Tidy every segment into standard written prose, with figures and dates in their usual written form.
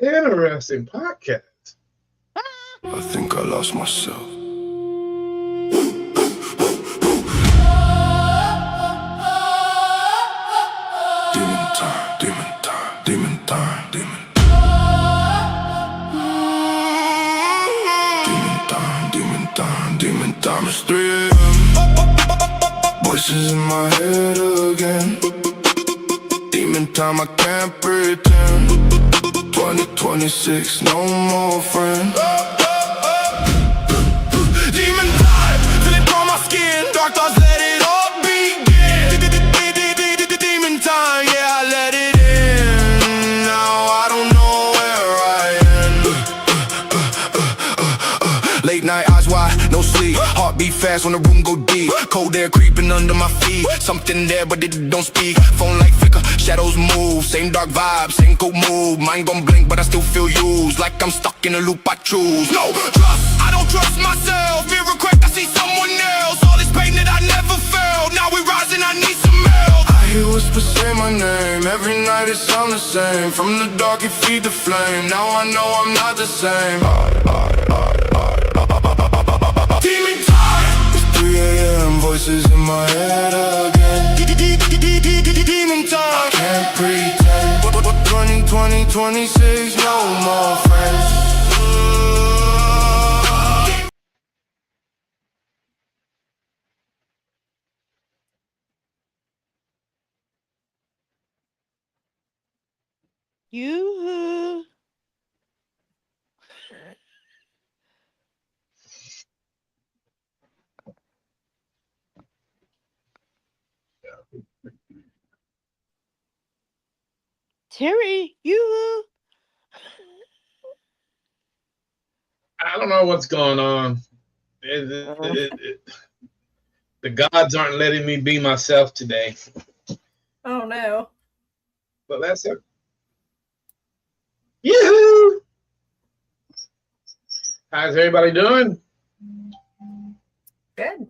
Interesting podcast. I think I lost myself. Demon time, demon time, demon time, demon. Demon time, demon time, demon time. It's 3 a.m. Voices in my head again. Demon time, I can't pretend. 2026, no more friends. Demon time, feel it on my skin. Dark thoughts, let it all begin. Demon time, yeah, I let it in. Now I don't know where I am. Late night, eyes wide, no sleep. Heartbeat fast when the room go deep. Cold air creeping under my feet. Something there, but it don't speak. Phone like flicker, shadows move. Same dark vibe, same cold move. Mind gon' blink, but I still feel used. Like I'm stuck in a loop I choose. No trust, I don't trust myself. Fear a crack, I see someone else. All this pain that I never felt. Now we rising, I need some help. I hear whispers say my name. Every night it sound the same. From the dark it feed the flame. Now I know I'm not the same. Demon time. It's 3 a.m. Voices in my head again. Demon time. I can't pretend. 2026, no more friends. You. Terry, you. I don't know what's going on. The gods aren't letting me be myself today. Oh no. But that's it. Yoo-hoo! How's everybody doing? Good.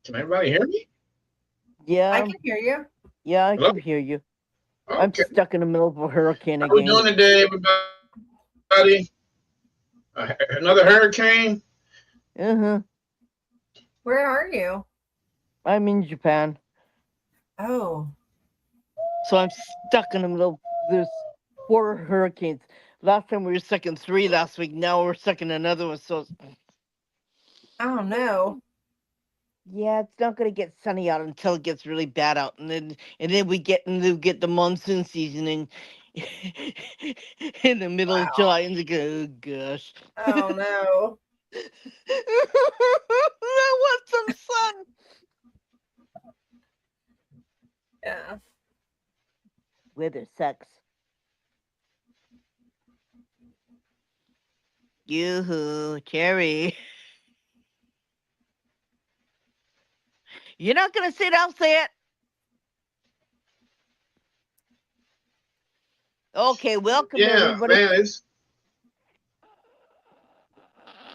Can everybody hear me? Yeah. I can hear you. Yeah, I Hello? can hear you. Okay. I'm stuck in the middle of a hurricane How we again. doing today, everybody? Another hurricane? Where are you? I'm in Japan. Oh. So I'm stuck in the middle. There's 4 hurricanes. Last time we were stuck in 3 last week. Now we're stuck in another one. So Oh no. yeah, it's not gonna get sunny out until it gets really bad out, and then we get the monsoon season in in the middle of July, and it's like, oh gosh. Oh no. I want some sun. Yeah. Weather sucks. Yoo-hoo, Cherry. You're not gonna say it, I'll say it. Okay, welcome Yeah, everybody. man.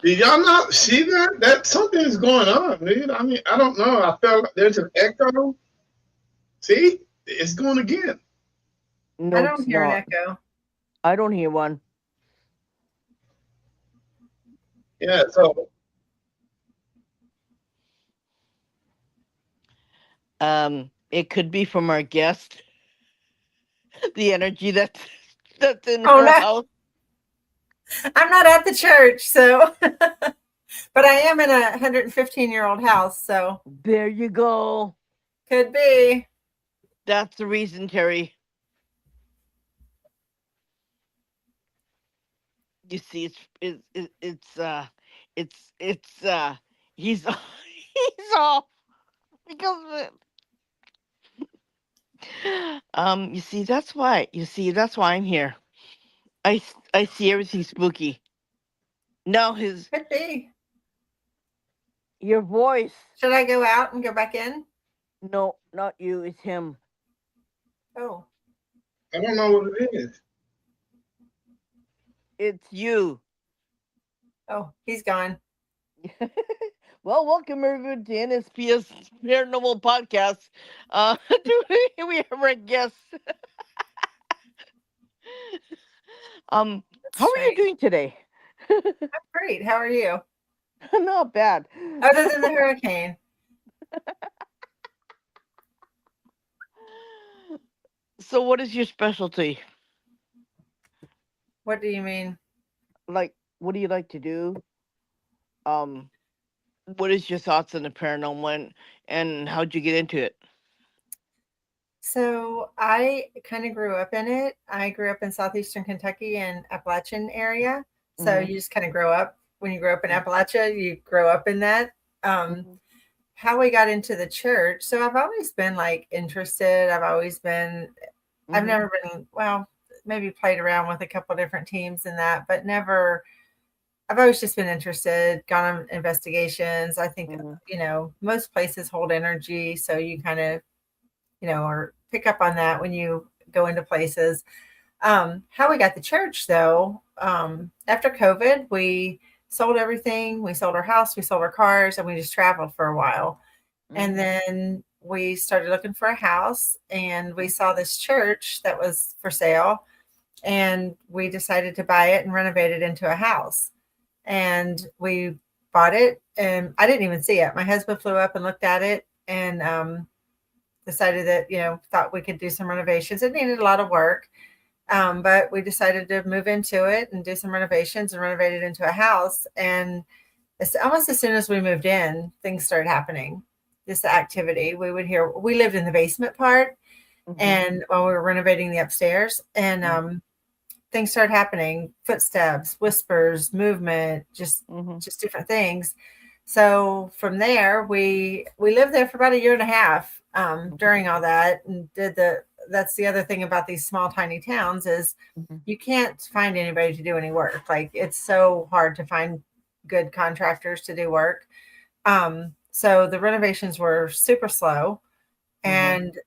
Did y'all not see that? That something is going on, dude. I mean, I don't know. I felt like there's an echo. See? It's going again. No, I don't it's hear not. an echo. I don't hear one. Yeah, so It could be from our guest. The energy that's in Oh, her no. house. I'm not at the church, so but I am in a 115-year-old house, so There you go. could be. That's the reason, Terry. You see, it's he's he's off because of it. You see, that's why. That's why I'm here. I see everything spooky. No, Could be. your voice. Should I go out and go back in? No, not you. It's him. Oh. I don't know what it is. It's you. Oh, he's gone. Well, welcome everyone to NSPS Paranormal Podcast. Do we have our guests? How are you Strange. doing today? Great. How are you? Not bad. Other than the hurricane. So, what is your specialty? What do you mean? Like, what do you like to do? Um, what is your thoughts on the paranormal, and how'd you get into it? So I kind of grew up in it. I grew up in southeastern Kentucky and Appalachian area. So Mm-hmm. you just kind of grow up when you grow up in Appalachia, you grow up in that. Mm-hmm. How we got into the church. So I've always been like interested. I've Mm-hmm. never been, well, maybe played around with a couple different teams and that, but never, I've always just been interested, gone on investigations. I think, Mm-hmm. most places hold energy. So you kind of, or pick up on that when you go into places. How we got the church though, after COVID, we sold everything. We sold our house, we sold our cars, and we just traveled for a while. And Mm-hmm. then we started looking for a house and we saw this church that was for sale. And we decided to buy it and renovate it into a house. And we bought it and I didn't even see it. My husband flew up and looked at it and decided that, thought we could do some renovations. It needed a lot of work. But we decided to move into it and do some renovations and renovate it into a house. And it's almost as soon as we moved in, things started happening. This activity we lived in the basement part, Mm-hmm. and while we were renovating the upstairs, and things started happening: footsteps, whispers, movement, Mm-hmm. just different things. So from there, we lived there for about a year and a half during all that, and that's the other thing about these small tiny towns is Mm-hmm. you can't find anybody to do any work. Like it's so hard to find good contractors to do work. So the renovations were super slow. Mm-hmm. And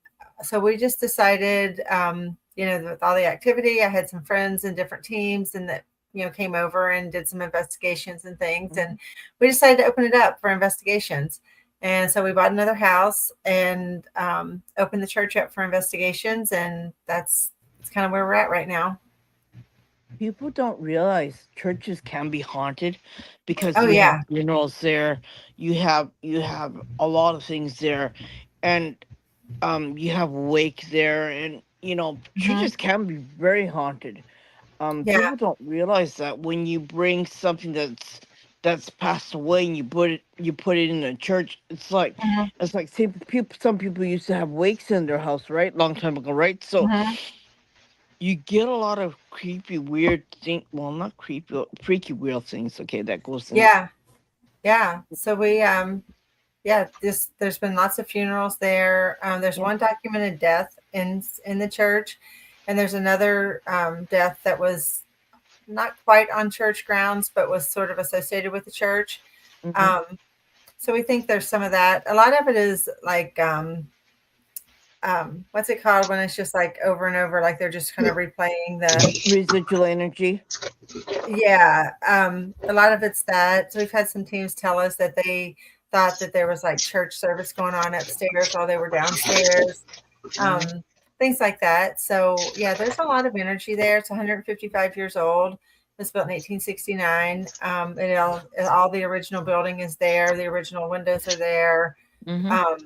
so we just decided, with all the activity, I had some friends in different teams and that, came over and did some investigations and things. And we decided to open it up for investigations. And so we bought another house and opened the church up for investigations. And that's kind of where we're at right now. People don't realize churches can be haunted because Oh, you have yeah. funerals there, you have a lot of things there, and you have wake there, and Mhm. churches can be very haunted. Yeah. People don't realize that when you bring something that's passed away and you put it in a church, Mhm. it's like some people used to have wakes in their house, right, long time ago, right? So Mhm. you get a lot of creepy, weird thing. Well, not creepy, freaky, weird things. Okay, that goes in. Yeah. Yeah. So there's been lots of funerals there. There's Yeah. one documented death in the church, and there's another death that was not quite on church grounds, but was sort of associated with the church. Hmm. Um, so we think there's some of that. A lot of it is like what's it called when it's just like over and over, like they're just kind of replaying the. Residual energy. Yeah, a lot of it's that. So we've had some teams tell us that they thought that there was like church service going on upstairs while they were downstairs, Hmm. um, things like that. So yeah, there's a lot of energy there. It's 155 years old. It was built in 1869. All the original building is there. The original windows are there. Hmm. Um,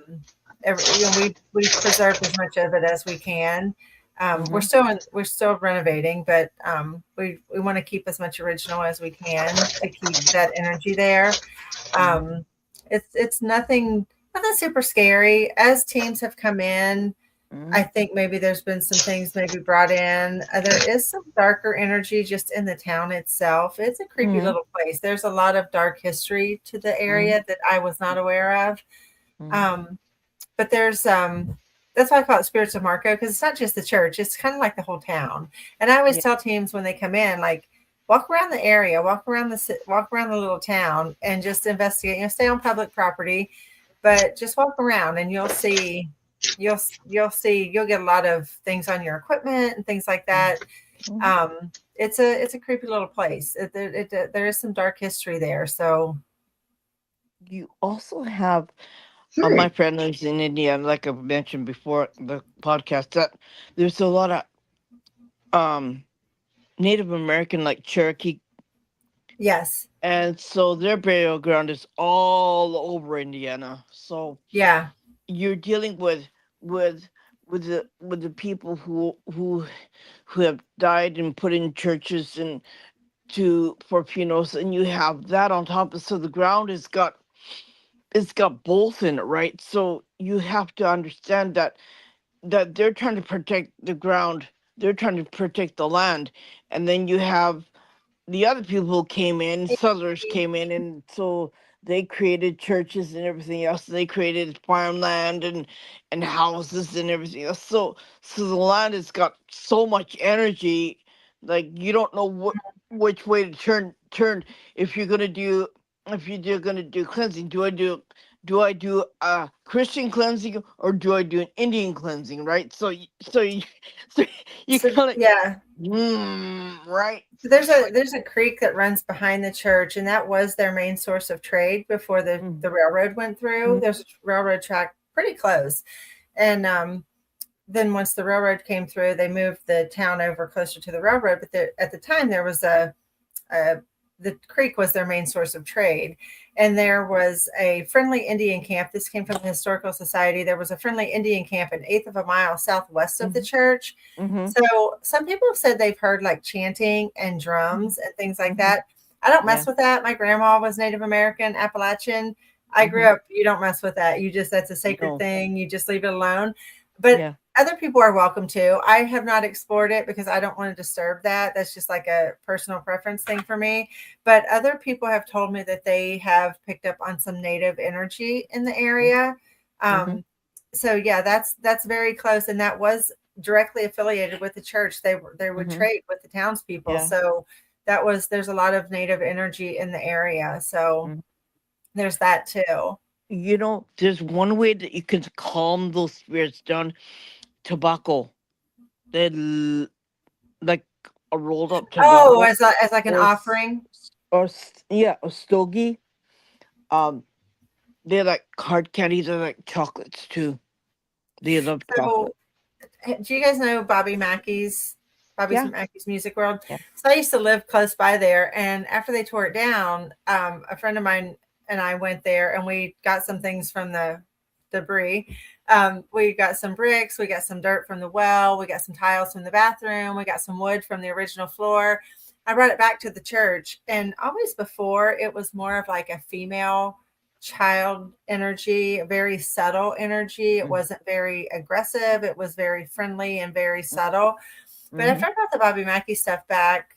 we preserved as much of it as we can. Hmm. We're still renovating, but we want to keep as much original as we can to keep that energy there. Hmm. Um, it's nothing super scary. As teams have come in, Hmm. I think maybe there's been some things maybe brought in. There is some darker energy just in the town itself. It's a creepy Hmm. little place. There's a lot of dark history to the Hmm. area that I was not aware of. Hmm. Um, but there's that's why I call it Spirits of Marco, because it's not just the church, it's kind of like the whole town. And I always Yeah. tell teams when they come in, like, walk around the area, walk around the little town and just investigate, stay on public property, but just walk around and you'll get a lot of things on your equipment and things like that. Hmm. It's a creepy little place. There is some dark history there. So You also have Hmm. my friend lives in India, and like I mentioned before the podcast, that there's a lot of um Native American, like Cherokee, Yes. and so their burial ground is all over Indiana. So Yeah. you're dealing with with the people who have died and put in churches and to for funerals, and you have that on top of, so the ground has got, it's got both in it, right? So you have to understand that they're trying to protect the ground, they're trying to protect the land, and then you have the other people came in, settlers came in, and so they created churches and everything else. They created farmland and houses and everything else. So the land has got so much energy, like you don't know which way to turn if you're gonna do, if you're gonna do cleansing. Do I do a Christian cleansing, or do I do an Indian cleansing? Right. So you So kind of, yeah. right. So there's a creek that runs behind the church, and that was their main source of trade before the railroad went through. There's a railroad track pretty close, and then once the railroad came through, they moved the town over closer to the railroad. But at the time, there was the creek was their main source of trade, and there was a friendly Indian camp. This came from the Historical Society. There was a friendly Indian camp an eighth of a mile southwest of the church. So some people have said they've heard like chanting and drums and things like that. I don't mess with that. My grandma was Native American, Appalachian. I grew up, you don't mess with that. You just, that's a sacred thing. You just leave it alone. But other people are welcome to. I have not explored it because I don't want to disturb that. That's just like a personal preference thing for me. But other people have told me that they have picked up on some native energy in the area. So yeah, that's very close, and that was directly affiliated with the church. They would trade with the townspeople. So there's a lot of native energy in the area. So there's that too. You know, there's one way that you can calm those spirits down. Tobacco. They like a rolled up tobacco. Oh, as like an offering. Or a stogie. They're like hard candies. They're like chocolates too. They love chocolate. Do you guys know Bobby Mackey's Music World? Yeah. So I used to live close by there, and after they tore it down, a friend of mine and I went there, and we got some things from the debris. We got some bricks, we got some dirt from the well, we got some tiles from the bathroom, we got some wood from the original floor. I brought it back to the church, and always before, it was more of like a female child energy, a very subtle energy. It wasn't very aggressive. It was very friendly and very subtle. But after I brought the Bobby Mackey stuff back,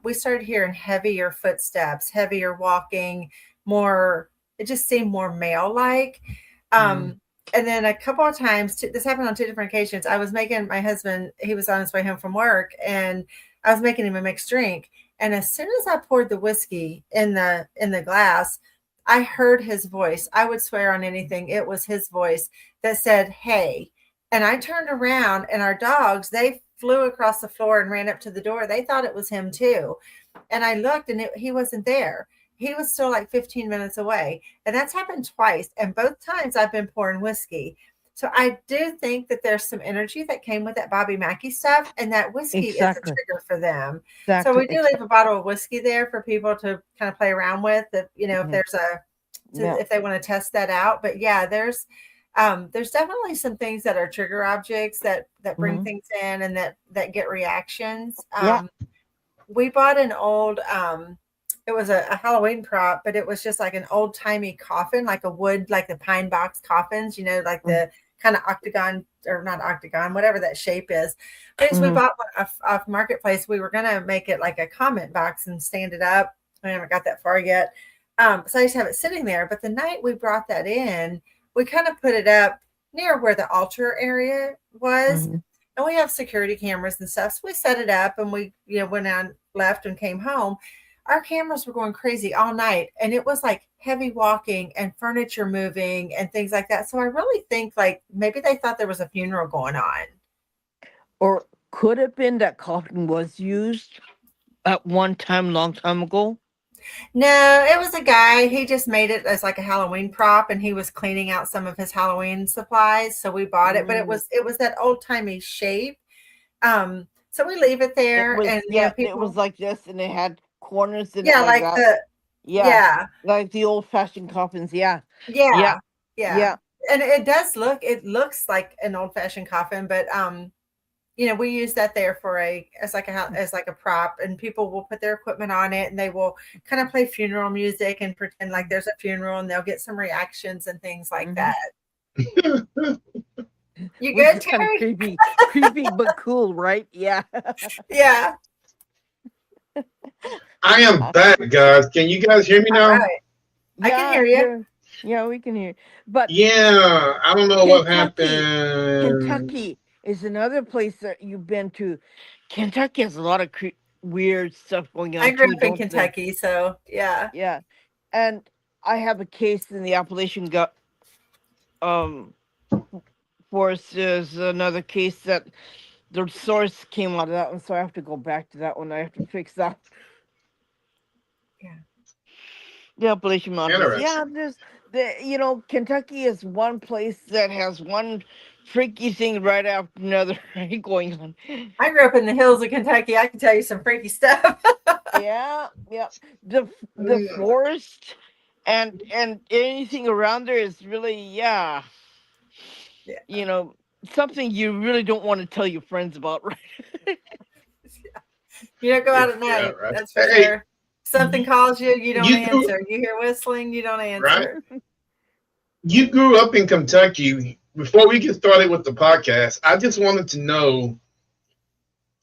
we started hearing heavier footsteps, heavier walking, it just seemed more male-like. And then a couple of times, this happened on two different occasions. I was making my husband, he was on his way home from work, and I was making him a mixed drink. And as soon as I poured the whiskey in the glass, I heard his voice. I would swear on anything. It was his voice that said, "Hey." And I turned around, and our dogs, they flew across the floor and ran up to the door. They thought it was him too. And I looked, and he wasn't there. He was still like 15 minutes away. And that's happened twice. And both times I've been pouring whiskey. So I do think that there's some energy that came with that Bobby Mackey stuff. And that whiskey is a trigger for them. So we do leave a bottle of whiskey there for people to kind of play around with, if there's if they want to test that out. But yeah, there's definitely some things that are trigger objects that bring things in and that get reactions. We bought an old, it was a Halloween prop, but it was just like an old timey coffin, like a wood, like the pine box coffins, like the kind of octagon, or not octagon, whatever that shape is. But we bought one off Marketplace. We were going to make it like a comment box and stand it up. I haven't got that far yet. So I just have it sitting there. But the night we brought that in, we kind of put it up near where the altar area was. And we have security cameras and stuff. So we set it up, and we, went on, left, and came home. Our cameras were going crazy all night, and it was like heavy walking and furniture moving and things like that. So I really think like maybe they thought there was a funeral going on. Or could have been that coffin was used at one time, long time ago. No, it was a guy. He just made it as like a Halloween prop, and he was cleaning out some of his Halloween supplies. So we bought it, but it was that old timey shape. So we leave it It there, was, and yeah, it was people, like this, and it had corners in it yeah, like like that. the, Yeah, yeah, like the old-fashioned coffins. Yeah, yeah, yeah, yeah. yeah. And it looks like an old fashioned coffin, but we use that there for as like a prop, and people will put their equipment on it, and they will kind of play funeral music and pretend like there's a funeral, and they'll get some reactions and things like Mhm. that. You Which good, is kind of Terry? creepy but cool, right? Yeah. Yeah. I am back, guys. Can you guys hear me All now? right. I can Yeah, hear you. yeah, we can hear. But Yeah, I don't know what Kentucky, happened. Kentucky is another place that you've been to. Kentucky has a lot of weird stuff going I on grew too, up in don't they? Kentucky, so yeah. Yeah, and I have a case in the Appalachian gut um forest. There's another case that the source came out of that one, so I have to go back to that one. I have to fix that. Yeah. The Appalachian Mountains. Yeah, Interesting. Kentucky is one place that has one freaky thing right after another going on. I grew up in the hills of Kentucky. I can tell you some freaky stuff. Yeah, yeah. The Mm, forest and anything around there is really, yeah, Yeah. something you really don't want to tell your friends about, right? You don't go yeah, out at yeah, night, right. that's for Hey, sure. Something calls you, you don't you grew answer. You hear whistling, you don't right. answer. You grew up in Kentucky. Before we get started with the podcast, I just wanted to know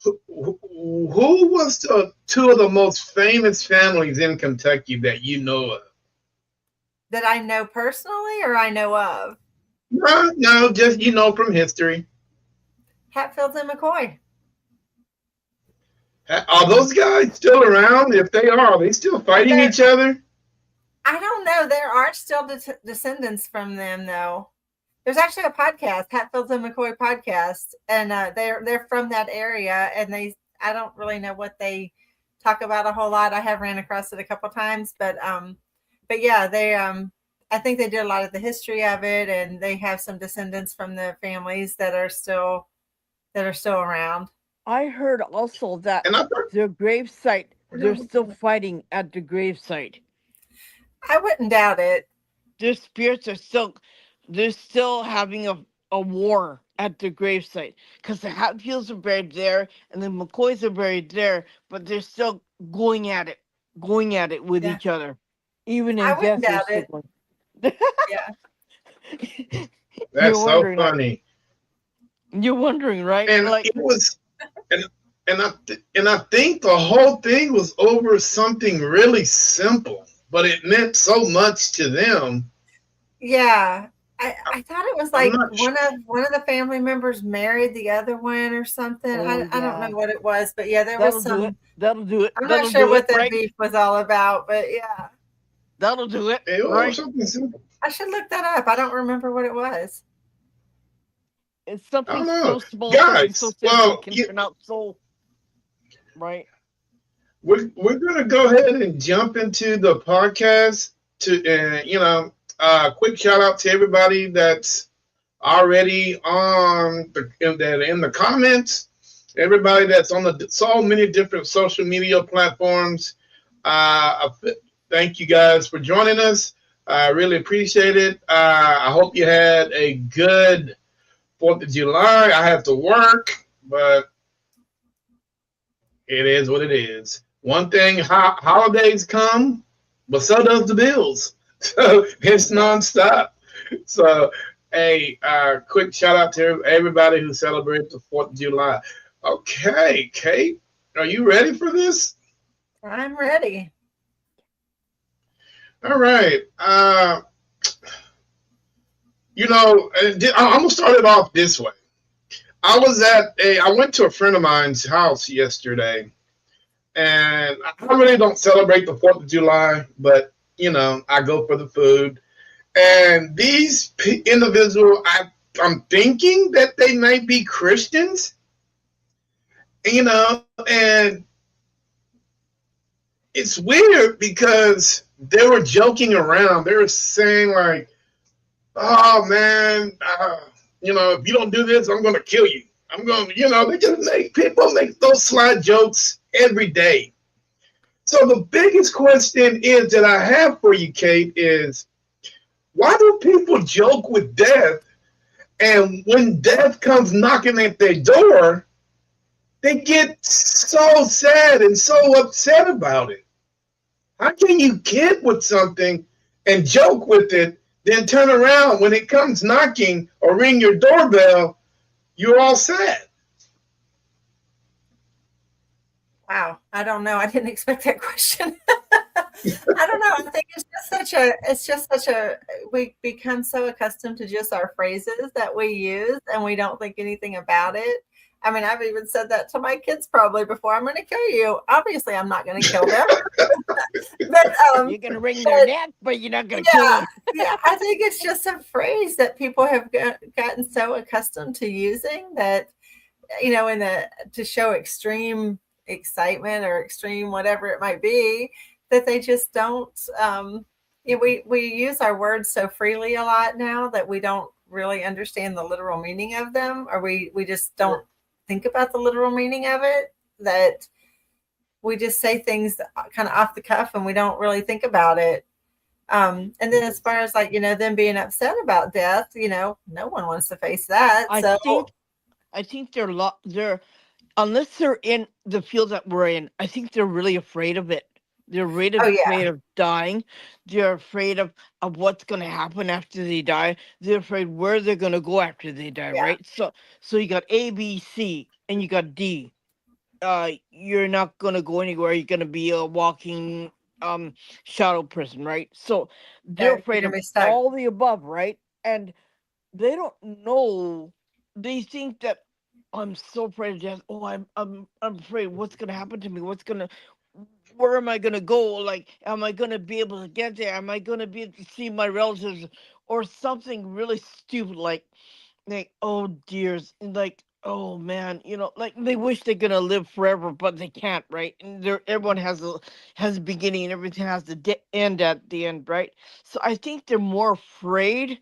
who was the two of the most famous families in Kentucky that you know of? That I know personally or I know of? No, no, just from history. Hatfields and McCoy. Are those guys still around? If they are they still fighting There, each other? I don't know. There are still descendants from them, though. There's actually a podcast, Hatfields and McCoy podcast, and they're from that area, and I don't really know what they talk about a whole lot. I have ran across it a couple times, but yeah, they I think they did a lot of the history of it, and they have some descendants from the families that are still around. I heard also that And I thought, their gravesite, they're still fighting at the gravesite. I wouldn't doubt it. Their spirits they're still having a war at the gravesite because the Hatfields are buried there and the McCoys are buried there, but they're still going at it with Yeah, each other. Even I in wouldn't death, they're doubt still it. going. Yeah. You're that's so wondering, funny. right? And Like, it was, and and I think the whole thing was over something really simple, but it meant so much to them. Yeah. I thought it was I'm like not sure. one of the family members married the other one or something. oh I don't know yeah, what it was, but yeah, there was that'll do it. some. That'll do it. I'm not That'll sure do it. what their Right? beef was all about, but yeah, That'll do it. It was Right? something simple. I should look that up. I don't remember what it was. It's I something don't so know, small, something so guys. simple Well, can turn out so right. we're gonna go ahead and jump into the podcast. Quick shout out to everybody that's already in the comments. Everybody that's on so many different social media platforms. Thank you guys for joining us. I really appreciate it. I hope you had a good 4th of July. I have to work, but it is what it is. One thing, holidays come, but so does the bills. So it's nonstop. So, hey, quick shout out to everybody who celebrates the 4th of July. Okay, Kate, are you ready for this? I'm ready. All right. I'm gonna start it off this way. I went to a friend of mine's house yesterday, and I really don't celebrate the 4th of July, but I go for the food. And these individuals, I'm thinking that they might be Christians, and it's weird because they were joking around. They were saying like, "Oh man, if you don't do this, I'm going to kill you." I'm going, they just people make those sly jokes every day. So the biggest question is that I have for you, Kate, is why do people joke with death? And when death comes knocking at their door, they get so sad and so upset about it. How can you kid with something and joke with it, then turn around when it comes knocking or ring your doorbell, you're all sad? Wow, I don't know. I didn't expect that question. I don't know. I think it's just such a, we become so accustomed to just our phrases that we use and we don't think anything about it. I mean, I've even said that to my kids probably before. I'm going to kill you. Obviously, I'm not going to kill them. But You're gonna ring their neck, but you're not gonna kill yeah, them. yeah, I think it's just a phrase that people have gotten so accustomed to using that, in to show extreme excitement or extreme whatever it might be, that they just don't. We use our words so freely a lot now that we don't really understand the literal meaning of them, or we just don't think about the literal meaning of it. That we just say things kind of off the cuff and we don't really think about it. And then as far as them being upset about death, no one wants to face that. I think they're unless they're in the field that we're in, I think they're really afraid of it. They're really afraid of dying. They're afraid of what's going to happen after they die. They're afraid where they're going to go after they die, right? So you got A, B, C, and you got D. You're not going to go anywhere. You're going to be a walking shadow person, right? So they're afraid of all the above, right? And they don't know. They think that I'm so afraid of death. Oh, I'm afraid what's gonna happen to me. Where am I gonna go? Like, am I gonna be able to get there? Am I gonna be able to see my relatives or something really stupid like oh dears, and like oh man, like they wish they're gonna live forever, but they can't, right? And everyone has a beginning and everything has the end at the end, right? So I think they're more afraid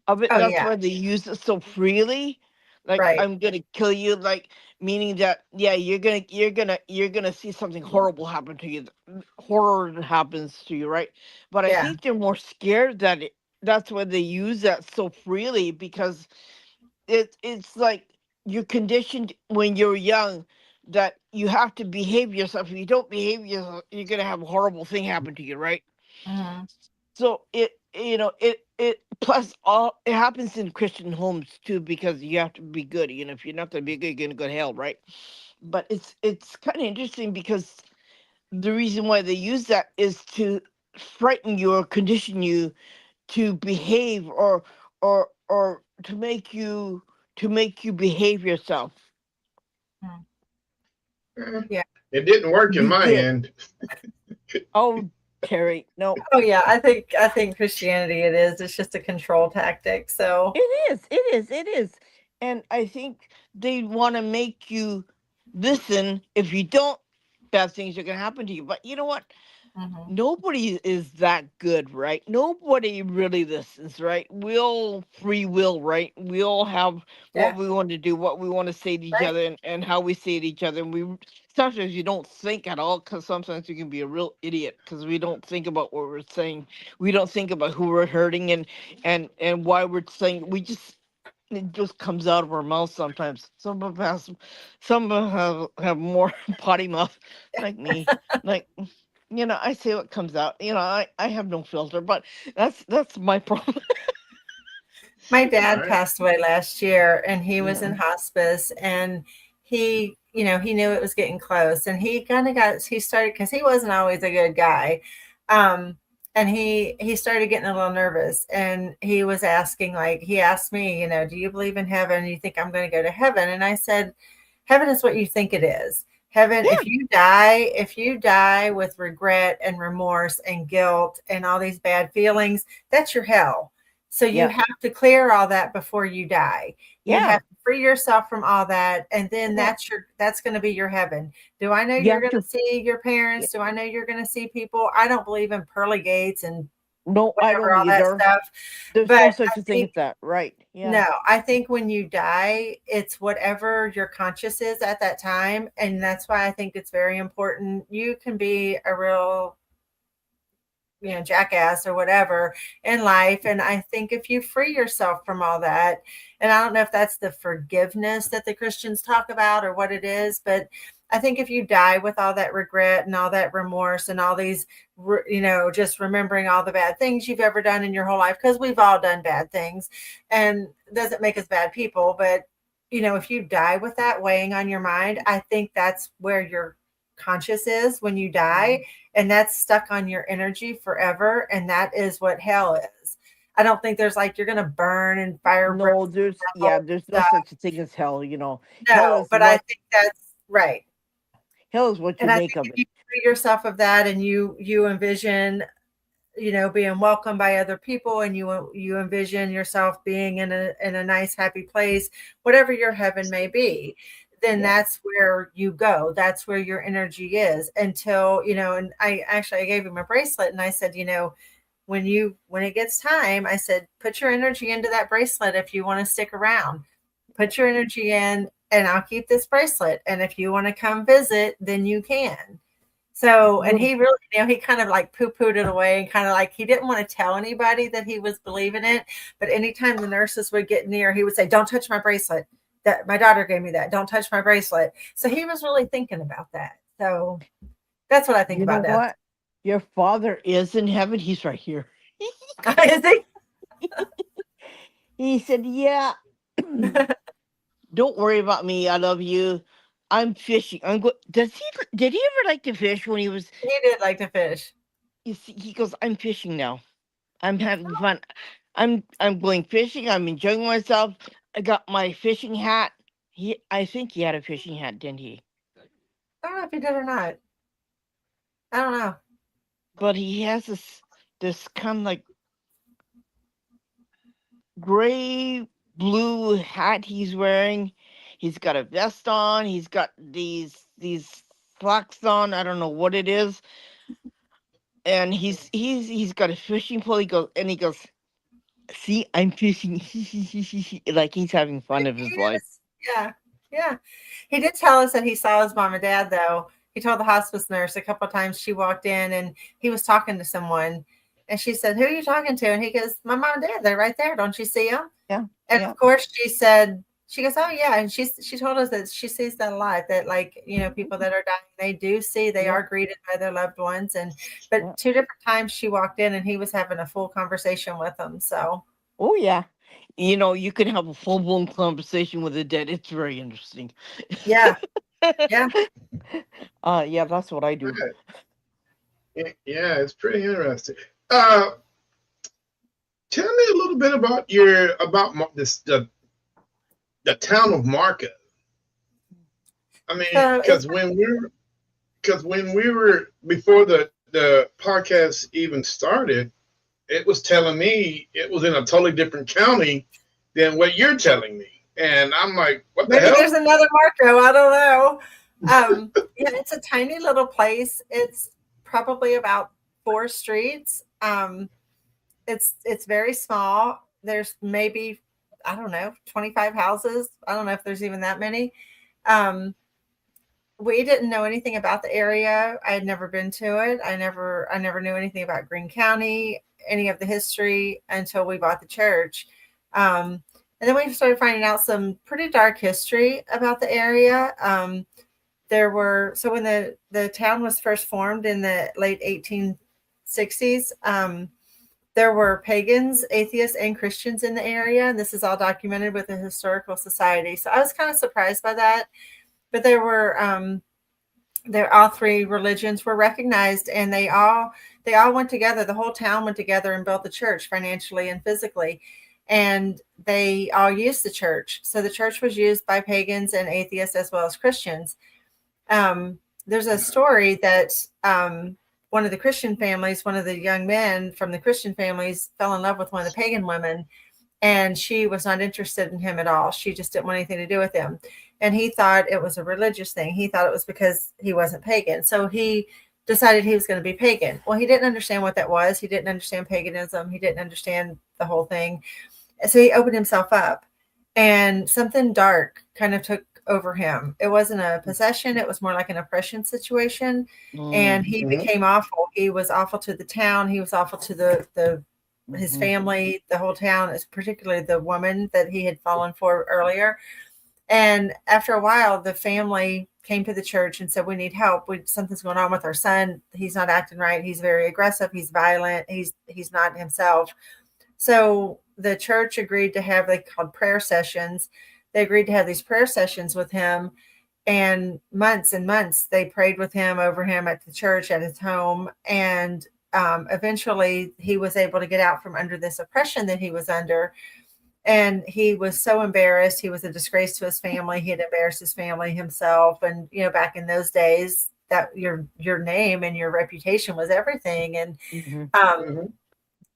of it. Oh That's yeah, why they use it so freely. Like right. I'm gonna kill you, like meaning that you're gonna see something horrible happen to you. Horror happens to you, right? But I Yeah. think they're more scared that that's why they use that so freely because it's like you're conditioned when you're young that you have to behave yourself. If you don't behave yourself, you're gonna have a horrible thing happen to you, right? Mhm. So it plus all it happens in Christian homes too because you have to be good. If you're not gonna be good, you're gonna go to hell, right? But it's kind of interesting because the reason why they use that is to frighten you or condition you to behave or to make you behave yourself. Yeah. It didn't work in Be my good. end. Oh, Terry, no. Oh yeah, I think Christianity it is. It's just a control tactic. So It is. And I think they want to make you listen. If you don't, bad things are going to happen to you. But you know what? mhm. Nobody is that good, right? Nobody really listens, right? We all free will, right? We all have what Yeah, we want to do, what we want to say to each right. other, and how we say to each other. And sometimes you don't think at all because sometimes you can be a real idiot because we don't think about what we're saying. We don't think about who we're hurting and why we're saying. It just comes out of our mouth sometimes. Some of us have more potty mouth like me. Like I say what comes out. I have no filter, but that's my problem. My All dad right. passed away last year and he was in Yeah. hospice and he knew it was getting close and he started because he wasn't always a good guy. And he started getting a little nervous and he was asking, like, he asked me, do you believe in heaven? You think I'm going to go to heaven? And I said, heaven is what you think it is. Heaven, Yeah. if you die with regret and remorse and guilt and all these bad feelings, that's your hell. So you Yeah. have to clear all that before you die. You Yeah. have to free yourself from all that, and then Yeah. that's going to be your heaven. Do I know You you're have going to to. see your Yeah. parents? Do I know you're going to see people? I don't believe in pearly gates and No, I whatever, don't all that either. stuff. There's But no such I a thing as think that, right? Yeah. no, I think when you die, it's whatever your conscious is at that time. And that's why I think it's very important. You can be a real, jackass or whatever in life. And I think if you free yourself from all that, and I don't know if that's the forgiveness that the Christians talk about or what it is, but I think if you die with all that regret and all that remorse and all these, just remembering all the bad things you've ever done in your whole life, because we've all done bad things, and it doesn't make us bad people, but if you die with that weighing on your mind, I think that's where your conscious is when you die, and that's stuck on your energy forever, and that is what hell is. I don't think there's like you're gonna burn and fire No, brimstone there's no stuff. such a thing as hell. Hell No, is but I what think that's right. hell is what you And I make think of if it. you free yourself of that and you envision, being welcomed by other people, and you envision yourself being in a nice, happy place, whatever your heaven may be, then Yeah. that's where you go. That's where your energy is until, and I gave him a bracelet and I said, when it gets time, I said, put your energy into that bracelet if you want to stick around. Put your energy in, and I'll keep this bracelet. And if you want to come visit, then you can. So, and he really, he kind of like poo-pooed it away, and kind of like he didn't want to tell anybody that he was believing it. But anytime the nurses would get near, he would say, "Don't touch my bracelet. That my daughter gave me that. Don't touch my bracelet." So he was really thinking about that. So that's what I think You know about death. what? Your father is in heaven. He's right here. Is he? He said, "Yeah, don't worry about me. I love you. I'm fishing. I'm go." Did he ever like to fish when he was? He did like to fish. You see, he goes, "I'm fishing now. I'm having fun. I'm going fishing. I'm enjoying myself. I got my fishing hat. I think he had a fishing hat, didn't he? I don't know if he did or not. I don't know. But he has this kind of like gray blue hat he's wearing. He's got a vest on. He's got these slacks on. I don't know what it is. And he's got a fishing pole. He goes, "See, I'm fishing." Like he's having fun of his life. Yeah. Yeah. He did tell us that he saw his mom and dad, though. He told the hospice nurse a couple of times she walked in and he was talking to someone. And she said, "Who are you talking to?" And he goes, "My mom and dad. They're right there. Don't you see them?" Yeah. And Yeah. of course, she goes, "Oh, yeah." And she told us that she sees that a lot, that like, people that are dying, they Yeah. are greeted by their loved ones. But Yeah. 2 different times she walked in and he was having a full conversation with them. So, Oh yeah. You can have a full blown conversation with a dead. It's very interesting. yeah. Yeah. Yeah, that's what I do. Yeah, it's pretty interesting. Tell me a little bit about the town of Marco. I mean, So because when we were before the podcast even started, it was telling me it was in a totally different county than what you're telling me, and I'm like, what the maybe hell? there's another Marco. I don't know. Yeah, it's a tiny little place. It's probably about 4 streets. It's very small. There's maybe, I don't know, 25 houses. I don't know if there's even that many. Um, we didn't know anything about the area. I had never been to it. I never knew anything about Greene County, any of the history until we bought the church. And then we started finding out some pretty dark history about the area. So when the town was first formed in the late 1860s, there were pagans, atheists, and Christians in the area. And this is all documented with the Historical Society. So I was kind of surprised by that. But all 3 religions were recognized, and they all went together. The whole town went together and built the church financially and physically. And they all used the church. So the church was used by pagans and atheists as well as Christians. There's a story that one of the Christian families, one of the young men from the Christian families, fell in love with one of the pagan women, and she was not interested in him at all. She just didn't want anything to do with him. And he thought it was a religious thing. He thought it was because he wasn't pagan. So he decided he was going to be pagan. Well, he didn't understand what that was. He didn't understand paganism. He didn't understand the whole thing. So he opened himself up, and something dark kind of took over him. It wasn't a possession. It was more like an oppression situation. And he became awful. He was awful to the town. He was awful to his family, the whole town, particularly the woman that he had fallen for earlier. And after a while, the family came to the church and said, we need help. Something's going on with our son. He's not acting right. He's very aggressive. He's violent. He's not himself. So the church agreed to have, they called prayer sessions. They agreed to have these prayer sessions with him. And months they prayed with him, over him at the church, at his home. And eventually he was able to get out from under this oppression that he was under. And he was so embarrassed. He was a disgrace to his family. He had embarrassed his family, himself. And, you know, back in those days, that your name and your reputation was everything. And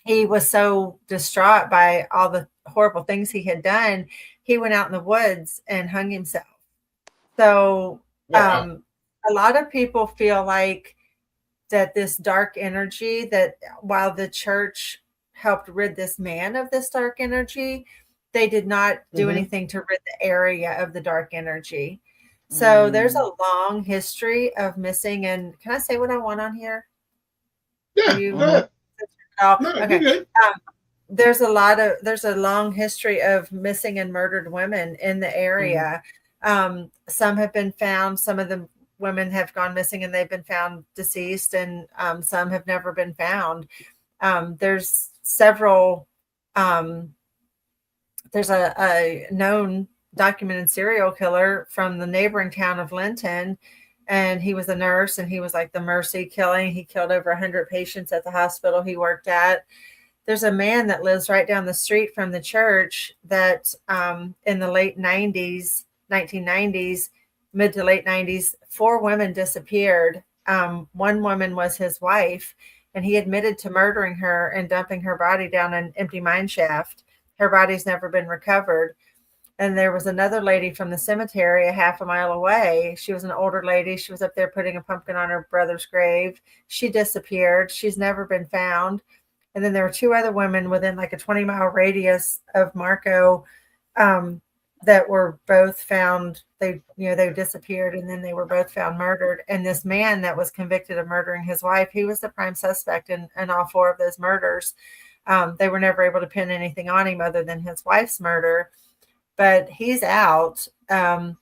he was so distraught by all the horrible things he had done. He went out in the woods and hung himself. So a lot of people feel like that this dark energy, that while the church helped rid this man of this dark energy, they did not do anything to rid the area of the dark energy. So there's a long history of missing. And can I say what I want on here? Yeah. Okay. There's a long history of missing and murdered women in the area. Some have been found. Some of the women have gone missing and they've been found deceased, and some have never been found. There's several. There's a known documented serial killer from the neighboring town of Linton, and he was a nurse, and he was like the mercy killing. He killed over 100 patients at the hospital he worked at. There's a man that lives right down the street from the church that in the late 90s, 1990s, mid to late 90s, 4 women disappeared. One woman was his wife, and he admitted to murdering her and dumping her body down an empty mine shaft. Her body's never been recovered. And there was another lady from the cemetery a half a mile away. She was an older lady. She was up there putting a pumpkin on her brother's grave. She disappeared. She's never been found. And then there were 2 other women within like a 20-mile radius of Marco that were both found. They disappeared, and then they were both found murdered. And this man that was convicted of murdering his wife, he was the prime suspect in all 4 of those murders. They were never able to pin anything on him other than his wife's murder. But he's out.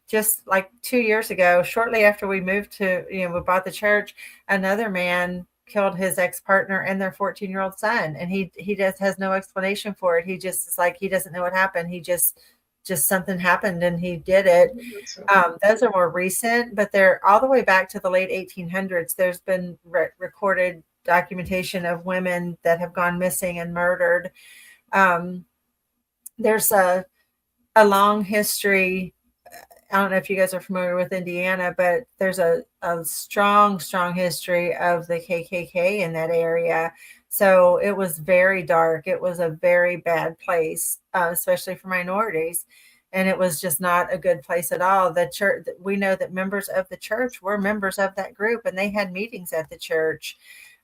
Just like 2 years ago, shortly after we moved to, we bought the church, another man killed his ex-partner and their 14-year-old son. And he just has no explanation for it. He just is like, he doesn't know what happened. He just something happened and he did it. Those are more recent, but they're all the way back to the late 1800s. There's been recorded documentation of women that have gone missing and murdered. There's a long history. I don't know if you guys are familiar with Indiana, but there's a strong history of the KKK in that area. So it was very dark. It was a very bad place, especially for minorities. And it was just not a good place at all. The church, we know that members of the church were members of that group, and they had meetings at the church.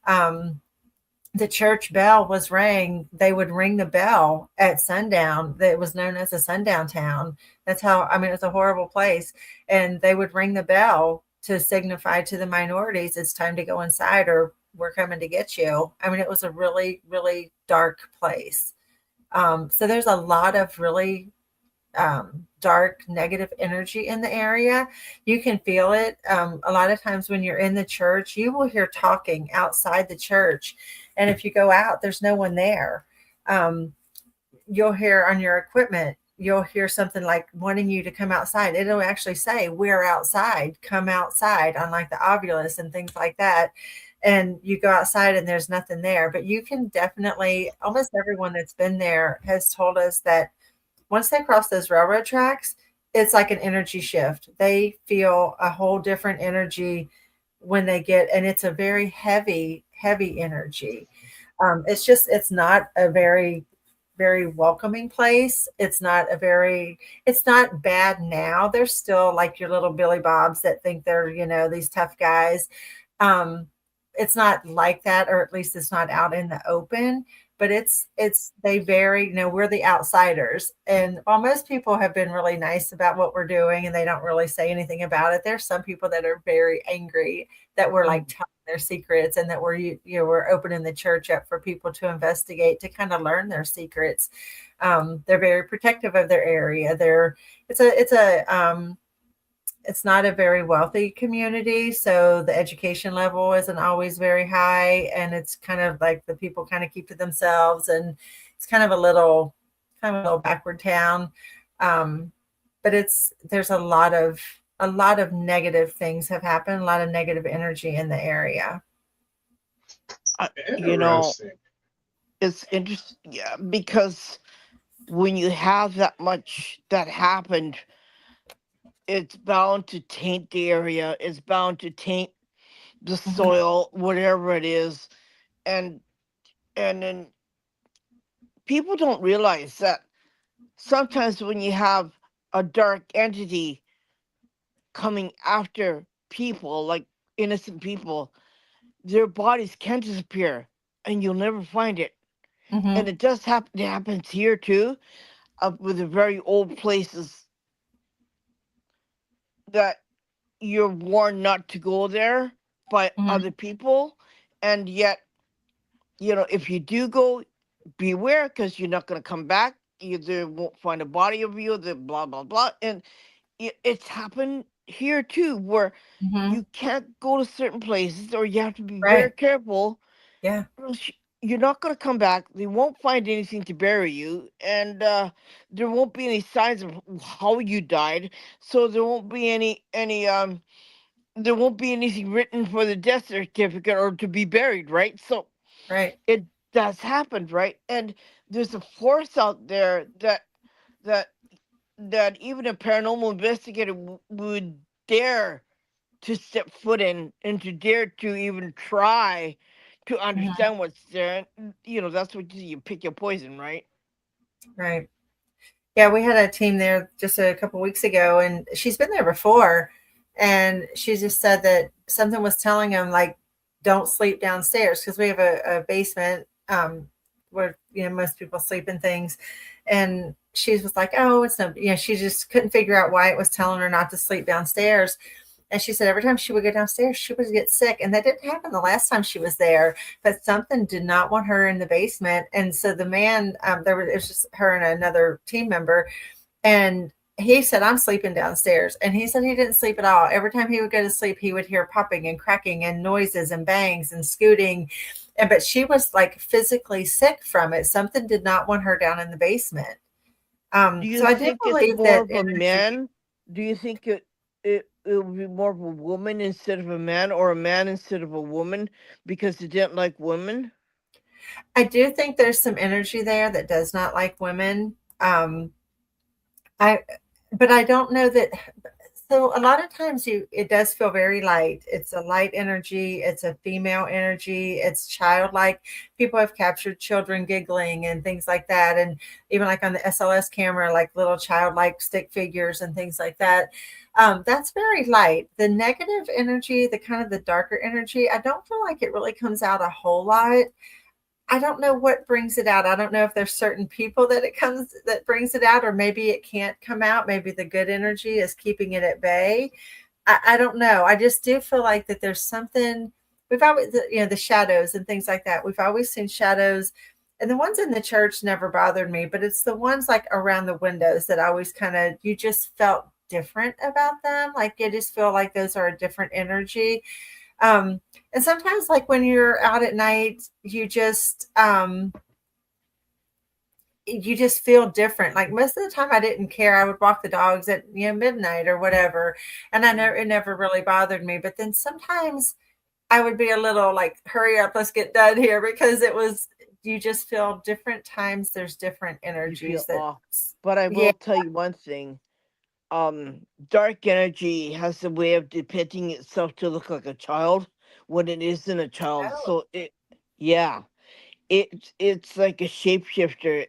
The church bell was rang. They would ring the bell at sundown. It was known as a sundown town. That's how, it was a horrible place. And they would ring the bell to signify to the minorities, it's time to go inside or we're coming to get you. It was a really, really dark place. So there's a lot of really dark, negative energy in the area. You can feel it. A lot of times when you're in the church, you will hear talking outside the church. And if you go out, there's no one there. You'll hear on your equipment, you'll hear something like wanting you to come outside. It'll actually say, we're outside, come outside, on like the Ovilus and things like that. And you go outside and there's nothing there. But you can definitely, almost everyone that's been there has told us that once they cross those railroad tracks, it's like an energy shift. They feel a whole different energy when they get, and it's a very heavy energy. It's not a very, very welcoming place. It's not bad now. There's still like your little Billy Bobs that think they're, these tough guys. it's not like that, or at least it's not out in the open, but they vary. We're the outsiders, and while most people have been really nice about what we're doing and they don't really say anything about it, there's some people that are very angry that we're like telling their secrets, and that we're opening the church up for people to investigate, to kind of learn their secrets. They're very protective of their area. It's not a very wealthy community, so the education level isn't always very high, and it's kind of like the people kind of keep to themselves, and it's kind of a little backward town. But there's a lot of negative things have happened, a lot of negative energy in the area. It's interesting, yeah, because when you have that much that happened, it's bound to taint the area. It's bound to taint the soil, whatever it is. And then people don't realize that sometimes when you have a dark entity coming after people, like innocent people, their bodies can disappear and you'll never find it. And it does happen. It happens here too, with the very old places that you're warned not to go there by other people, and yet, if you do go, beware, because you're not going to come back. Either won't find a body of you, the blah blah blah, and it's happened here too, where you can't go to certain places, or you have to be very careful. Yeah. You're not going to come back. They won't find anything to bury you, and there won't be any signs of how you died. So there won't be there won't be anything written for the death certificate or to be buried, right? So it does happen, right? And there's a force out there that even a paranormal investigator would dare to step foot in, and to dare to even try to understand what's there. That's what you pick your poison, right? Right. Yeah, we had a team there just a couple weeks ago, and she's been there before, and she just said that something was telling him, like, don't sleep downstairs, because we have a basement where most people sleep in things, and she was like, oh, it's no, she just couldn't figure out why it was telling her not to sleep downstairs. And she said every time she would go downstairs, she would get sick. And that didn't happen the last time she was there, but something did not want her in the basement. And so the man, it was just her and another team member. And he said, I'm sleeping downstairs. And he said he didn't sleep at all. Every time he would go to sleep, he would hear popping and cracking and noises and bangs and scooting. But she was like physically sick from it. Something did not want her down in the basement. Do you so I think do believe it's more that of a man? Do you think it would be more of a woman instead of a man, or a man instead of a woman, because they didn't like women? I do think there's some energy there that does not like women. But I don't know that. So a lot of times it does feel very light. It's a light energy. It's a female energy. It's childlike. People have captured children giggling and things like that. And even like on the SLS camera, like little childlike stick figures and things like that. That's very light. The negative energy, the kind of the darker energy, I don't feel like it really comes out a whole lot. I don't know what brings it out. I don't know if there's certain people that brings it out, or maybe it can't come out. Maybe the good energy is keeping it at bay. I don't know. I just do feel like that there's something. We've always, the shadows and things like that. We've always seen shadows, and the ones in the church never bothered me, but it's the ones like around the windows that always kind of, you just felt different about them. Like you just feel like those are a different energy. And sometimes like when you're out at night, you just feel different. Like most of the time I didn't care. I would walk the dogs at midnight or whatever. And it never really bothered me. But then sometimes I would be a little like, hurry up, let's get done here, because you just feel different times. There's different energies. But I will tell you one thing. Dark energy has a way of depicting itself to look like a child when it isn't a child. So it's like a shapeshifter.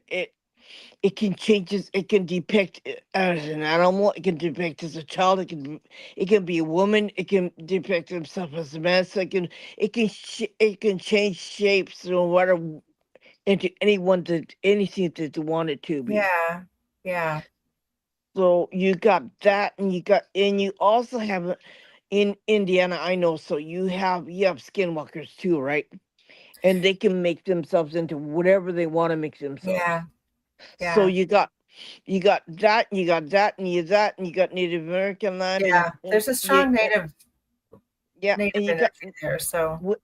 it can change it can depict it as an animal, it can depict as a child, it can be a woman, it can depict himself as a man, so it can change shapes no matter into anything that they want it to be. Yeah. Yeah. So you got that, and you also have in Indiana, I know. So you have skinwalkers too, right? And they can make themselves into whatever they want to make themselves. Yeah. So Yeah. you got that, and you got that, and you that, and you got Native American land, Yeah. and There's a you, strong yeah, native and you got energy there. So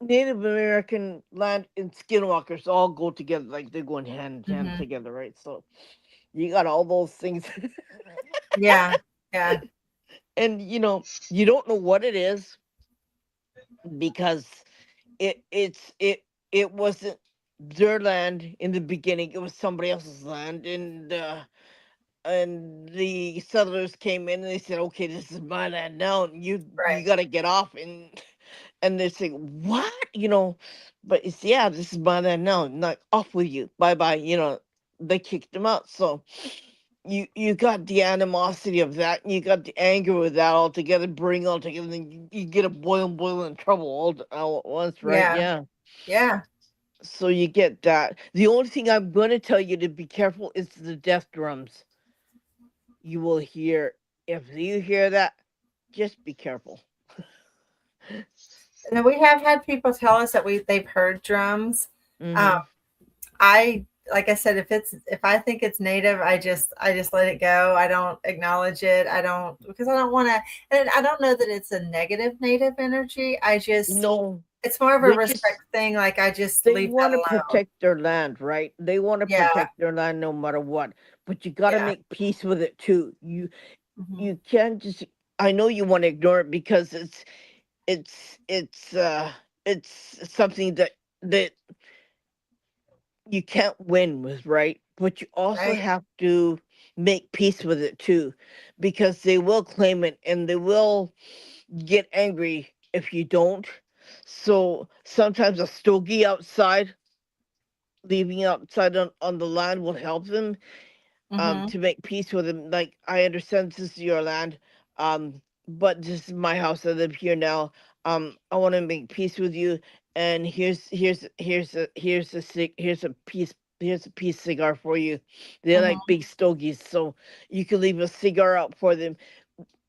Native American land and skinwalkers all go together, like they're going hand in hand mhm. together, right? So you got all those things. Yeah. Yeah. And you don't know what it is because it wasn't their land in the beginning. It was somebody else's land, and the settlers came in and they said, okay, this is my land now, and you Right. got to get off. And they say, what, but it's, yeah, this is my land now, not off with you, bye bye. They kicked them out. So you got the animosity of that, and you got the anger with that all together, bring all together, and then you get a boiling trouble all at once, right? Yeah. Yeah. Yeah. So you get that. The only thing I'm going to tell you to be careful is the death drums. You will hear, if you hear that, just be careful. Now we have had people tell us that they've heard drums. Um, Hmm. I like I said, if I think it's native, I just let it go. I don't acknowledge it. I don't because I don't want to. And I don't know that it's a negative native energy. No, It's more of a they just respect thing. Like I just they leave that want to alone. protect their land, right? They want to Yeah. protect their land no matter what. But you got to Yeah. make peace with it too. Hmm. You can't just. I know you want to ignore it because it's it's uh it's something that you can't win with, right? But you also Right. have to make peace with it too, because they will claim it and they will get angry if you don't. So sometimes a stogie outside, leaving outside on the land will help them Hmm. to make peace with them. Like, I understand this is your land, but this is my house. I live here now. I want to make peace with you, and here's a peace cigar for you. They're like Hmm. big stogies, so you can leave a cigar out for them,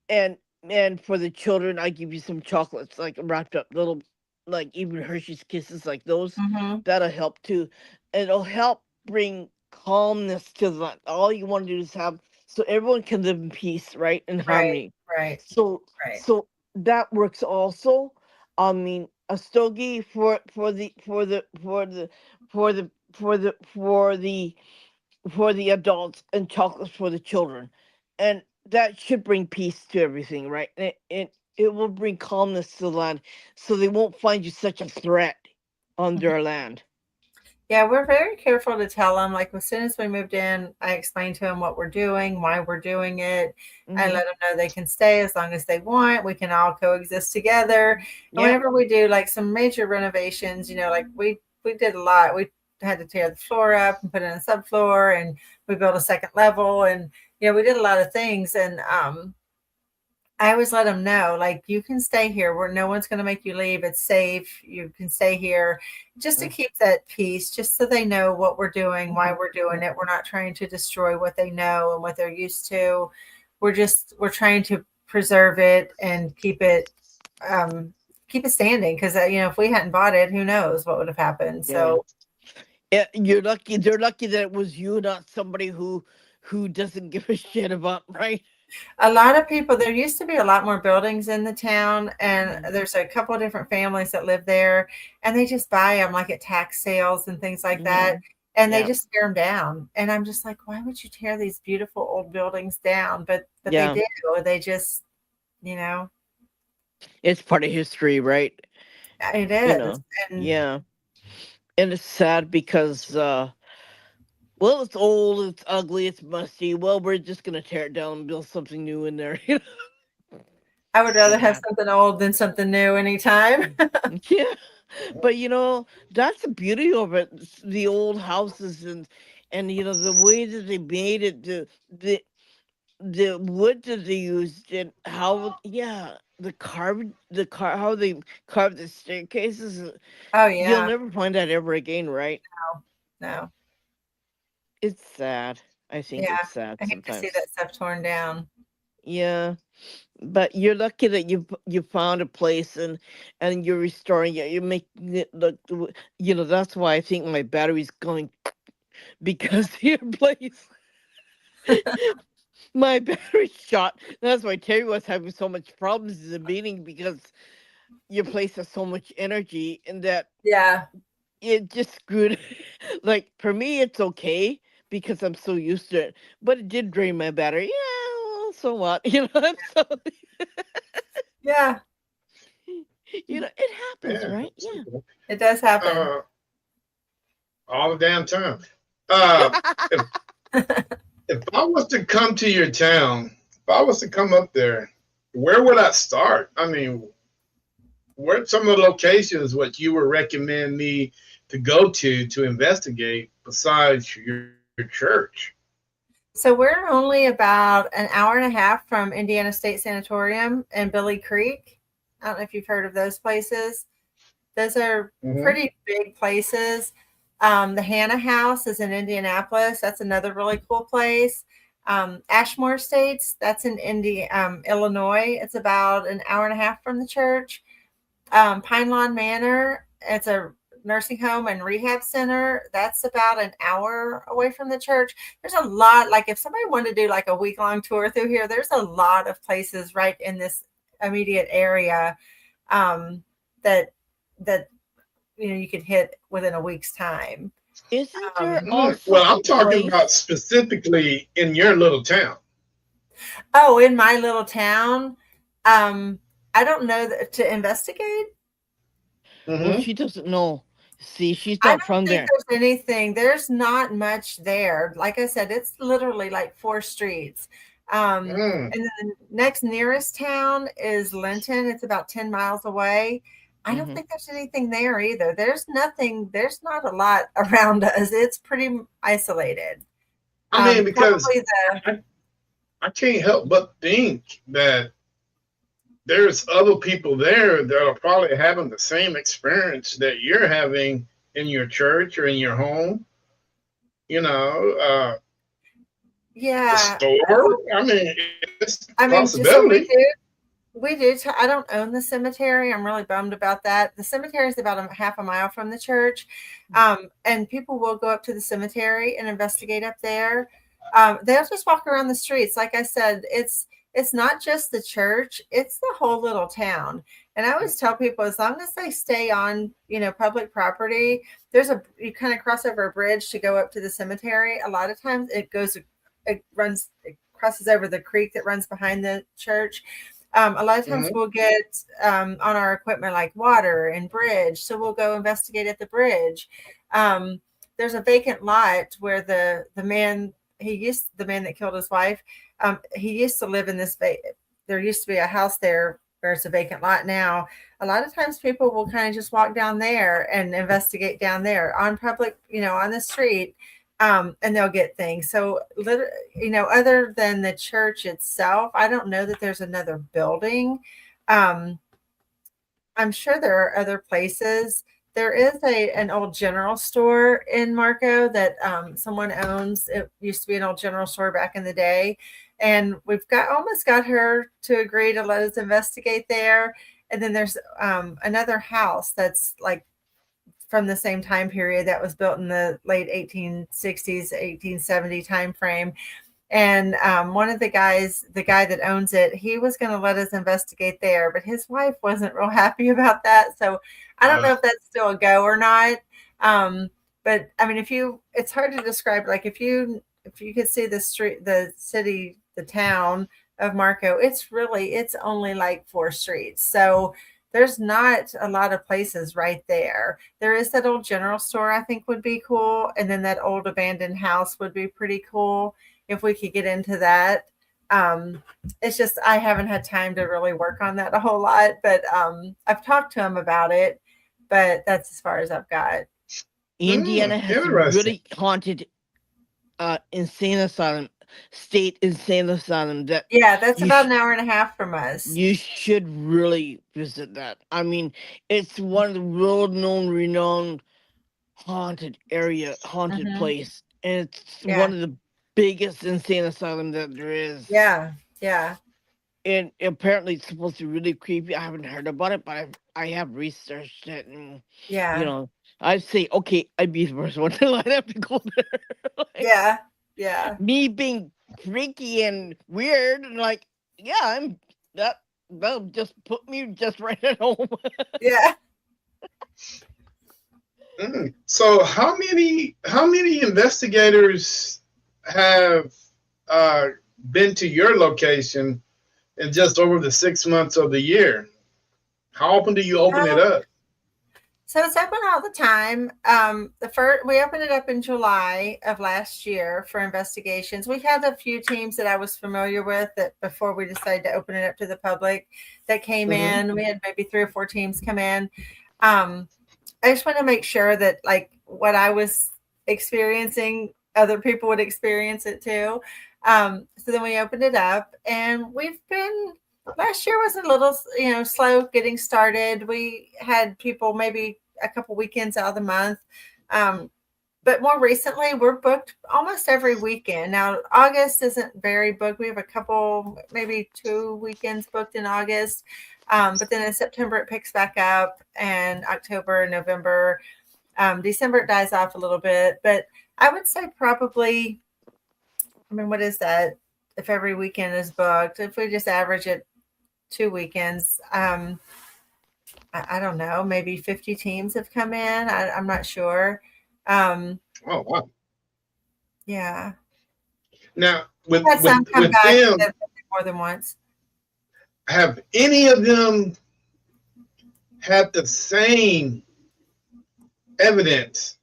and and for the children, I give you some chocolates, like wrapped up little, like even Hershey's Kisses, like those. Hmm. That'll help too. It'll help bring calmness to that. All you want to do is have, so everyone can live in peace, right, and Right. harmony. Right. So Right. so that works also. I mean, a stogie for the adults, and chocolates for the children, and that should bring peace to everything, right? And it will bring calmness to the land, so they won't find you such a threat on their land. Yeah, we're very careful to tell them. Like as soon as we moved in, I explained to them what we're doing, why we're doing it. I Hmm. let them know they can stay as long as they want. We can all coexist together. And Yeah. whenever we do like some major renovations, like we did a lot. We had to tear the floor up and put in a subfloor, and we built a second level, and we did a lot of things. And I always let them know, like, you can stay here where no one's going to make you leave. It's safe. You can stay here just to Mm. keep that peace, just so they know what we're doing, why Mhm. we're doing it. We're not trying to destroy what they know and what they're used to. We're trying to preserve it and um, keep it standing. Cause if we hadn't bought it, who knows what would have happened. Yeah. So Yeah, you're lucky. They're lucky that it was you, not somebody who doesn't give a shit about, right? a lot of people, there used to be a lot more buildings in the town, and Mhm. there's a couple of different families that live there, and they just buy them like at tax sales and things like that, Mhm. and they Yeah. just tear them down. And I'm just like, why would you tear these beautiful old buildings down? But they Yeah. do. They just, you know, It's part of history, right? it You is. know. And Yeah. And it's sad because well, it's old, it's ugly, it's musty. Well, we're just gonna tear it down and build something new in there. I would rather have Yeah. something old than something new anytime. Yeah. But that's the beauty of it. The old houses, and the way that they made it, the wood that they used, and how how they carved the staircases. Oh You'll yeah. never find that ever again, right? No. It's sad. I think Yeah. it's sad I hate to see sometimes. that stuff torn down. Yeah, but you're lucky that you found a place, and you're restoring it. You're making it look. That's why I think my battery's going because your place. My battery shot. That's why Terry was having so much problems in the meeting, because your place has so much energy, and that Yeah. it just screwed. Like, for me, it's okay because I'm so used to it, but it did drain my battery. Yeah, well, so what? So Yeah. it happens, Yeah, right? Yeah. It does happen. uh, all the damn time. Uh, if if I was to come to your town, if I was to come up there, where would I start? I mean, where some of the locations what you would recommend me to go to investigate besides your church? So we're only about an hour and a half from Indiana State Sanatorium and Billy Creek. I don't know if you've heard of those places. Those are Mm-hmm. pretty big places. The Hannah House is in Indianapolis. That's another really cool place. Ashmore Estates, that's in Illinois. It's about an hour and a half from the church. Pine Lawn Manor, it's a nursing home and rehab center. That's about an hour away from the church. There's a lot, like if somebody wanted to do like a week-long tour through here, there's a lot of places right in this immediate area that that you could hit within a week's time. Isn't there Well, also I'm a talking place? about specifically in your little town. Oh, in my little town, I don't know to investigate. Well, Mm-hmm. she doesn't know. See, she's I not don't from think there. there's anything. There's not much there. Like I said, it's literally like 4 streets. Mm. And then the next nearest town is Linton. It's about 10 miles away. I don't Hmm. think there's anything there either. There's nothing. There's not a lot around us. It's pretty isolated. I mean, because Probably the I can't help but think that there's other people there that are probably having the same experience that you're having in your church or in your home. You know, the yeah. store. I mean, it's a I mean, so we possibility. do. We do. I don't own the cemetery. I'm really bummed about that. The cemetery is about a half a mile from the church, and people will go up to the cemetery and investigate up there. They'll just walk around the streets. Like I said, it's not just the church; it's the whole little town. And I always tell people, as long as they stay on, public property, you kind of cross over a bridge to go up to the cemetery. A lot of times, it crosses over the creek that runs behind the church. A lot of times Mm-hmm. we'll get on our equipment like water and bridge. So we'll go investigate at the bridge. There's a vacant lot where the man that killed his wife, he used to live in this. There used to be a house there where it's a vacant lot now. A lot of times people will kind of just walk down there and investigate down there on public, on the street. And they'll get things. So, other than the church itself, I don't know that there's another building. Um, I'm sure there are other places. There is an old general store in Marco that someone owns. It used to be an old general store back in the day, and we've almost got her to agree to let us investigate there. And then there's another house that's like from the same time period that was built in the late 1860s, 1870 time frame. And one of the guy that owns it, he was going to let us investigate there, but his wife wasn't real happy about that. So I don't know if that's still a go or not. But I mean, it's hard to describe. Like if you could see the street, the city, the town of Marco, it's only like 4 streets. So there's not a lot of places right there. There is that old general store I think would be cool. And then that old abandoned house would be pretty cool if we could get into that. It's just, I haven't had time to really work on that a whole lot, but I've talked to him about it, but that's as far as I've got. Indiana has Interesting. really haunted insane asylum, state insane asylum that Yeah, that's you about an hour and a half from us. you should really visit that. I mean, it's one of the world-known, renowned haunted Mhm. place, and it's Yeah. one of the biggest insane asylum that there is. Yeah. Yeah. And apparently, it's supposed to be really creepy. I haven't heard about it, but I have researched it, and you Yeah. know, I'd say, okay, I'd be the first one to line up to go there. Like, Yeah. Yeah. me being freaky and weird, and like, yeah, I'm that. That'll just put me just right at home. Yeah. So how many investigators have been to your location in just over the 6 months of the year? How often do you open it up? So it's open all the time. The first we opened it up in July of last year for investigations. We had a few teams that I was familiar with that before we decided to open it up to the public that came in. We had maybe 3 or 4 teams come in. I just want to make sure that like what I was experiencing, other people would experience it too. So then we opened it up, and we've been. Last year was a little, slow getting started. We had people maybe a couple weekends out of the month. But more recently, we're booked almost every weekend. Now, August isn't very booked. We have a couple, maybe 2 weekends booked in August. But then in September, it picks back up, and October, November, December, it dies off a little bit. But I would say probably, what is that? If every weekend is booked, if we just average it 2 weekends, I don't know, maybe 50 teams have come in. I'm not sure. Oh wow! Yeah. Now with Had some come back them, more than once. have any of them had the same evidence?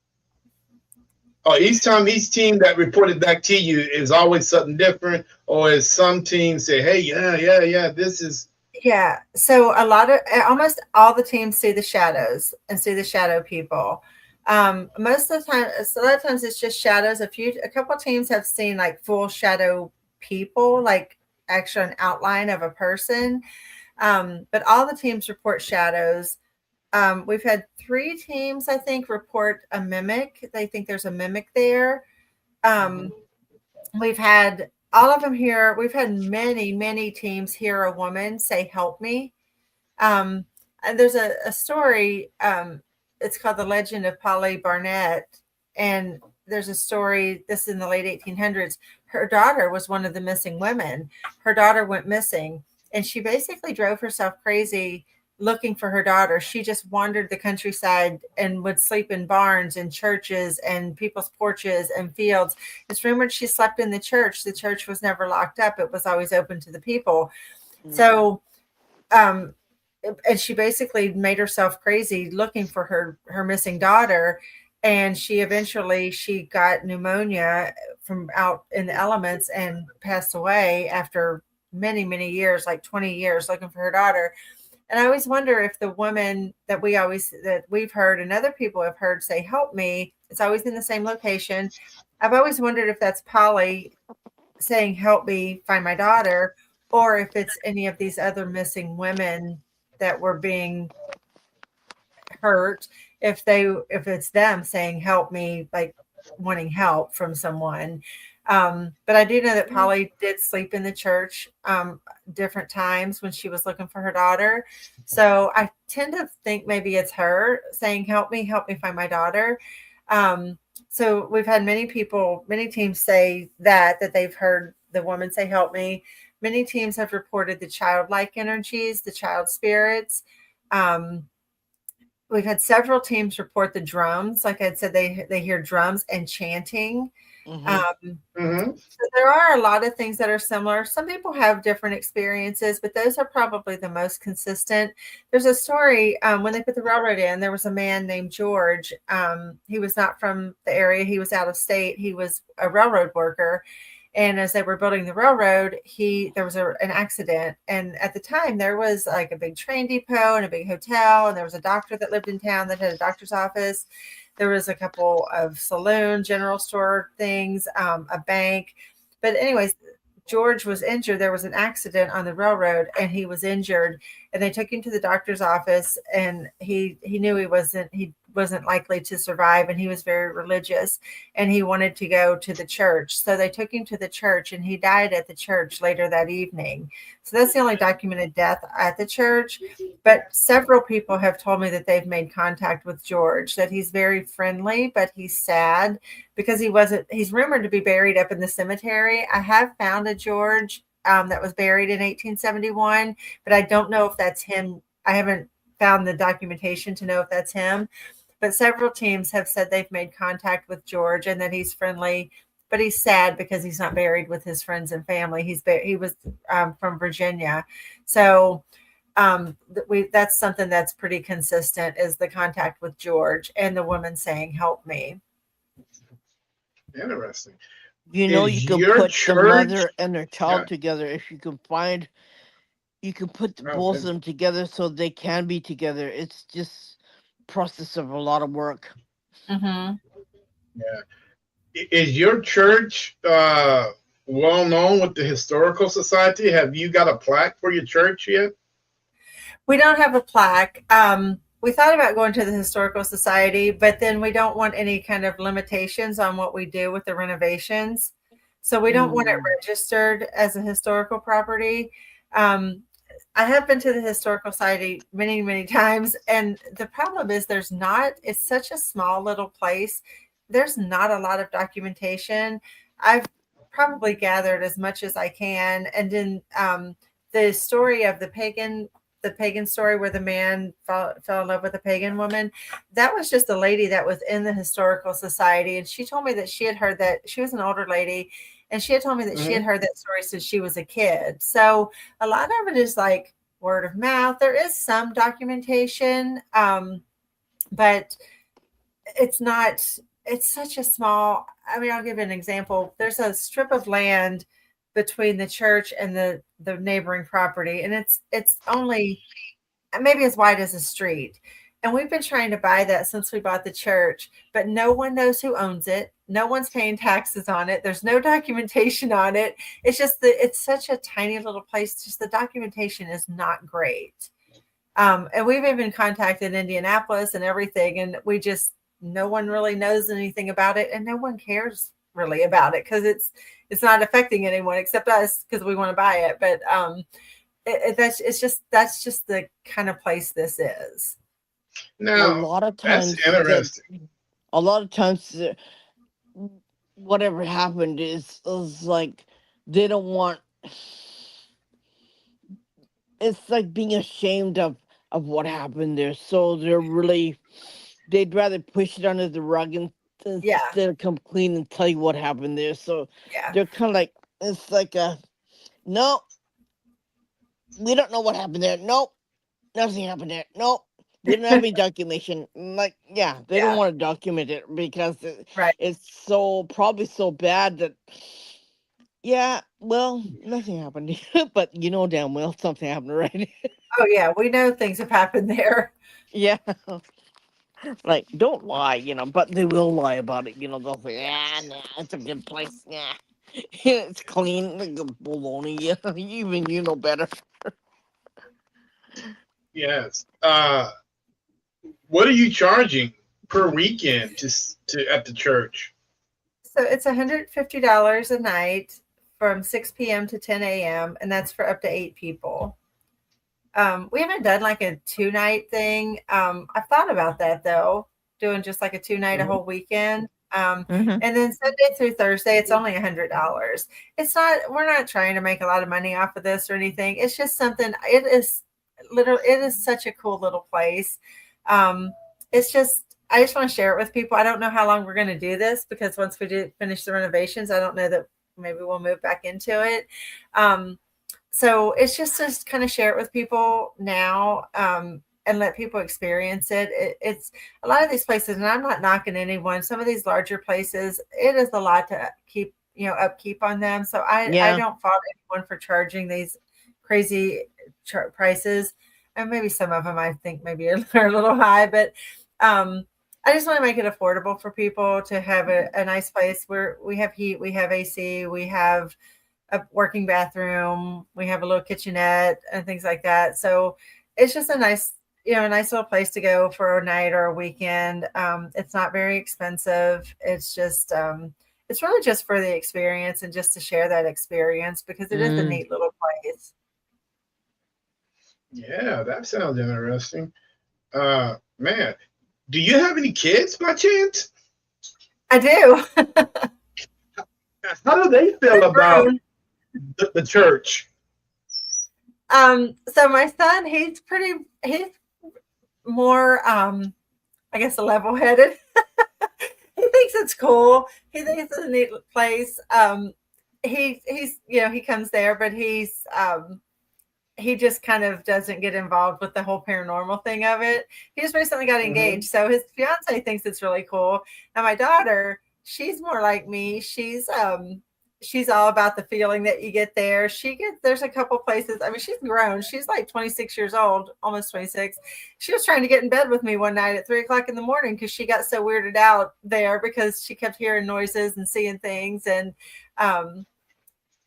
Or each team that reported back to you is always something different, or is some teams say, "Hey, yeah, this is." Yeah. So almost all the teams see the shadows and see the shadow people. Most of the time, so a lot of times it's just shadows. A couple of teams have seen like full shadow people, like actually an outline of a person. But all the teams report shadows. We've had 3 teams, I think, report a mimic. They think there's a mimic there. We've had all of them here. We've had many, many teams hear a woman say, "Help me." And there's a story. It's called The Legend of Polly Barnett. And there's a story, this is in the late 1800s. Her daughter was one of the missing women. Her daughter went missing, and she basically drove herself crazy looking for her daughter. She just wandered the countryside and would sleep in barns and churches and people's porches and fields. It's rumored she slept in the church. The church was never locked up. It was always open to the people. So, and she basically made herself crazy looking for her missing daughter. And she got pneumonia from out in the elements and passed away after many, many years, like 20 years looking for her daughter. And I always wonder if the woman that we've heard and other people have heard say, "Help me," it's always in the same location. I've always wondered if that's Polly saying, "Help me find my daughter," or if it's any of these other missing women that were being hurt, if it's them saying, "Help me," like wanting help from someone. But I do know that Polly did sleep in the church different times when she was looking for her daughter. So I tend to think maybe it's her saying, help me find my daughter. So we've had many teams say that they've heard the woman say, "Help me." Many teams have reported the childlike energies, the child spirits. We've had several teams report the drums. Like I said, they hear drums and chanting. So there are a lot of things that are similar. Some people have different experiences, but those are probably the most consistent. There's a story when they put the railroad in, there was a man named George. He was not from the area. He was out of state. He was a railroad worker. And as they were building the railroad, there was an accident. And at the time, there was like a big train depot and a big hotel. And there was a doctor that lived in town that had a doctor's office. There was a couple of saloon, general store things, a bank. But anyways, George was injured. There was an accident on the railroad and he was injured, and they took him to the doctor's office, and he knew he wasn't likely to survive, and he was very religious and he wanted to go to the church. So they took him to the church and he died at the church later that evening. So that's the only documented death at the church. But several people have told me that they've made contact with George, that he's very friendly, but he's sad because he's rumored to be buried up in the cemetery. I have found a George that was buried in 1871, but I don't know if that's him. I haven't found the documentation to know if that's him. But several teams have said they've made contact with George and that he's friendly, but he's sad because he's not buried with his friends and family. He was from Virginia. So that's something that's pretty consistent, is the contact with George and the woman saying, "Help me." Interesting. You know, Is you can your put the mother church? and their child Yeah. together if you can find. You can put Oh, both of good. them together so they can be together. It's just process of a lot of work. Mm-hmm. Yeah. Is your church well known with the historical society? Have you got a plaque for your church yet? We don't have a plaque. We thought about going to the Historical Society, but then we don't want any kind of limitations on what we do with the renovations. So we don't want it registered as a historical property. I have been to the Historical Society many, many times. And the problem is it's such a small little place. There's not a lot of documentation. I've probably gathered as much as I can. And then the story of the pagan story where the man fell in love with a pagan woman, that was just a lady that was in the Historical Society. And she told me that she had heard that. She was an older lady, and she had told me that she had heard that story since she was a kid. So a lot of it is like word of mouth. There is some documentation, but it's such a small, I'll give you an example. There's a strip of land between the church and the neighboring property, and it's only maybe as wide as a street. And we've been trying to buy that since we bought the church, but no one knows who owns it. No one's paying taxes on it. There's no documentation on it. It's just it's such a tiny little place. Just the documentation is not great. And we've even contacted Indianapolis and everything, and no one really knows anything about it, and no one cares really about it because it's not affecting anyone except us because we want to buy it. But that's just the kind of place this is. A Now, lot of times, that's interesting. whatever happened is like they don't want. It's like being ashamed of what happened there, so they'd rather push it under the rug instead of come clean and tell you what happened there. So they're kind of like, it's like no, we don't know what happened there. Nope, nothing happened there. Nope, we don't have any documentation. Like, they don't want to document it because it's probably so bad that nothing happened. But you know damn well something happened, right? Oh yeah, we know things have happened there. Yeah. Like, don't lie, but they will lie about it. They'll say, nah, it's a good place. Yeah, it's clean. Like baloney. Yeah, even you know better. Yes. What are you charging per weekend to at the church? So it's $150 a night from 6 p.m. to 10 a.m. and that's for up to 8 people. We haven't done like a 2-night thing. I've thought about that though, doing just like a 2-night, a whole weekend. And then Sunday through Thursday, it's only $100. We're not trying to make a lot of money off of this or anything. It's just something, it is such a cool little place. I just want to share it with people. I don't know how long we're going to do this because once we do finish the renovations, I don't know that maybe we'll move back into it. So it's just to kind of share it with people now and let people experience it. It's a lot of these places, and I'm not knocking anyone. Some of these larger places, it is a lot to keep upkeep on them. So I Yeah. don't fault anyone for charging these crazy prices. And maybe some of them I think maybe are a little high, but I just want to make it affordable for people to have a nice place where we have heat, we have AC, we have a working bathroom, we have a little kitchenette and things like that. So it's just a nice little place to go for a night or a weekend. It's not very expensive. It's just it's really just for the experience and just to share that experience because it is a neat little place. Yeah, that sounds interesting. Man, do you have any kids by chance? I do. How do they feel about the church? So my son, he's more I guess level-headed. He thinks it's cool. He thinks it's a neat place. He's he comes there, but he just kind of doesn't get involved with the whole paranormal thing of it. He just recently got engaged. So his fiance thinks it's really cool. Now my daughter, she's more like me. She's all about the feeling that you get there. There's a couple places. I mean, she's grown. She's like 26 years old, almost 26. She was trying to get in bed with me one night at 3:00 in the morning because she got so weirded out there because she kept hearing noises and seeing things. And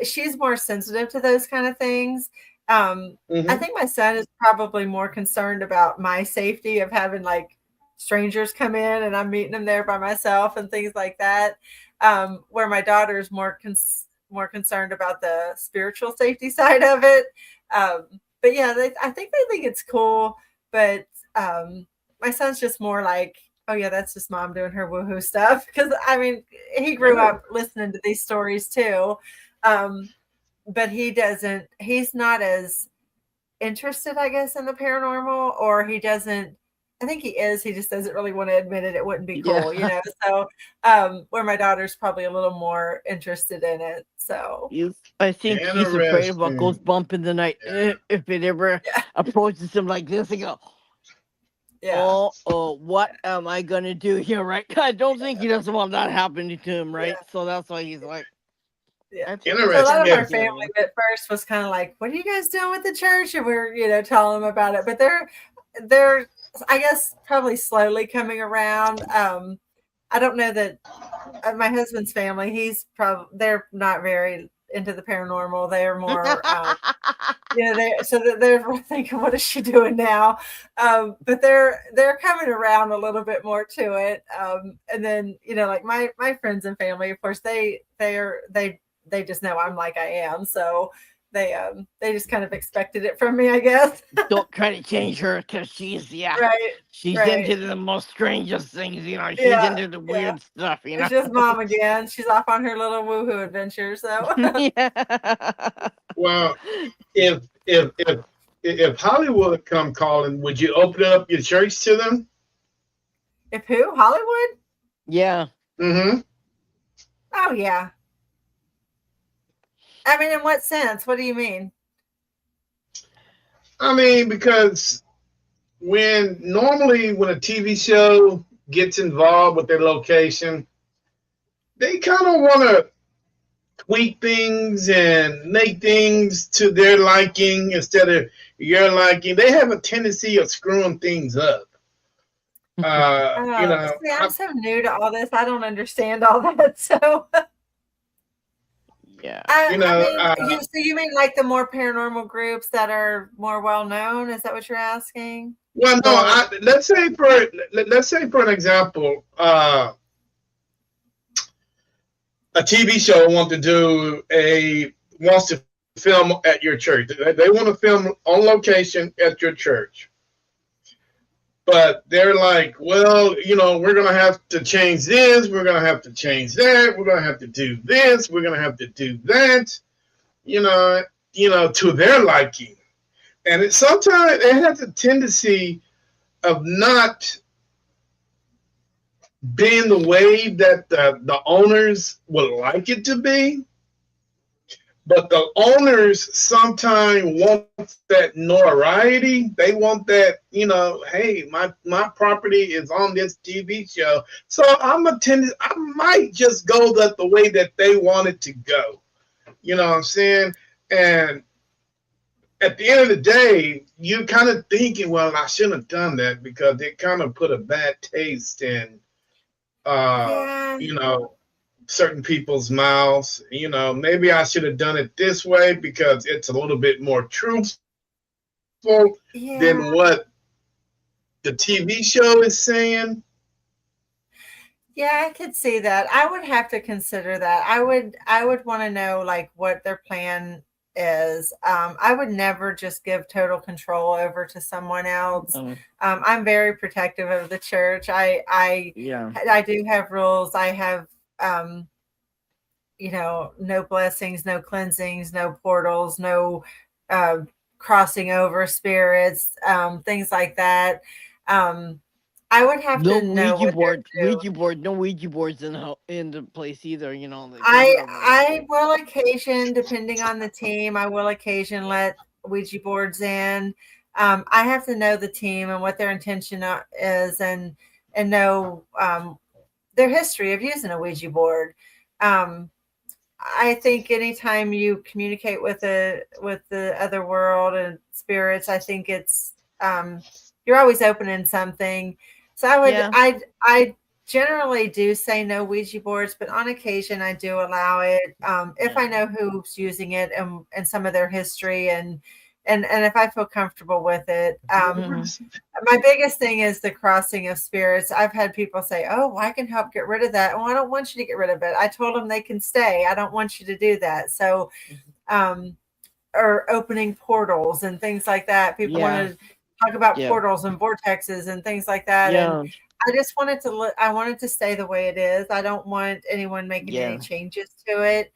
she's more sensitive to those kind of things. I think my son is probably more concerned about my safety of having like strangers come in and I'm meeting them there by myself and things like that. Where my daughter is more concerned about the spiritual safety side of it. But yeah, I think they think it's cool. But my son's just more like, oh yeah, that's just mom doing her woohoo stuff. Because I mean, he grew up listening to these stories too. But he's not as interested, I guess, in the paranormal, or he doesn't. I think he is. He just doesn't really want to admit it. It wouldn't be cool, So, where my daughter's probably a little more interested in it. So, I think he's afraid of what goes bump in the night if it ever approaches him like this. And go, oh, what am I gonna do here? Right? I don't think he doesn't want that happening to him, right? So that's why he's like. Yeah. So a lot of our family at first was kind of like, what are you guys doing with the church? And we're, telling them about it. But they're, I guess, probably slowly coming around. I don't know that my husband's family, they're not very into the paranormal. They're more, they're thinking, what is she doing now? But they're coming around a little bit more to it. And then, like my friends and family, of course, they just know I'm like I am. So they just kind of expected it from me, I guess. Don't try to change her because she's into the most strangest things, she's into the weird stuff, It's just mom again. She's off on her little woohoo adventure. So Well, if Hollywood come calling, would you open up your church to them? If who? Hollywood? Yeah. Oh yeah. I mean, in what sense? What do you mean? I mean, because when a TV show gets involved with their location, they kind of want to tweak things and make things to their liking instead of your liking. They have a tendency of screwing things up. See, I'm so new to all this. I don't understand all that. So. Yeah. So you mean like the more paranormal groups that are more well known? Is that what you're asking? Well, no. Let's say for an example, a TV show wants to film at your church. They want to film on location at your church. But they're like, well, we're going to have to change this. We're going to have to change that. We're going to have to do this. We're going to have to do that, to their liking. And sometimes it has a tendency of not being the way that the owners would like it to be. But the owners sometimes want that notoriety. They want that, hey, my property is on this TV show. So I might just go the way that they want it to go. You know what I'm saying? And at the end of the day, you kind of thinking, well, I shouldn't have done that because it kind of put a bad taste in, Yeah. certain people's mouths. Maybe I should have done it this way because it's a little bit more truthful Yeah. than what the TV show is saying. Yeah, I could see that. I would have to consider that. I would want to know like what their plan is. I would never just give total control over to someone else. Um, I'm very protective of the church. yeah. I do have rules. I have no blessings, no cleansings, no portals, no uh, crossing over spirits, things like that. I would have No to know Ouija what they're board. doing. Ouija board. No Ouija boards in the place either. Like I whatever. I will occasion, depending on the team, I will occasion let Ouija boards in. I have to know the team and what their intention is, and know their history of using a Ouija board. Um, I think anytime you communicate with the other world and spirits, I think it's you're always opening something. So Yeah. I generally do say no Ouija boards, but on occasion I do allow it if I know who's using it and some of their history and if I feel comfortable with it. My biggest thing is the crossing of spirits. I've had people say, "Oh, I can help get rid of that." Well, I don't want you to get rid of it. I told them they can stay. I don't want you to do that. So, or opening portals and things like that. People want to talk about Yeah. portals and vortexes and things like that. And Yeah. I just wanted to I wanted to stay the way it is. I don't want anyone making any Yeah. changes to it.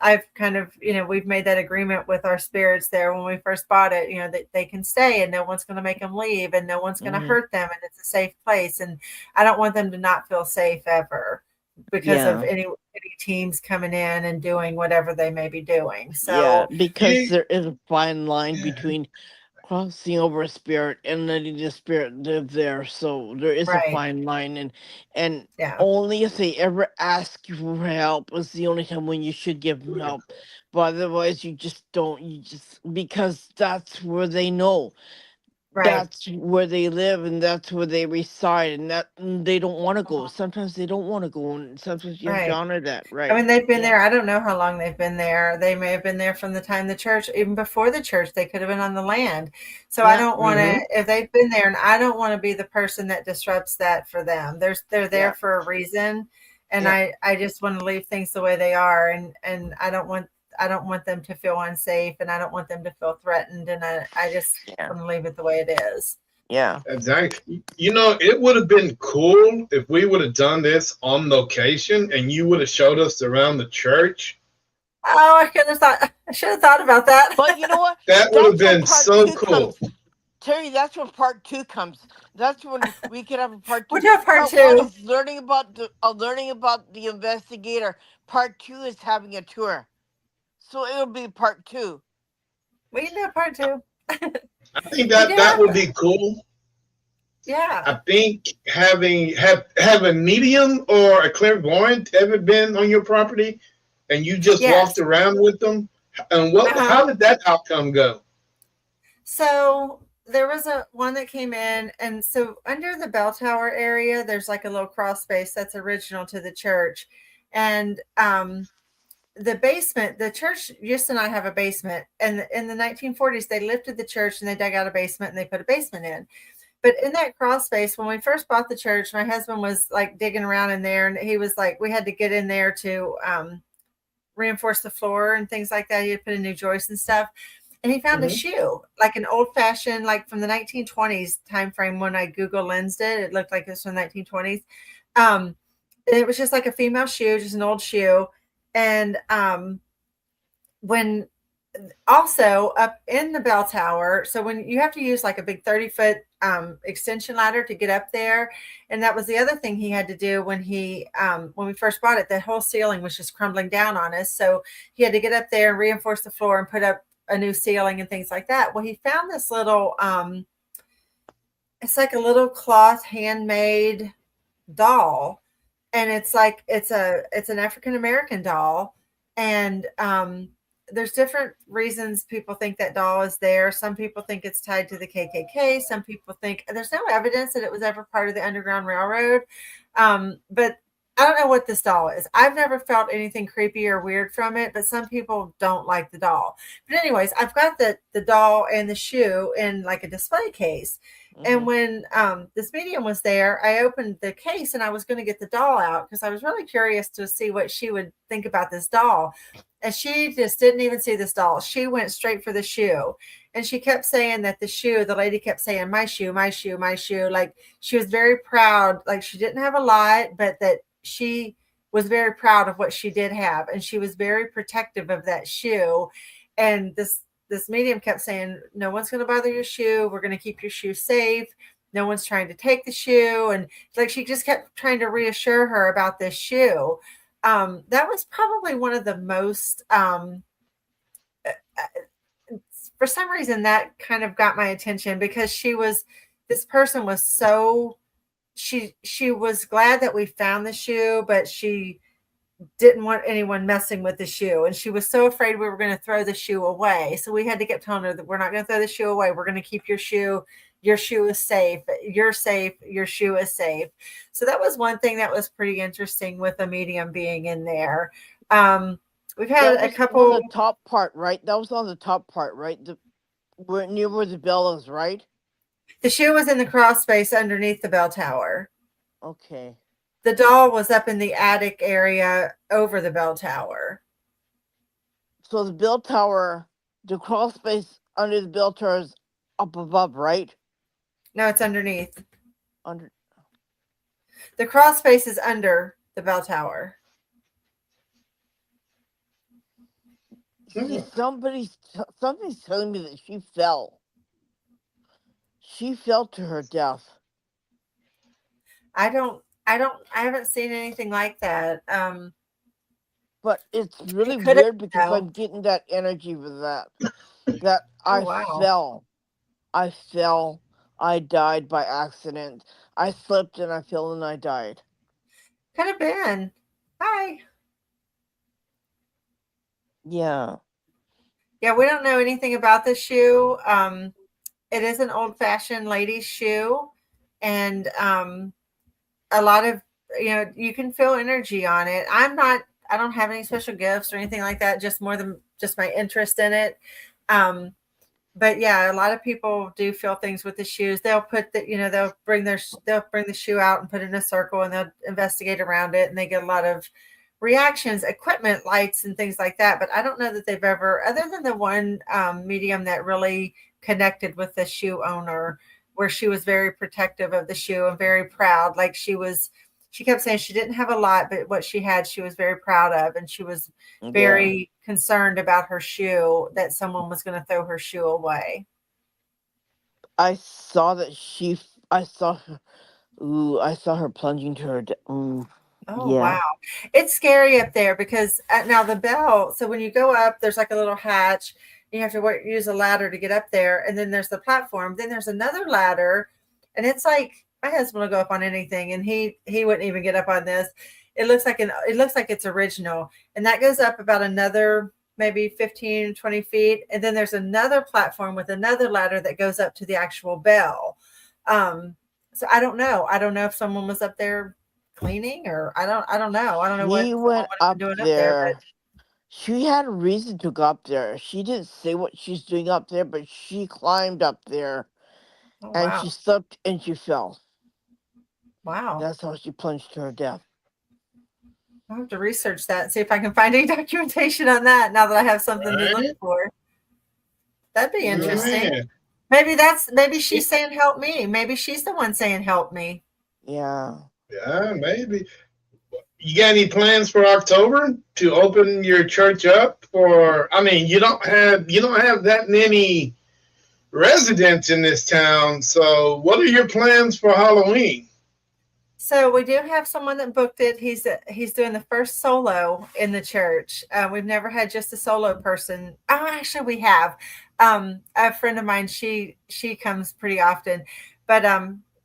I've kind of, we've made that agreement with our spirits there when we first bought it, that they can stay and no one's going to make them leave and no one's going to Mhm. hurt them and it's a safe place. And I don't want them to not feel safe ever because of Yeah. any teams coming in and doing whatever they may be doing. Yeah, So because You, there is a fine line between crossing over a spirit and letting the spirit live there. So there is a right. fine line, and Yeah. only if they ever ask you for help is the only time when you should give them help. But otherwise, you just don't. You just because that's where they know. Right. That's where they live and that's where they reside, and they don't want to go. Sometimes they don't want to go, and sometimes you have to Right. honor that, I right? mean, they've been Yeah. there. I don't know how long they've been there. They may have been there from the time the church, even before the church, they could have been on the land. So I Yeah. don't want mhm. to, if they've been there, and I don't want to be the person that disrupts that for them. They're there Yeah. for a reason. And Yeah. I just want to leave things the way they are. And I don't want them to feel unsafe and I don't want them to feel threatened. And I just Yeah. want to leave it the way it is. Yeah. Exactly. It would have been cool if we would have done this on location and you would have showed us around the church. Oh, I should have thought about that. But you know what? That would have That's when been part so two cool. comes. Terry, that's when part two comes. That's when we could have a part two. We'll do a part One two. is learning about the investigator. Part two is having a tour. So it'll be part two. We can do a part two. I think that would be cool. Yeah. I think having a medium or a clairvoyant ever been on your property and you just Yes. walked around with them? And how did that outcome go? So there was one that came in, and so under the bell tower area, there's like a little crawl space that's original to the church. And the basement, the church used to not have a basement. And in the 1940s, they lifted the church and they dug out a basement and they put a basement in. But in that crawl space, when we first bought the church, my husband was like digging around in there, and he was like, we had to get in there to reinforce the floor and things like that. He had put in new joists and stuff. And he found a shoe, like an old fashioned, like from the 1920s time frame. When I Google lensed it, it looked like it was from the 1920s. It was just like a female shoe, just an old shoe. And when also up in the bell tower. So when you have to use like a big 30-foot extension ladder to get up there. And that was the other thing he had to do when we first bought it. The whole ceiling was just crumbling down on us. So he had to get up there and reinforce the floor and put up a new ceiling and things like that. Well, he found this little, it's like a little cloth handmade doll. And it's like, it's an African-American doll. And, there's different reasons people think that doll is there. Some people think it's tied to the KKK. Some people think there's no evidence that it was ever part of the Underground Railroad. But I don't know what this doll is. I've never felt anything creepy or weird from it, but some people don't like the doll. But anyways, I've got the doll and the shoe in like a display case. And when this medium was there, I opened the case and I was going to get the doll out because I was really curious to see what she would think about this doll. And she just didn't even see this doll. She went straight for the shoe. And she kept saying that the lady kept saying, my shoe, my shoe, my shoe. Like she was very proud. Like she didn't have a lot, but that she was very proud of what she did have. And she was very protective of that shoe. And this medium kept saying, no one's going to bother your shoe. We're going to keep your shoe safe. No one's trying to take the shoe. And like, she just kept trying to reassure her about this shoe. That was probably one of the most, for some reason that kind of got my attention because this person was so, she was glad that we found the shoe, but she didn't want anyone messing with the shoe. And she was so afraid we were going to throw the shoe away. So we had to keep telling her that we're not going to throw the shoe away. We're going to keep your shoe. Your shoe is safe. You're safe. Your shoe is safe. So that was one thing that was pretty interesting with a medium being in there. We've had a couple. On the top part, right? That was on the top part, right? Near where the bell is, right? The shoe was in the crawl space underneath the bell tower. Okay. The doll was up in the attic area over the bell tower. So the bell tower, the crawl space under the bell tower is up above, right? No, it's underneath. Under. The crawl space is under the bell tower. See, something's telling me that she fell. She fell to her death. I haven't seen anything like that. But it's really It weird because fell. I'm getting that energy with that. That I wow. fell. I fell. I died by accident. I slipped and I fell and I died. Could have been. Hi. Yeah. Yeah, we don't know anything about the shoe. It is an old-fashioned ladies' shoe, and a lot of you can feel energy on it. I don't have any special gifts or anything like that. Just more than just my interest in it. But yeah, a lot of people do feel things with the shoes. They'll put they'll bring the shoe out and put it in a circle and they'll investigate around it, and they get a lot of reactions, equipment, lights, and things like that. But I don't know that they've ever, other than the one medium that really connected with the shoe owner, where she was very protective of the shoe and very proud. Like she kept saying she didn't have a lot, but what she had, she was very proud of. And she was very concerned about her shoe, that someone was going to throw her shoe away. I saw that I saw her plunging to her death. Oh, yeah. Wow. It's scary up there because now the bell, so when you go up, there's like a little hatch. You have to use a ladder to get up there. And then there's the platform. Then there's another ladder. And it's like, my husband will go up on anything. And he wouldn't even get up on this. It looks like it's original. And that goes up about another maybe 15, 20 feet. And then there's another platform with another ladder that goes up to the actual bell. So I don't know. I don't know if someone was up there cleaning, or I don't know. I don't know what he went up doing there. Up there, she had a reason to go up there. She didn't say what she's doing up there, but she climbed up there, and she slipped and she fell. Wow. That's how she plunged to her death. I'll have to research that and see if I can find any documentation on that now that I have something to look for. That'd be interesting. Maybe she's saying help me. Maybe she's the one saying help me. Yeah. Yeah, maybe. you got any plans for October to open your church up? Or I mean, you don't have that many residents in this town. So, what are your plans for Halloween? So we do have someone that booked it. He's doing the first solo in the church. We've never had just a solo person. Oh, actually, we have. A friend of mine. She comes pretty often, but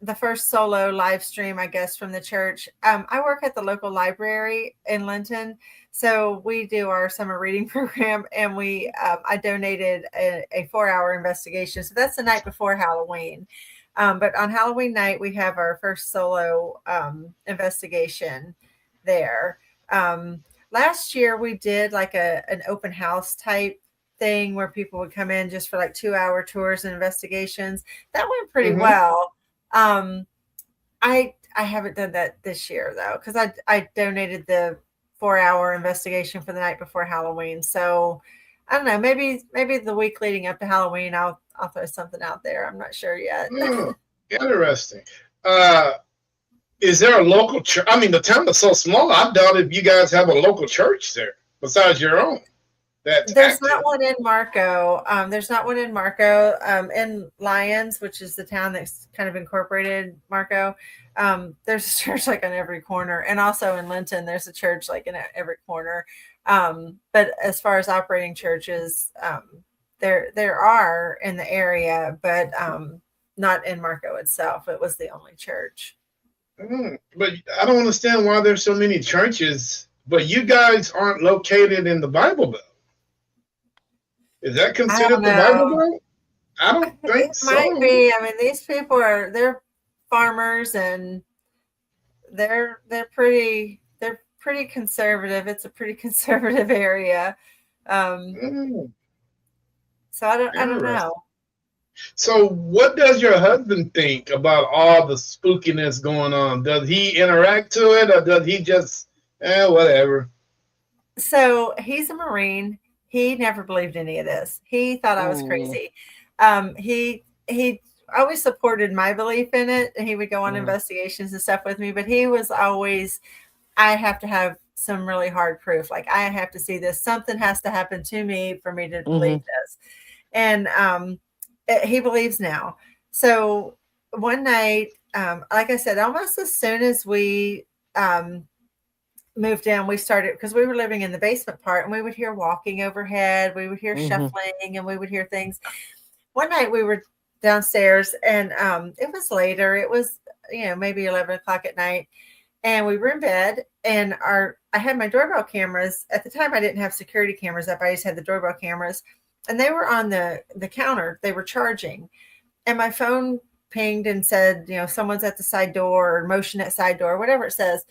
the first solo live stream, I guess, from the church. I work at the local library in Linton, so we do our summer reading program, and I donated a 4-hour investigation. So that's the night before Halloween. But on Halloween night, we have our first solo investigation there. Last year, we did like an open house type thing where people would come in just for like 2-hour tours and investigations. That went pretty well. I haven't done that this year though, because I donated the 4-hour investigation for the night before Halloween. So I don't know, maybe the week leading up to Halloween, I'll throw something out there. I'm not sure yet. Oh, interesting. Is there a local church? I mean, the town is so small. I doubt if you guys have a local church there besides your own. There's not one in Marco. There's not one in Marco. In Lyons, which is the town that's kind of incorporated Marco. There's a church like on every corner, and also in Linton, there's a church like in every corner. But as far as operating churches, there are in the area, but not in Marco itself. It was the only church. But I don't understand why there's so many churches, but you guys aren't located in the Bible Belt. Is that considered the Bible Belt? I don't think so. Might be. I mean, these people they're farmers, and they're pretty conservative. It's a pretty conservative area. So I don't know. So what does your husband think about all the spookiness going on? Does he interact to it, or does he just whatever? So he's a Marine. He never believed any of this. He thought I was crazy. He always supported my belief in it, and he would go on investigations and stuff with me. But he was always, I have to have some really hard proof. Like, I have to see this. Something has to happen to me for me to believe this. And he believes now. So one night, like I said, almost as soon as we moved in, we started, because we were living in the basement part, and we would hear walking overhead, we would hear shuffling, and we would hear things. One night we were downstairs, and it was later. It was, maybe 11 o'clock at night, and we were in bed, and I had my doorbell cameras. At the time, I didn't have security cameras up. I just had the doorbell cameras, and they were on the counter. They were charging, and my phone pinged and said, someone's at the side door, or motion at side door, whatever it says.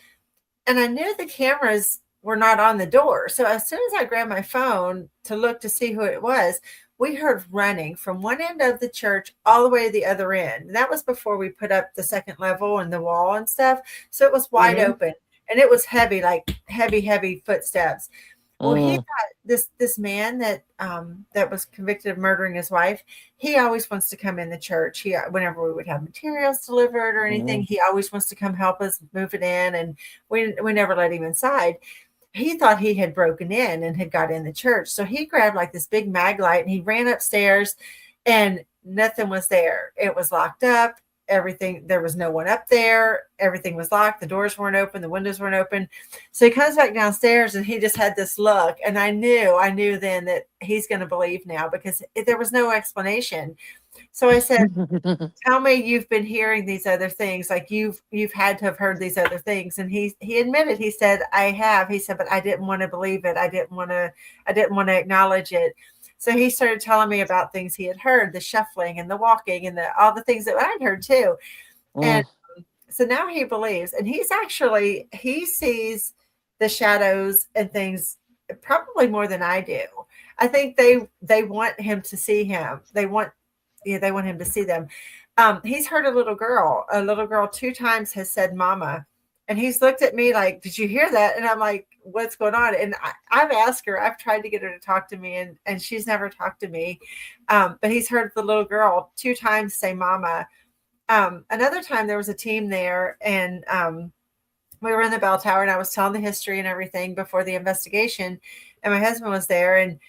And I knew the cameras were not on the door. So as soon as I grabbed my phone to look to see who it was, we heard running from one end of the church all the way to the other end. And that was before we put up the second level and the wall and stuff. So it was wide open, and it was heavy, like heavy footsteps. Well, he thought this man that was convicted of murdering his wife, he always wants to come in the church. Whenever we would have materials delivered or anything, he always wants to come help us move it in, and we never let him inside. He thought he had broken in and had got in the church. So he grabbed like this big mag light, and he ran upstairs, and nothing was there. It was locked up. Everything, there was no one up there. Everything was locked. The doors weren't open. The windows weren't open. So he comes back downstairs, and he just had this look. And I knew then that he's going to believe now, because there was no explanation. So I said, tell me you've been hearing these other things. Like you've had to have heard these other things. And he admitted, he said, I have. He said, but I didn't want to believe it. I didn't want to acknowledge it. So he started telling me about things he had heard, the shuffling and the walking and all the things that I'd heard too. And so now he believes, and he sees the shadows and things probably more than I do. I think they want him to see him. They want him to see them. He's heard a little girl 2 times has said mama. And he's looked at me like, did you hear that? And I'm like, what's going on? And I've asked her, I've tried to get her to talk to me, and she's never talked to me. But he's heard the little girl 2 times say mama. Another time there was a team there, and we were in the bell tower, and I was telling the history and everything before the investigation, and my husband was there, and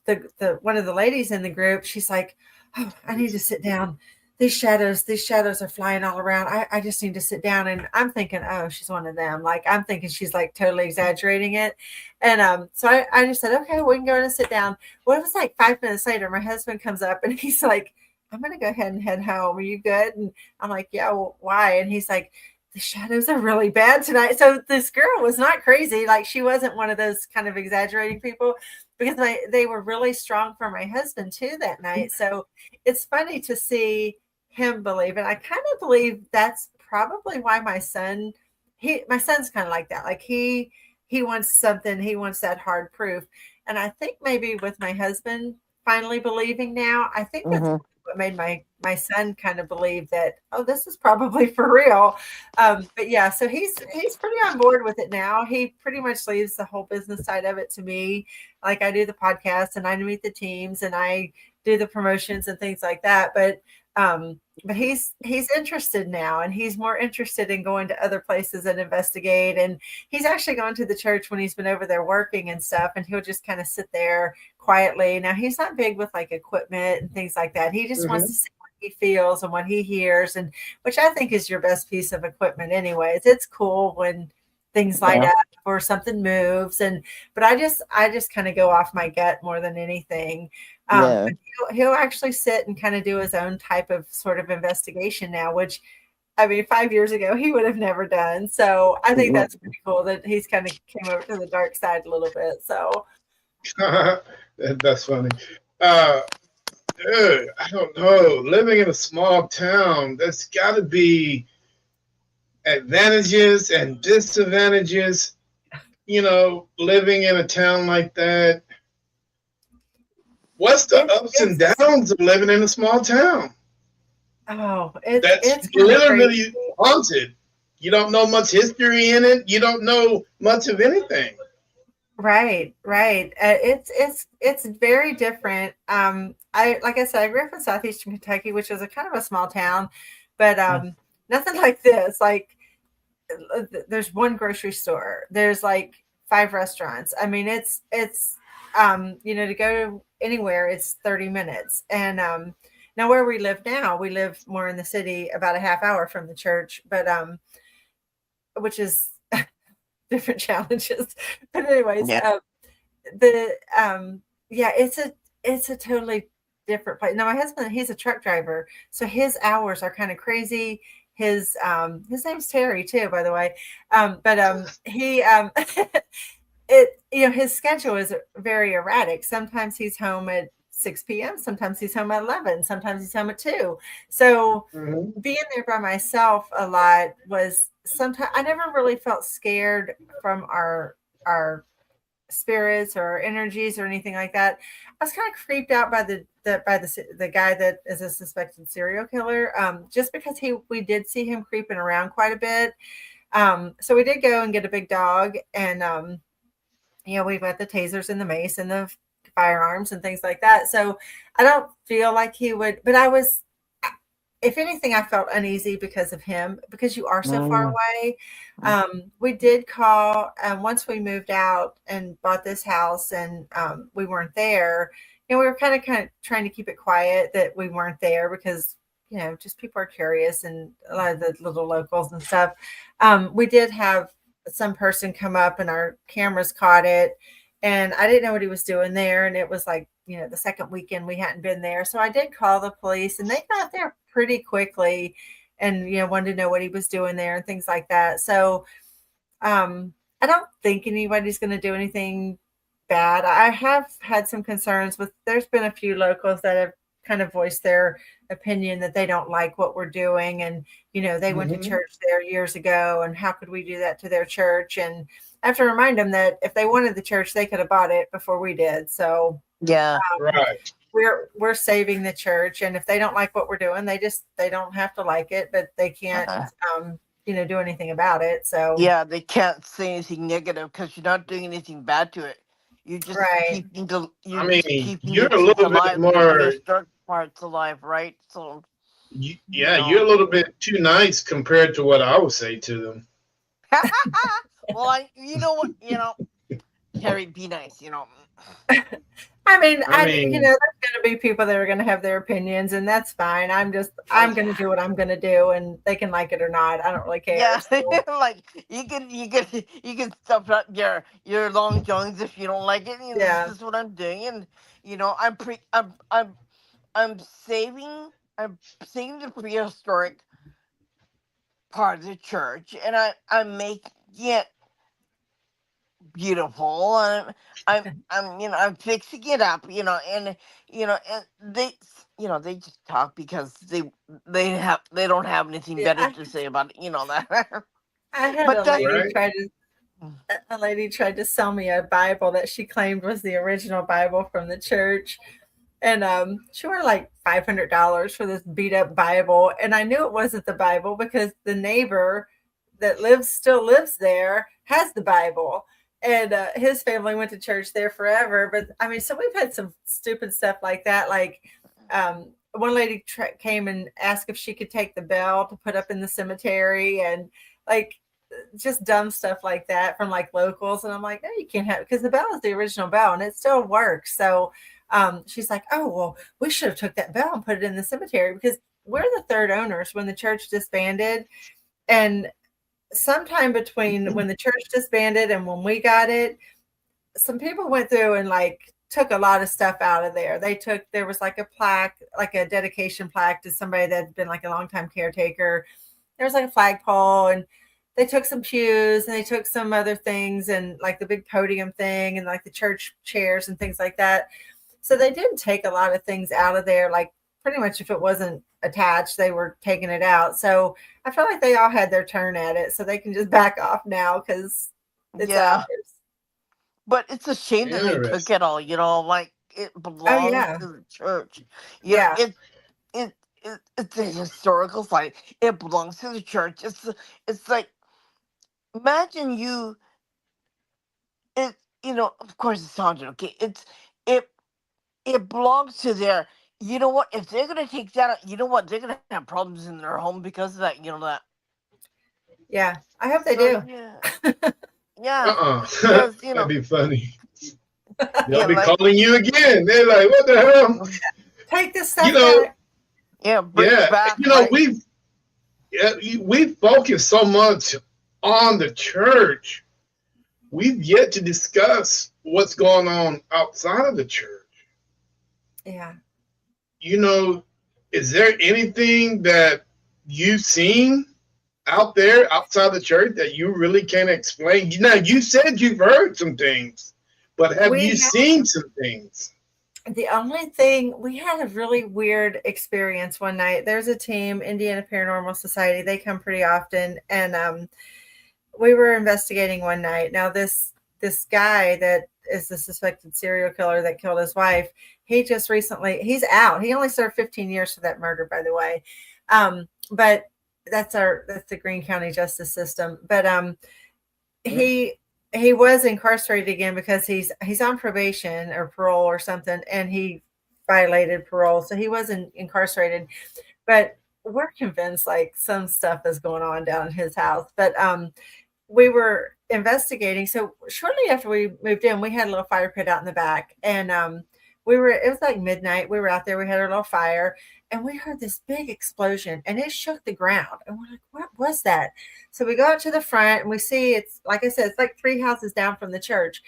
the one of the ladies in the group, she's like, "Oh, I need to sit down. These shadows are flying all around. I just need to sit down." And I'm thinking, oh, she's one of them. Like, I'm thinking she's like totally exaggerating it. And so I just said, okay, we can go in and sit down. Well, it was like 5 minutes later, my husband comes up and he's like, "I'm going to go ahead and head home. Are you good?" And I'm like, "Yeah, well, why?" And he's like, "The shadows are really bad tonight." So this girl was not crazy. Like, she wasn't one of those kind of exaggerating people, because they were really strong for my husband too that night. So it's funny to see him believe it. I kind of believe that's probably why my son's kind of like that. Like, he wants something, he wants that hard proof. And I think maybe with my husband finally believing now, I think that's what made my son kind of believe that, oh, this is probably for real. But yeah, so he's pretty on board with it now. He pretty much leaves the whole business side of it to me. Like, I do the podcast and I meet the teams and I do the promotions and things like that. But he's interested now, and he's more interested in going to other places and investigate. And he's actually gone to the church when he's been over there working and stuff, and he'll just kind of sit there quietly. Now, he's not big with like equipment and things like that. He just wants to see what he feels and what he hears, and which I think is your best piece of equipment anyways. It's cool when things light up or something moves, but I just kind of go off my gut more than anything. But he'll actually sit and kind of do his own type of sort of investigation now, which, I mean, 5 years ago he would have never done. So I think that's pretty cool that he's kind of came over to the dark side a little bit. So that's funny. I don't know. Living in a small town, there's got to be advantages and disadvantages, living in a town like that. What's the ups and downs of living in a small town? Oh, it's literally haunted. You don't know much history in it. You don't know much of anything. Right. It's very different. Like I said, I grew up in southeastern Kentucky, which is a kind of a small town, but nothing like this. Like, there's one grocery store. There's like 5 restaurants. I mean, it's to go anywhere, it's 30 minutes. And now where we live now, we live more in the city, about a half hour from the church, but which is different challenges. But anyways, it's a totally different place. Now, my husband, he's a truck driver, so his hours are kind of crazy. His name's Terry too, by the way. He his schedule is very erratic. Sometimes he's home at 6 p.m. Sometimes he's home at 11. Sometimes he's home at 2. So being there by myself a lot was sometimes I never really felt scared from our spirits or our energies or anything like that. I was kind of creeped out by the guy that is a suspected serial killer, just because we did see him creeping around quite a bit. So we did go and get a big dog, and we've got the tasers and the mace and the firearms and things like that. So I don't feel like he would, but if anything, I felt uneasy because of him, because you are so far away. We did call, once we moved out and bought this house, and we weren't there. We were kind of trying to keep it quiet that we weren't there, because just people are curious, and a lot of the little locals and stuff. We did have some person come up, and our cameras caught it, and I didn't know what he was doing there. And it was like, the second weekend we hadn't been there. So I did call the police, and they got there pretty quickly, and, wanted to know what he was doing there and things like that. So I don't think anybody's going to do anything bad. I have had some concerns there's been a few locals that have kind of voiced their opinion that they don't like what we're doing. And, they went to church there years ago, and how could we do that to their church? And I have to remind them that if they wanted the church, they could have bought it before we did. So right. We're saving the church. And if they don't like what we're doing, they don't have to like it, but they can't, do anything about it. So they can't say anything negative, because you're not doing anything bad to it. You're just keeping you're a little bit more dark parts alive, right? So you're a little bit too nice compared to what I would say to them. Well, you know what, Terry, be nice, I mean, I mean, there's going to be people that are going to have their opinions, and that's fine. I'm going to do what I'm going to do, and they can like it or not. I don't really care. yeah, So, like you can stuff up your long johns if you don't like it. This yeah, is what I'm doing, and I'm saving the prehistoric part of the church, and I'm making it beautiful, and I'm fixing it up, and they just talk because they don't have anything better yeah. to say about it, that. I had But that's right? a lady tried to sell me a Bible that she claimed was the original Bible from the church. And she wanted like $500 for this beat up Bible. And I knew it wasn't the Bible because the neighbor that still lives there has the Bible. And his family went to church there forever. But I mean, so we've had some stupid stuff like that. Like one lady came and asked if she could take the bell to put up in the cemetery, and like just dumb stuff like that from like locals. And I'm like, no, you can't have, because the bell is the original bell and it still works. So she's like, oh, well, we should have took that bell and put it in the cemetery because we're the third owners when the church disbanded. And sometime between when the church disbanded and when we got it, some people went through and like took a lot of stuff out of there. There was like a plaque, like a dedication plaque to somebody that had been like a longtime caretaker. There was like a flagpole, and they took some pews and they took some other things and like the big podium thing and like the church chairs and things like that. So they didn't take a lot of things out of there. Like pretty much if it wasn't attached, they were taking it out. So I feel like they all had their turn at it. So they can just back off now because it's yeah. ours. But it's a shame that they took Interesting. it all. Like it Oh, belongs yeah. to the church. Yeah. It's a historical site. It belongs to the church. It's like, imagine you. It of course it's haunted. Okay, it it belongs to their. You know what? If they're gonna take that, they're gonna have problems in their home because of that. That. Yeah. I hope they So do. yeah, That'd because be funny. They'll yeah, be like calling you again. They're like, what the hell? Take this stuff You know, back. bring it yeah. back. We've focused so much on the church. We've yet to discuss what's going on outside of the church. Yeah. Is there anything that you've seen out there outside the church that you really can't explain? Now, you said you've heard some things, but have you seen some things? The only thing, we had a really weird experience one night. There's a team, Indiana Paranormal Society. They come pretty often. And we were investigating one night. Now, this guy that is the suspected serial killer that killed his wife, he's out. He only served 15 years for that murder, by the way. But that's the Greene County justice system. But he was incarcerated again because he's on probation or parole or something, and he violated parole, so he wasn't incarcerated. But we're convinced like some stuff is going on down in his house. But we were investigating. So shortly after we moved in, we had a little fire pit out in the back, and it was like midnight. We were out there, we had our little fire, and we heard this big explosion, and it shook the ground. And we're like, what was that? So we go out to the front and we see, it's like I said, it's like 3 houses down from the church.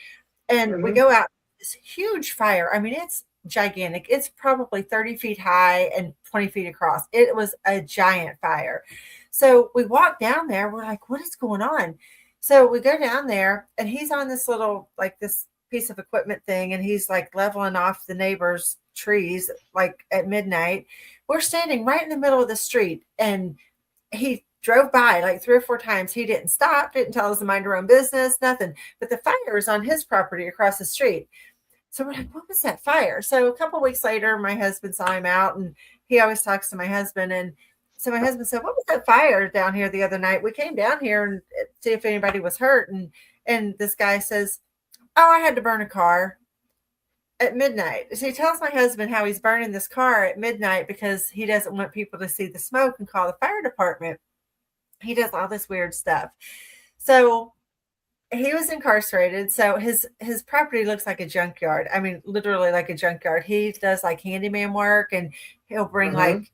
And we go out, this huge fire. I mean, it's gigantic. It's probably 30 feet high and 20 feet across. It was a giant fire. So we walk down there. We're like, what is going on? So we go down there, and he's on this little, like this piece of equipment thing, and he's like leveling off the neighbors' trees like at midnight. We're standing right in the middle of the street, and he drove by like 3 or 4 times. He didn't stop, didn't tell us to mind our own business, nothing. But the fire is on his property across the street. So we're like, what was that fire? So a couple of weeks later, my husband saw him out, and he always talks to my husband. And so my husband said, what was that fire down here the other night? We came down here and see if anybody was hurt. And this guy says, oh, I had to burn a car at midnight. So he tells my husband how he's burning this car at midnight because he doesn't want people to see the smoke and call the fire department. He does all this weird stuff. So he was incarcerated. So his property looks like a junkyard. I mean, literally like a junkyard. He does like handyman work, and he'll bring Mm-hmm. like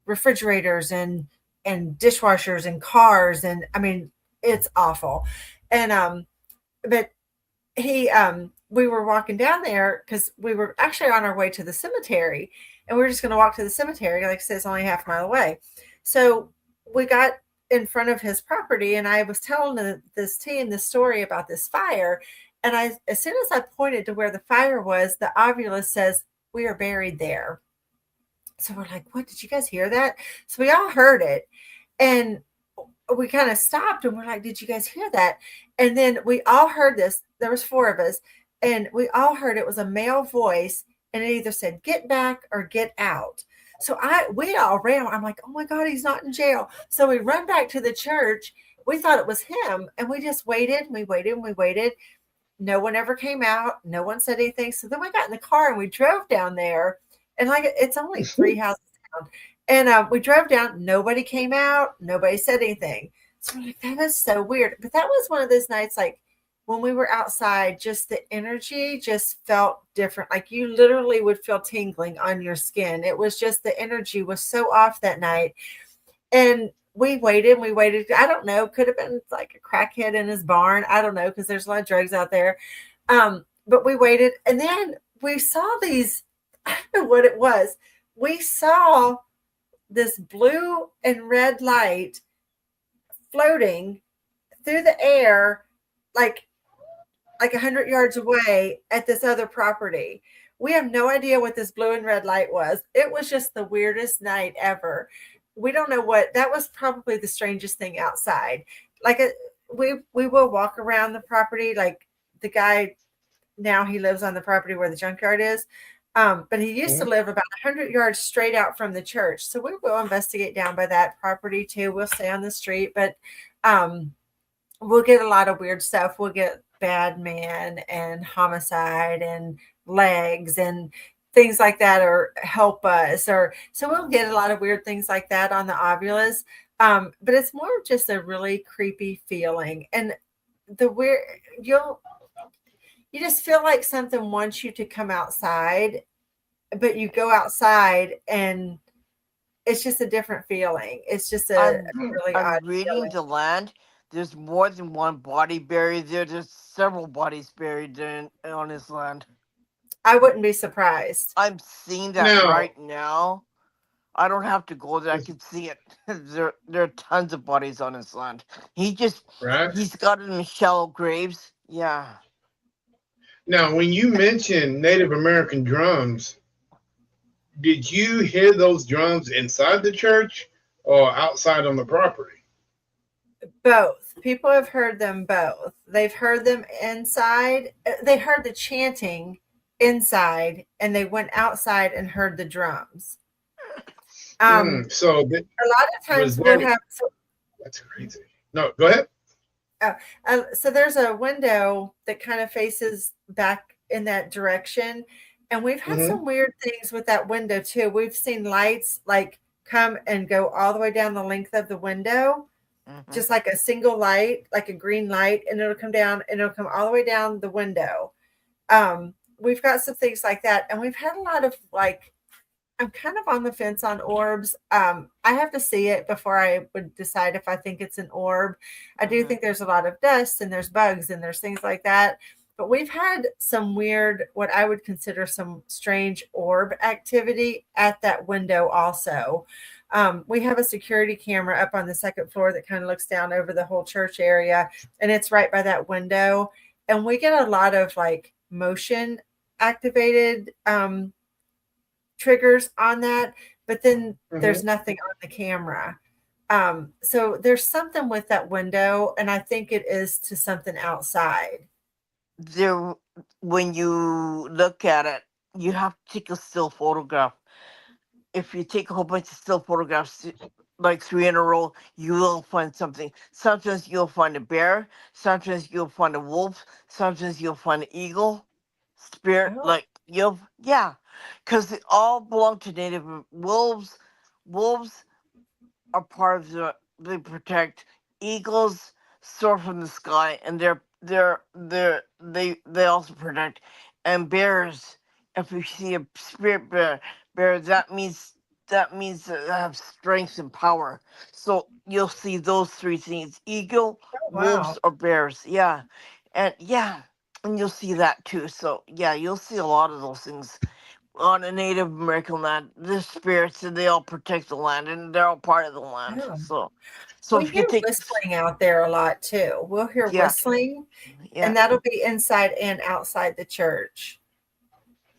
refrigerators and dishwashers and cars, and I mean, it's awful. And but he we were walking down there because we were actually on our way to the cemetery, and we were just going to walk to the cemetery. Like I said, it's only half a mile away. So we got in front of his property, and I was telling this team the story about this fire. And as soon as I pointed to where the fire was, the Ovilus says, "We are buried there." So we're like, "What? Did you guys hear that?" So we all heard it, and we kind of stopped, and we're like, "Did you guys hear that?" And then we all heard this. There was 4 of us, and we all heard it was a male voice, and it either said "get back" or "get out." So we all ran. I'm like, "Oh my God, he's not in jail." So we run back to the church. We thought it was him, and we just waited. We waited and we waited. No one ever came out. No one said anything. So then we got in the car and we drove down there, and like it's only 3 houses down. And we drove down. Nobody came out. Nobody said anything. So we're like, that is so weird. But that was one of those nights, like when we were outside, just the energy just felt different. Like you literally would feel tingling on your skin. It was just the energy was so off that night. And we waited and we waited. I don't know. Could have been like a crackhead in his barn. I don't know, because there's a lot of drugs out there. But we waited. And then we saw these, I don't know what it was. We saw this blue and red light floating through the air, like 100 yards away at this other property. We have no idea what this blue and red light was. It was just the weirdest night ever. We don't know what that was. Probably the strangest thing outside. We will walk around the property. Like the guy now, he lives on the property where the junkyard is. But he used to live about 100 yards straight out from the church. So we will investigate down by that property too. We'll stay on the street, but we'll get a lot of weird stuff. We'll get bad man and homicide and legs and things like that, or help us, or so we'll get a lot of weird things like that on the Ovilus. But it's more of just a really creepy feeling, and the weird you just feel like something wants you to come outside, but you go outside and it's just a different feeling. It's just a really I'm odd reading feeling. the land. There's more than one body buried there. There's several bodies buried on this land. I wouldn't be surprised. I'm seeing that Now- right now. I don't have to go there. I can see it. There are tons of bodies on this land. Right. He's got it in shallow graves. Yeah. Now, when you mentioned Native American drums, did you hear those drums inside the church or outside on the property? Both. People have heard them both. They've heard them inside. They heard the chanting inside, and they went outside and heard the drums. So A lot of times was we'll there- have. that's crazy. No, go ahead. So there's a window that kind of faces back in that direction. And we've had some weird things with that window too. We've seen lights like come and go all the way down the length of the window, Mhm. just like a single light, like a green light, and it'll come down and it'll come all the way down the window. We've got some things like that. And we've had a lot of like, I'm kind of on the fence on orbs. I have to see it before I would decide if I think it's an orb. I do Mhm. think there's a lot of dust and there's bugs and there's things like that. But we've had some weird, what I would consider some strange orb activity at that window also. We have a security camera up on the second floor that kind of looks down over the whole church area, and it's right by that window. And we get a lot of like motion activated triggers on that, but then there's nothing on the camera. So there's something with that window, and I think it is to something outside. There, when you look at it, you have to take a still photograph. If you take a whole bunch of still photographs, like 3 in a row, you will find something. Sometimes you'll find a bear. Sometimes you'll find a wolf. Sometimes you'll find an eagle spirit. Oh. Like because they all belong to native wolves. Wolves are part of they protect eagles. soar from the sky, and they also protect. And bears, if you see a spirit bear, that means that they have strength and power. So you'll see those three things: eagle, Oh, wow. wolves, or bears. Yeah, and you'll see that too. So yeah, you'll see a lot of those things on a Native American land. The spirits, and they all protect the land, and they're all part of the land. Yeah. So We if you hear take, whistling out there a lot too. We'll hear yeah, whistling, yeah. and that'll be inside and outside the church.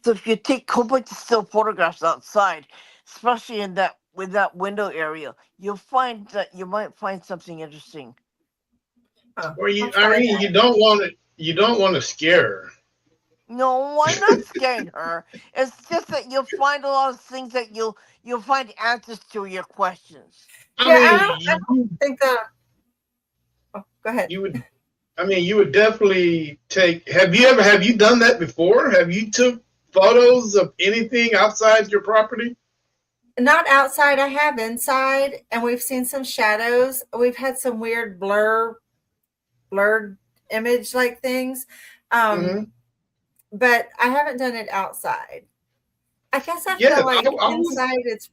So if you take complete still photographs outside, especially in that with that window area, you'll find that you might find something interesting. Oh, Or I'll you, try Irene, that. you don't want to scare her. No, I'm not scaring her. It's just that you'll find a lot of things that you'll find answers to your questions. I Yeah, mean, I don't think that. Oh, go ahead. you would. I mean, you would definitely take. Have you done that before? Have you took photos of anything outside your property? Not outside. I have inside, and we've seen some shadows. We've had some weird blurred image like things, Hmm. but I haven't done it outside. I guess I Yeah, feel like I inside it's.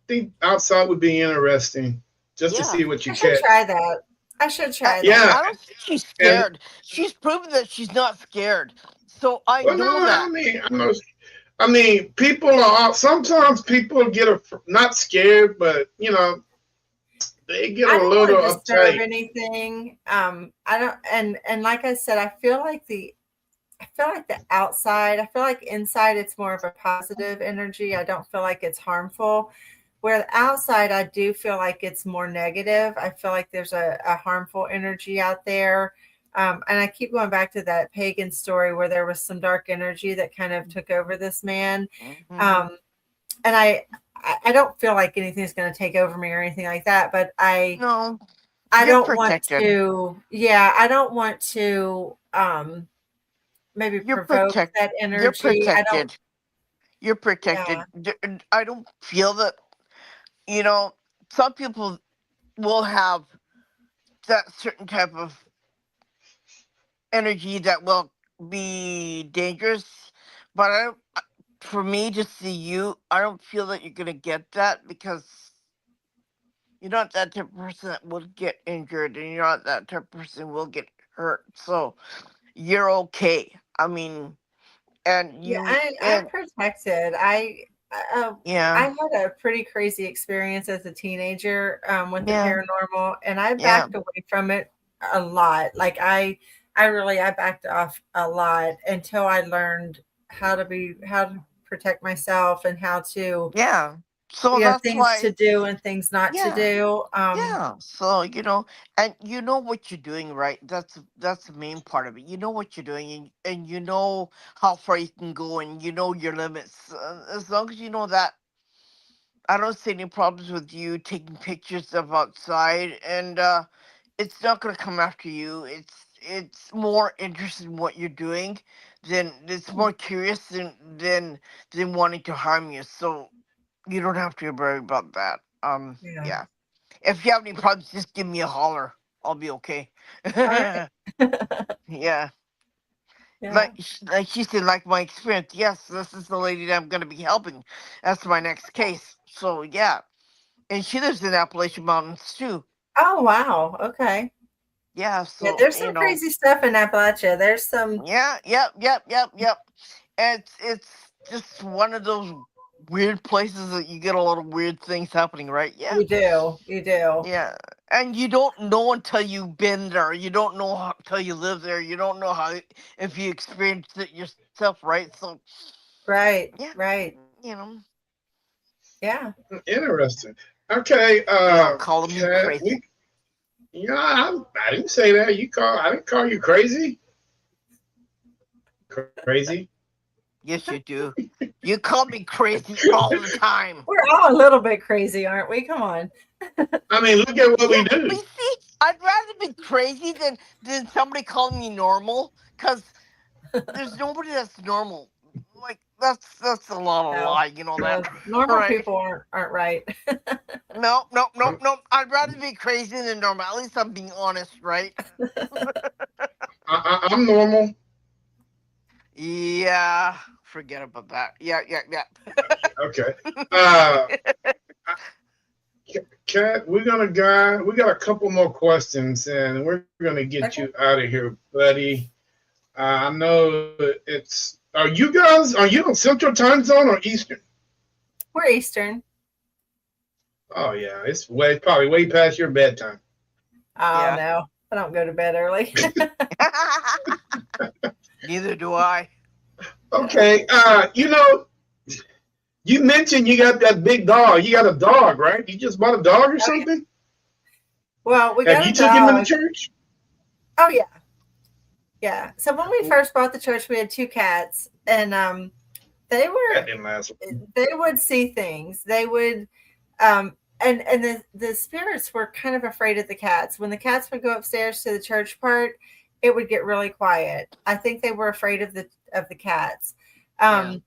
think outside would be interesting just to Yeah. see what I you should catch. try that. I should try And Yeah, that. I don't think she's and scared. She's proven that she's not scared. So I well, no, know I that. mean, I mean, people are sometimes people get not scared, but they get I a don't want little to disturb uptight. anything. I don't, and like I said, I feel like the outside. I feel like inside it's more of a positive energy. I don't feel like it's harmful. Where the outside, I do feel like it's more negative. I feel like there's a harmful energy out there. And I keep going back to that pagan story where there was some dark energy that kind of took over this man. Mhm. Um, and I don't feel like anything's going to take over me or anything like that, but No, I you're don't want protected. to, yeah, I don't want to maybe You're provoke protect. that You're energy. I don't, protected. You're yeah. protected. I don't feel that. You know, some people will have that certain type of energy that will be dangerous, but I don't. For me to see you, I don't feel that you're gonna get that because you're not that type of person that will get injured, and you're not that type of person who will get hurt. So you're okay. I mean, and Yeah, you I'm and protected. I yeah, had a pretty crazy experience as a teenager with the yeah, paranormal, and I yeah, backed away from it a lot. Like I backed off a lot until I learned how to protect myself and how to, yeah. So that's things why, to do and things not to yeah. do. Yeah, so and you know what you're doing, right? That's the main part of it. You know what you're doing, and you know how far you can go, and you know your limits. As long as you know that, I don't see any problems with you taking pictures of outside, and it's not gonna come after you. It's more interested in what you're doing, than it's more curious than wanting to harm you. So you don't have to worry about that. Yeah. Yeah. If you have any problems, just give me a holler. I'll be okay. All right. Yeah. Yeah. Like she said, like my experience. Yes, this is the lady that I'm going to be helping. That's my next case. So, yeah. And she lives in Appalachian Mountains, too. Oh wow. Okay. Yeah. Yeah, So, there's some crazy stuff in Appalachia. There's some. yeah. Yep. It's just one of those weird places that you get a lot of weird things happening, right? Yeah. You do. You do. Yeah, and you don't know until you've been there. You don't know until you live there. You don't know how if you experienced it yourself, right? So, Right. yeah, Right. you know, Yeah. Interesting. Okay, they all calling me Kat, crazy. I didn't say that. I didn't call you crazy. Crazy. Yes, you do. You call me crazy all the time. We're all a little bit crazy, aren't we? Come on. I mean, look at what Yeah, we but do. you see, I'd rather be crazy than somebody calling me normal, because there's nobody that's normal. Like that's a lot of No, lie, you know that, normal right? people aren't right. No, no, no, I'm, no. I'd rather be crazy than normal. At least I'm being honest, right? I'm normal. Yeah. Forget about that. Yeah, yeah, yeah. Okay. Uh, Kat, we got a couple more questions, and we're gonna get Okay. you out of here, buddy. I know it's. Are you on Central Time Zone or Eastern? We're Eastern. Oh yeah, it's probably way past your bedtime. Oh Yeah. no, I don't go to bed early. Neither do I. Okay. You mentioned you got that big dog. You got a dog, right? You just bought a dog or Oh yeah. something? Well, we Have got you a took him to the dog. church? Oh yeah, yeah. So when we first bought the church, we had two cats, and they That were didn't last. they would see things. They would and the spirits were kind of afraid of the cats. When the cats would go upstairs to the church part, it would get really quiet. I think they were afraid of the cats. Yeah.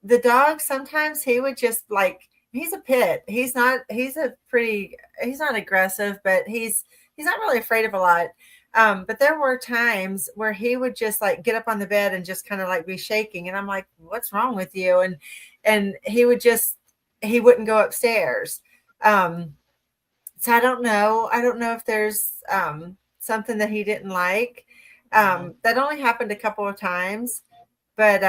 The dog, sometimes he would just like, he's a pit. He's not aggressive, but he's not really afraid of a lot. But there were times where he would just like get up on the bed and just kind of like be shaking. And I'm like, what's wrong with you? And he wouldn't go upstairs. So I don't know. I don't know if there's something that he didn't like. That only happened a couple of times, but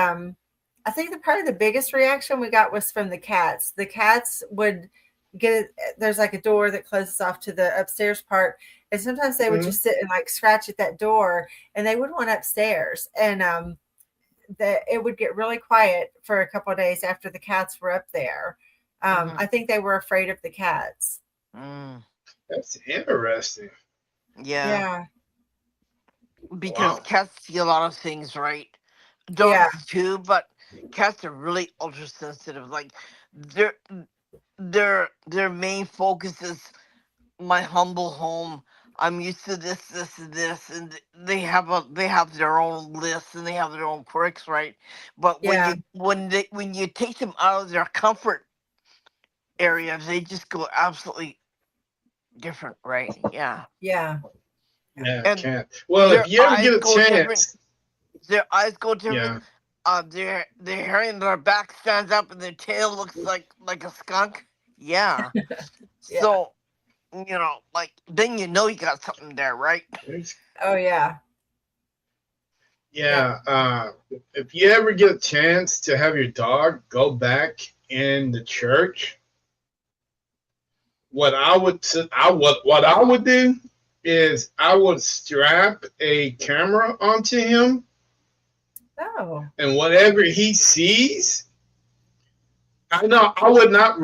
I think probably the biggest reaction we got was from the cats. The cats would there's like a door that closes off to the upstairs part. And sometimes they would just sit and like scratch at that door, and they would want upstairs. And it would get really quiet for a couple of days after the cats were up there. I think they were afraid of the cats. That's interesting. Yeah. Yeah. Because Wow. cats see a lot of things, right? Dogs Yeah. too, but cats are really ultra sensitive. Like their main focus is my humble home. I'm used to this, and this, and they have their own lists and they have their own quirks, right? But Yeah. when you take them out of their comfort area, they just go absolutely different, right? Yeah. Yeah. Yeah, And can't. Well, their if you ever eyes get a go different. chance, Their eyes go different. yeah. Their hair in their back stands up, and their tail looks like a skunk. Yeah. Yeah. So, like then you got something there, right? Oh yeah. Yeah. If you ever get a chance to have your dog go back in the church, what I would do is I would strap a camera onto him, Oh. and whatever he sees, I would not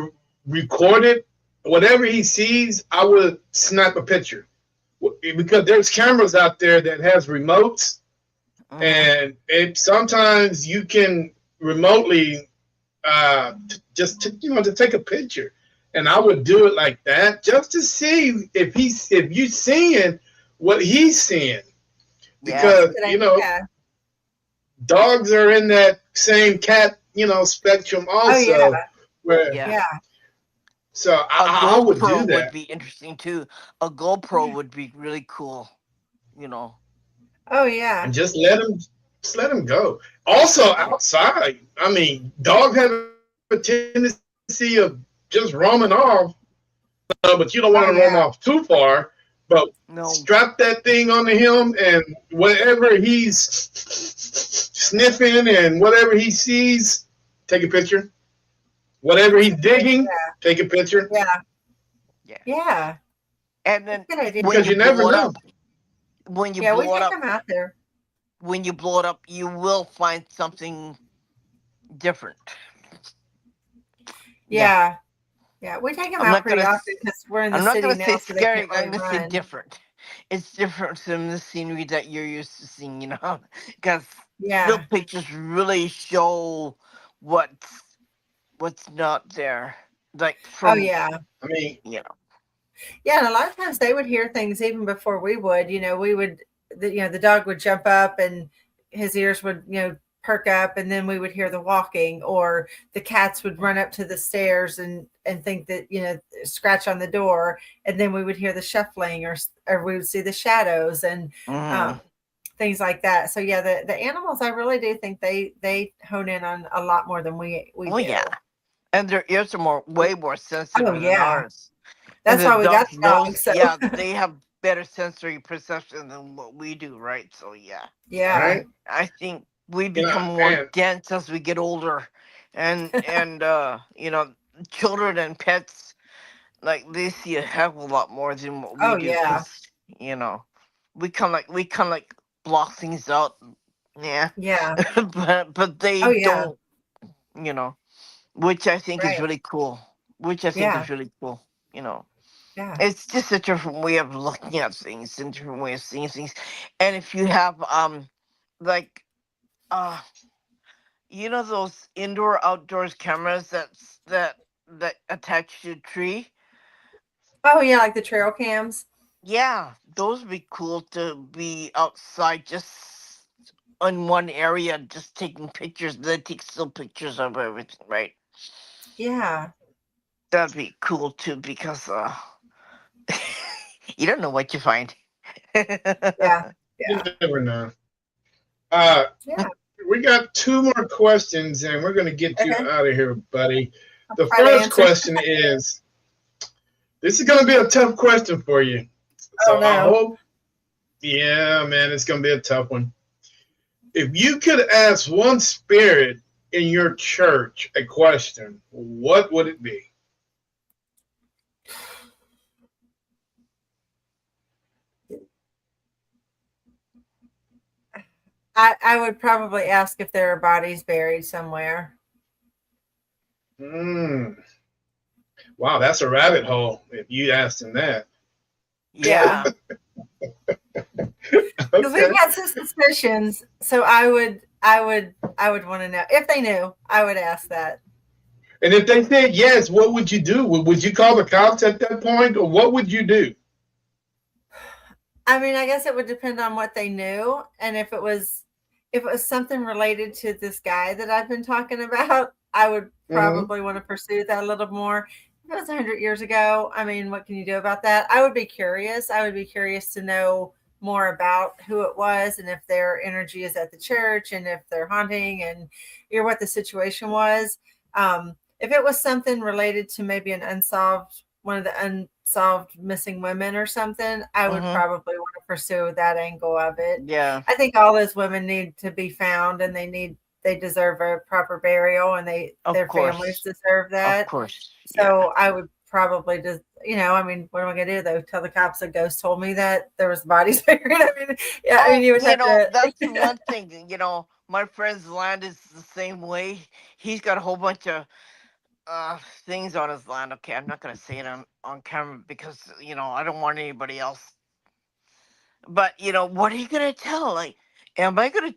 record it. Whatever he sees, I would snap a picture, because there's cameras out there that has remotes, and sometimes you can remotely to take a picture. And I would do it like that just to see if you seeing what he's seeing, because Yeah. dogs are in that same cat spectrum also. Oh yeah. Where, Yeah. so A I would do GoPro that. would be interesting too. A GoPro would be really cool. Oh yeah. And just let him go. Also outside, I mean, dogs have a tendency of just roaming off, but you don't want to roam off too far. But No. strap that thing onto him, and whatever he's sniffing and whatever he sees, take a picture. Whatever he's digging, take a picture. Yeah. Yeah. And then Good idea. Because you never blow it know. up, when you Yeah, we blow it take up, them out there. when you blow it up, you will find something different. Yeah. Yeah, we take them I'm out not pretty gonna often because we're in the I'm not city gonna now, say so they scary. can't I'm really gonna say run. different. It's different from the scenery that you're used to seeing, because Yeah. still pictures really show what's not there. Like Oh from yeah. I mean, Yeah, and a lot of times they would hear things even before we would. We would, the dog would jump up and his ears would, perk up, and then we would hear the walking, or the cats would run up to the stairs and think that, you know, scratch on the door, and then we would hear the shuffling, or we would see the shadows and things like that. So yeah, the animals, I really do think they hone in on a lot more than we Oh do. yeah, and their ears are way more sensitive than ours. That's why we got the dogs. So. Yeah, they have better sensory perception than what we do, right? So yeah, Right? I think we become more dense as we get older, and you know, children and pets, like, they see a heck of a lot more than what we do. Yeah. 'Cause, you know, we kind of like block things out. Yeah. but they don't, you know, which I think is really cool. You know. Yeah. It's just a different way of looking at things, and different way of seeing things. And if you have like you know, those indoor outdoors cameras that attach to a tree. Oh yeah, like the trail cams. Yeah, those would be cool to be outside, just in one area, just taking pictures. They take still pictures of everything, right? Yeah. That'd be cool too, because you don't know what you find. Yeah. You never know. We got 2 more questions, and we're going to get you out of here, buddy. The first question is, this is going to be a tough question for you. So I hope, yeah, man, it's going to be a tough one. If you could ask one spirit in your church a question, what would it be? I would probably ask if there are bodies buried somewhere. Wow, that's a rabbit hole if you asked him that. Yeah. Because we've got some suspicions, so I would want to know. If they knew, I would ask that. And if they said yes, what would you do? Would you call the cops at that point, or what would you do? I mean, I guess it would depend on what they knew, and if it was something related to this guy that I've been talking about, I would probably want to pursue that a little more. If it was 100 years ago, I mean, what can you do about that? I would be curious. I would be curious to know more about who it was, and if their energy is at the church, and if they're haunting, and what the situation was. If it was something related to maybe one of the unsolved missing women or something, I would probably want to pursue that angle of it. Yeah. I think all those women need to be found, and they deserve a proper burial, and their families deserve that. Of course. So I would probably just, I mean, what am I going to do though? Tell the cops a ghost told me that there was bodies buried? I mean, you would have to. That's the one thing, my friend's land is the same way. He's got a whole bunch of things on his land. Okay, I'm not going to say it on camera because, I don't want anybody else. But, what are you going to tell? Like,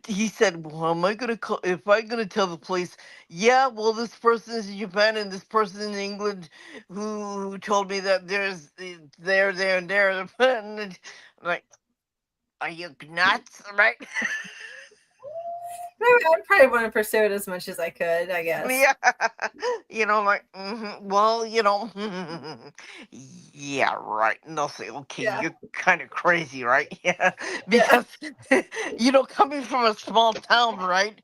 he said, well, am I going to if I'm going to tell the police, yeah, well, this person is in Japan and this person in England who told me that there's there, and there. And like, are you nuts, right? I'd probably want to pursue it as much as I could, I guess. Yeah. Well, yeah, right. And they'll say, okay, you're kind of crazy, right? Yeah. Because, coming from a small town, right?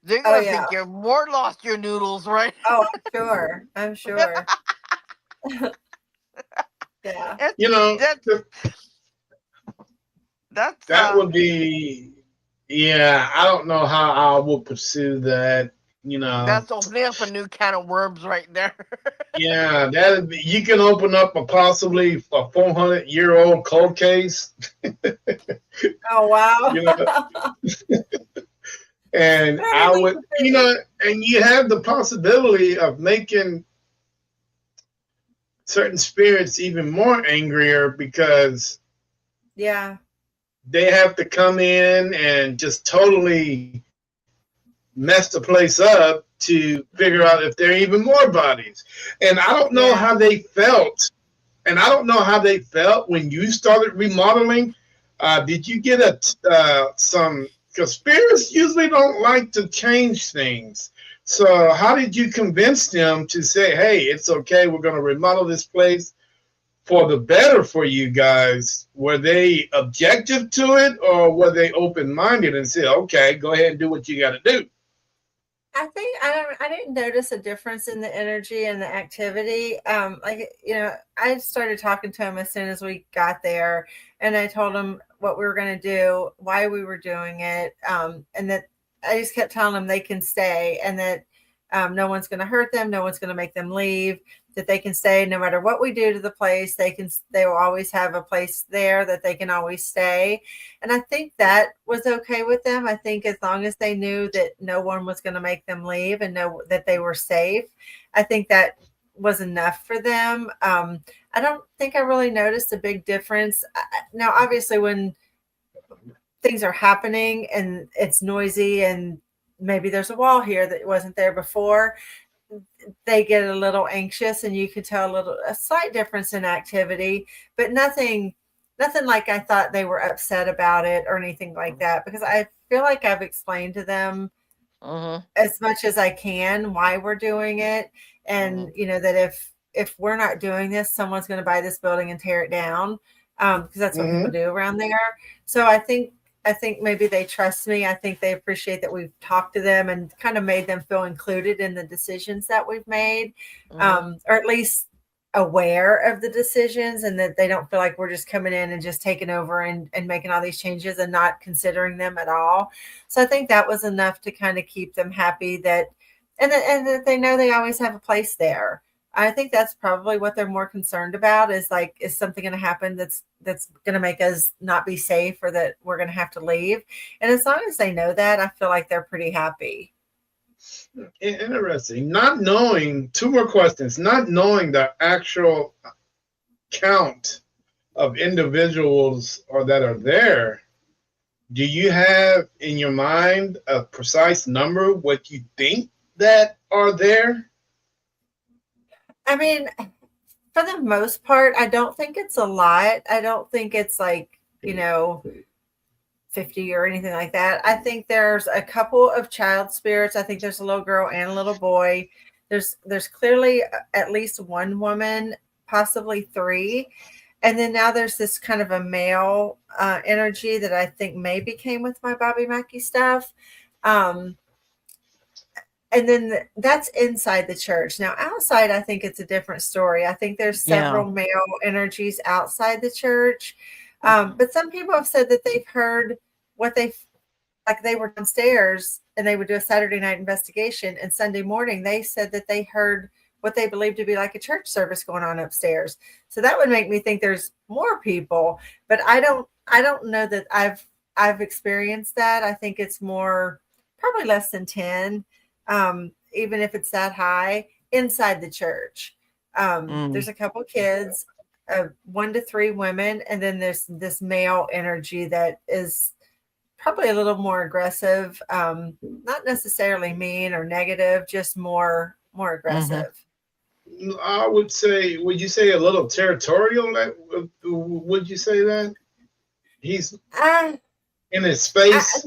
They're going to think you're more lost your noodles, right? Oh, I'm sure. Yeah. That would be... Yeah, I don't know how I will pursue that. That's opening up a new can of worms right there. Yeah, you can open up possibly a 400-year-old cold case. Oh wow! And I would, and you have the possibility of making certain spirits even more angrier because they have to come in and just totally mess the place up to figure out if there are even more bodies. And I don't know how they felt. And I don't know how they felt when you started remodeling. Did you get some because spirits usually don't like to change things. So how did you convince them to say, hey, it's okay, we're going to remodel this place for the better for you guys? Were they objective to it, or were they open-minded and said, okay, go ahead and do what you got to do? I think I didn't notice a difference in the energy and the activity. I started talking to him as soon as we got there, and I told him what we were going to do, why we were doing it, and that I just kept telling them they can stay, and that no one's going to hurt them, no one's going to make them leave, that they can stay no matter what we do to the place. They will always have a place there that they can always stay. And I think that was okay with them. I think as long as they knew that no one was going to make them leave and know that they were safe, I think that was enough for them. I don't think I really noticed a big difference. Now, obviously, when things are happening and it's noisy and maybe there's a wall here that wasn't there before, they get a little anxious, and you could tell a slight difference in activity, but nothing like I thought they were upset about it or anything like that, because I feel like I've explained to them as much as I can why we're doing it. And that if we're not doing this, someone's going to buy this building and tear it down, because that's what people do around there. So I think maybe they trust me. I think they appreciate that we've talked to them and kind of made them feel included in the decisions that we've made, or at least aware of the decisions, and that they don't feel like we're just coming in and just taking over and making all these changes and not considering them at all. So I think that was enough to kind of keep them happy, that that they know they always have a place there. I think that's probably what they're more concerned about, is something going to happen that's going to make us not be safe, or that we're going to have to leave. And as long as they know that, I feel like they're pretty happy. Interesting. Not knowing, two more questions, not knowing the actual count of individuals that are there, do you have in your mind a precise number, what you think that are there? I mean, for the most part, I don't think it's a lot. I don't think it's 50 or anything like that. I think there's a couple of child spirits. I think there's a little girl and a little boy. There's clearly at least one woman, possibly three. And then now there's this kind of a male energy that I think maybe came with my Bobby Mackey stuff. And then that's inside the church. Now, outside, I think it's a different story. I think there's several male energies outside the church. But some people have said that they've heard they were downstairs and they would do a Saturday night investigation. And Sunday morning, they said that they heard what they believed to be like a church service going on upstairs. So that would make me think there's more people. But I don't know that I've experienced that. I think it's more, probably less than 10. Even if it's that high inside the church. There's a couple kids, 1 to 3 women, and then there's this male energy that is probably a little more aggressive, not necessarily mean or negative, just more aggressive. I would say, would you say a little territorial? Would you say that he's in his space?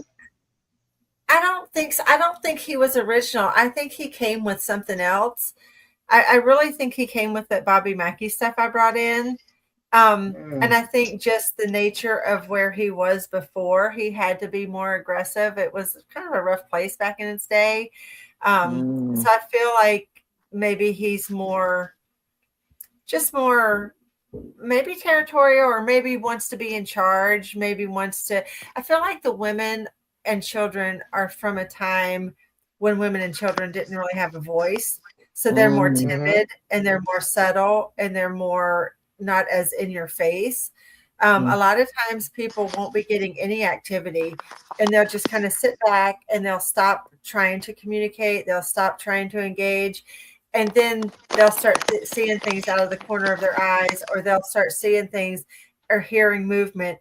I don't think so. I don't think he was original. I think he came with something else. I really think he came with that Bobby Mackey stuff I brought in. And I think just the nature of where he was before, he had to be more aggressive. It was kind of a rough place back in its day. So I feel like maybe he's more maybe territorial, or maybe wants to be in charge, I feel like the women and children are from a time when women and children didn't really have a voice. So they're more timid, and they're more subtle, and they're more not as in your face. A lot of times people won't be getting any activity, and they'll just kind of sit back, and they'll stop trying to communicate. They'll stop trying to engage. And then they'll start seeing things out of the corner of their eyes, or they'll start seeing things or hearing movement.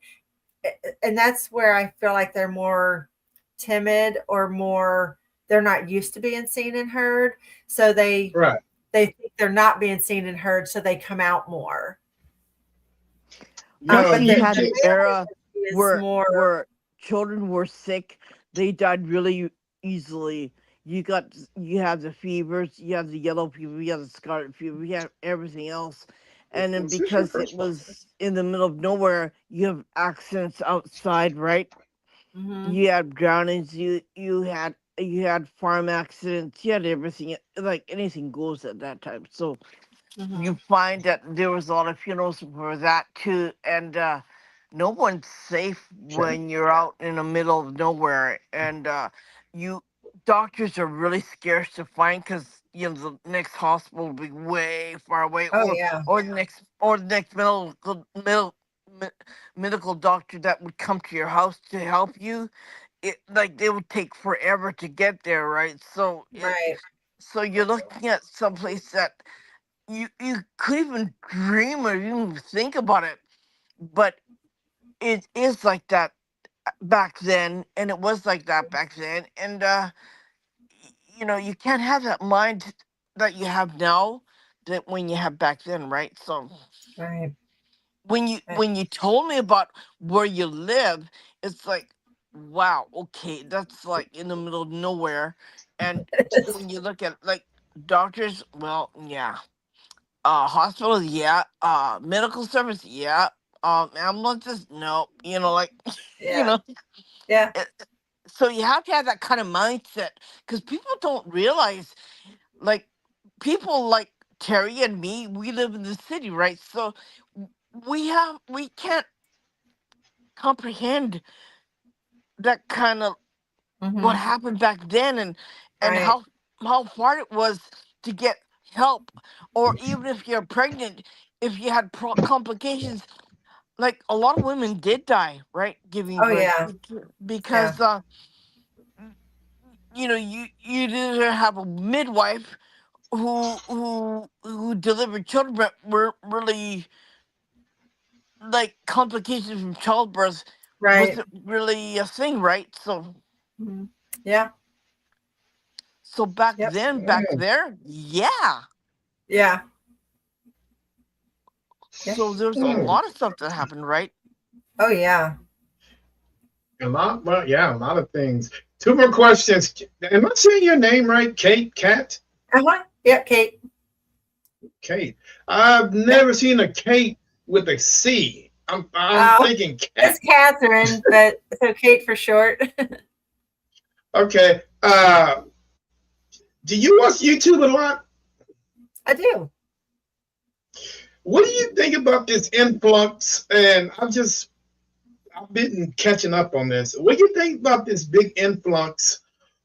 And that's where I feel like they're more timid, or they're not used to being seen and heard. So they think they're not being seen and heard, so they come out more. But you had an era where children were sick, they died really easily. You had the fevers, you had the yellow fever, you had the scarlet fever, you had everything else. And then Was this your because it first one? was in the middle of nowhere, you have accidents outside, right? Mhm. You had drownings, you had farm accidents, you had everything, like anything goes at that time. So you Mhm. find that there was a lot of funerals for that too, and no one's safe Okay. when you're out in the middle of nowhere, and you doctors are really scarce to find because the next hospital will be way far away, Oh yeah. or the next me- medical doctor that would come to your house to help you. Like they would take forever to get there, right? Right. So you're looking at someplace that you could even dream or even think about it, but it is like that back then, and it was like that back then, and you can't have that mind that you have now that when you have back then, right? So Right. Right. when you told me about where you live, it's like, wow, okay, that's like in the middle of nowhere, and when you look at like doctors, well, yeah, hospitals, yeah, medical service, yeah, ambulances, no, like, you Yeah. know, Yeah. it, so you have to have that kind of mindset because people don't realize, like, people like Terry and me, we live in the city, right? So we can't comprehend that kind of what Mhm. happened back then, and Right. how hard it was to get help, or even if you're pregnant, if you had complications. Like a lot of women did die, right, giving Oh birth yeah. Yeah. because you either have a midwife who delivered children but were really, like, complications from childbirth Right. wasn't really a thing, right? So Mhm. Yeah. back Yep. then, back Mm, there, yeah. Yeah. Yeah. So there's a mm. lot of stuff that happened, right? Oh yeah. A lot, well, yeah, a lot of things. Two more questions. Am I saying your name right? Kate? Cat? Uh-huh. Yep, Kate. Kate. I've Yep. never seen a Kate with a C. I'm Oh, thinking it's cat. Catherine, but so Kate for short. Okay. Do you watch YouTube a lot? I do. What do you think about this influx? And I've been catching up on this. What do you think about this big influx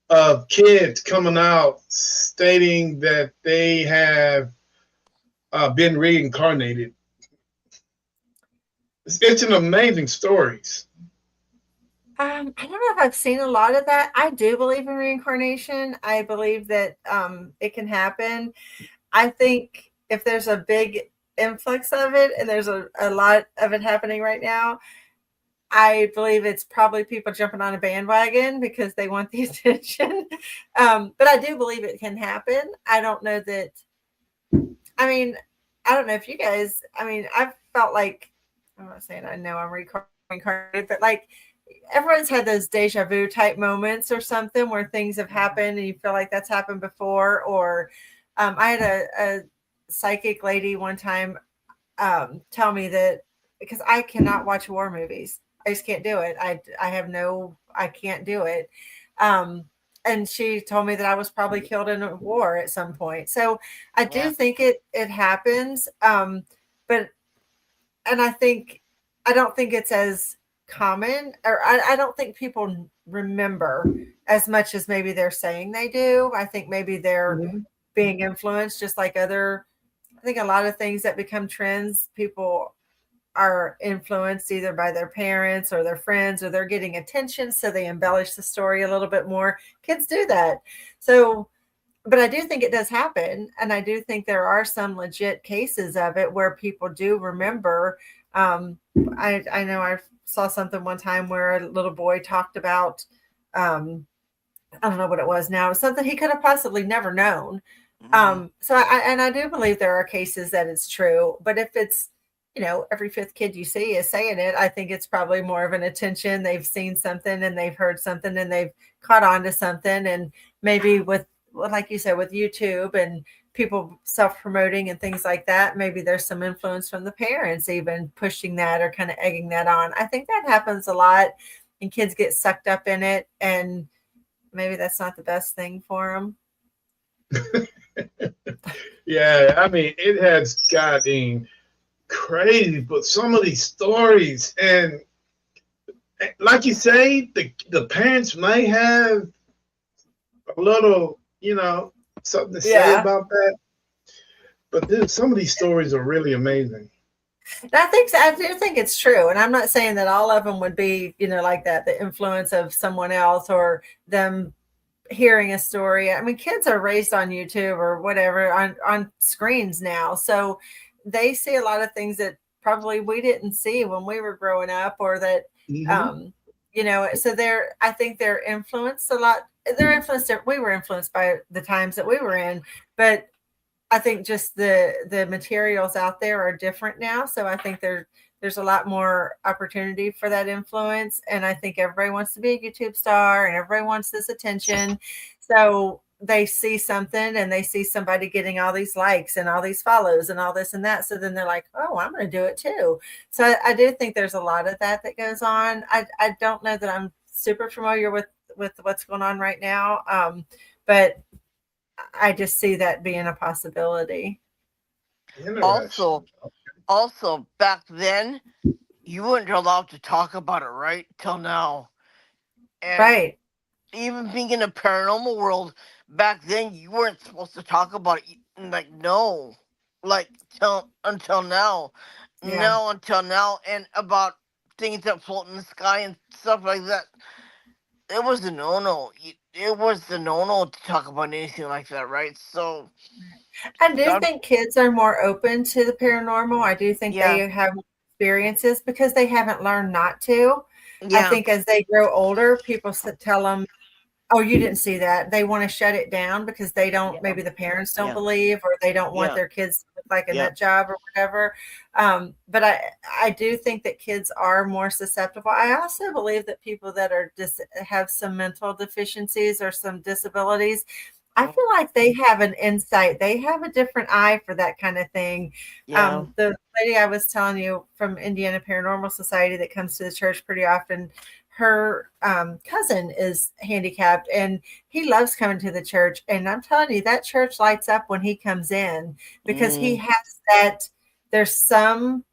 of kids coming out stating that they have been reincarnated? It's an amazing stories. I don't know if I've seen a lot of that. I do believe in reincarnation. I believe that it can happen. I think if there's a big influx of it and there's a lot of it happening right now, I believe it's probably people jumping on a bandwagon because they want the attention. But I do believe it can happen. I don't know that. I mean, I don't know if you guys. I mean, I've felt like I'm not saying I know I'm reincarnated, but like everyone's had those deja vu type moments or something where things have happened and you feel like that's happened before. Or I had a psychic lady one time tell me that because I cannot watch war movies. I just can't do it. I can't do it. Um, and she told me that I was probably killed in a war at some point. So I do Yeah. think it happens. But and I don't think it's as common, or I don't think people remember as much as maybe they're saying they do. I think maybe they're Mhm. being influenced just like other. I think a lot of things that become trends, people are influenced either by their parents or their friends, or they're getting attention, so they embellish the story a little bit more. Kids do that. So, but I do think it does happen. And I do think there are some legit cases of it where people do remember. Um, I know I saw something one time where a little boy talked about, I don't know what it was now, it was something he could have possibly never known. Mhm. So I do believe there are cases that it's true, but if it's every fifth kid you see is saying it. I think it's probably more of an attention. They've seen something and they've heard something and they've caught on to something. And maybe with, like you said, with YouTube and people self-promoting and things like that, maybe there's some influence from the parents even pushing that or kind of egging that on. I think that happens a lot and kids get sucked up in it, and maybe that's not the best thing for them. Yeah, I mean, it has gotten crazy, but some of these stories, and like you say, the parents may have a little, something to say about that. But some of these stories are really amazing. And I do think it's true. And I'm not saying that all of them would be, like that, the influence of someone else or them hearing a story. I mean, kids are raised on YouTube or whatever on screens now. So they see a lot of things that probably we didn't see when we were growing up, or that, so I think they're influenced a lot. We were influenced by the times that we were in, but I think just the materials out there are different now. So I think there's a lot more opportunity for that influence. And I think everybody wants to be a YouTube star and everybody wants this attention. So they see something and they see somebody getting all these likes and all these follows and all this and that. So then they're like, oh, I'm going to do it too. So I do think there's a lot of that goes on. I don't know that I'm super familiar with what's going on right now. But I just see that being a possibility. Also, back then, you weren't allowed to talk about it, right? Till now. And right. Even being in a paranormal world, back then, you weren't supposed to talk about it. Like, no. Like, until now. Yeah. No, until now. And about things that float in the sky and stuff like that. It was a no-no. It was the no-no to talk about anything like that, right? So I do think kids are more open to the paranormal. I do think they have experiences because they haven't learned not to. Yeah. I think as they grow older, people tell them, oh, you didn't see that. They want to shut it down because they don't, maybe the parents don't believe, or they don't want their kids to look like a nut job or whatever. But I do think that kids are more susceptible. I also believe that people that are have some mental deficiencies or some disabilities, I feel like they have an insight. They have a different eye for that kind of thing. Yeah. The lady I was telling you from Indiana Paranormal Society that comes to the church pretty often, her cousin is handicapped and he loves coming to the church. And I'm telling you, that church lights up when he comes in because he has that, there's some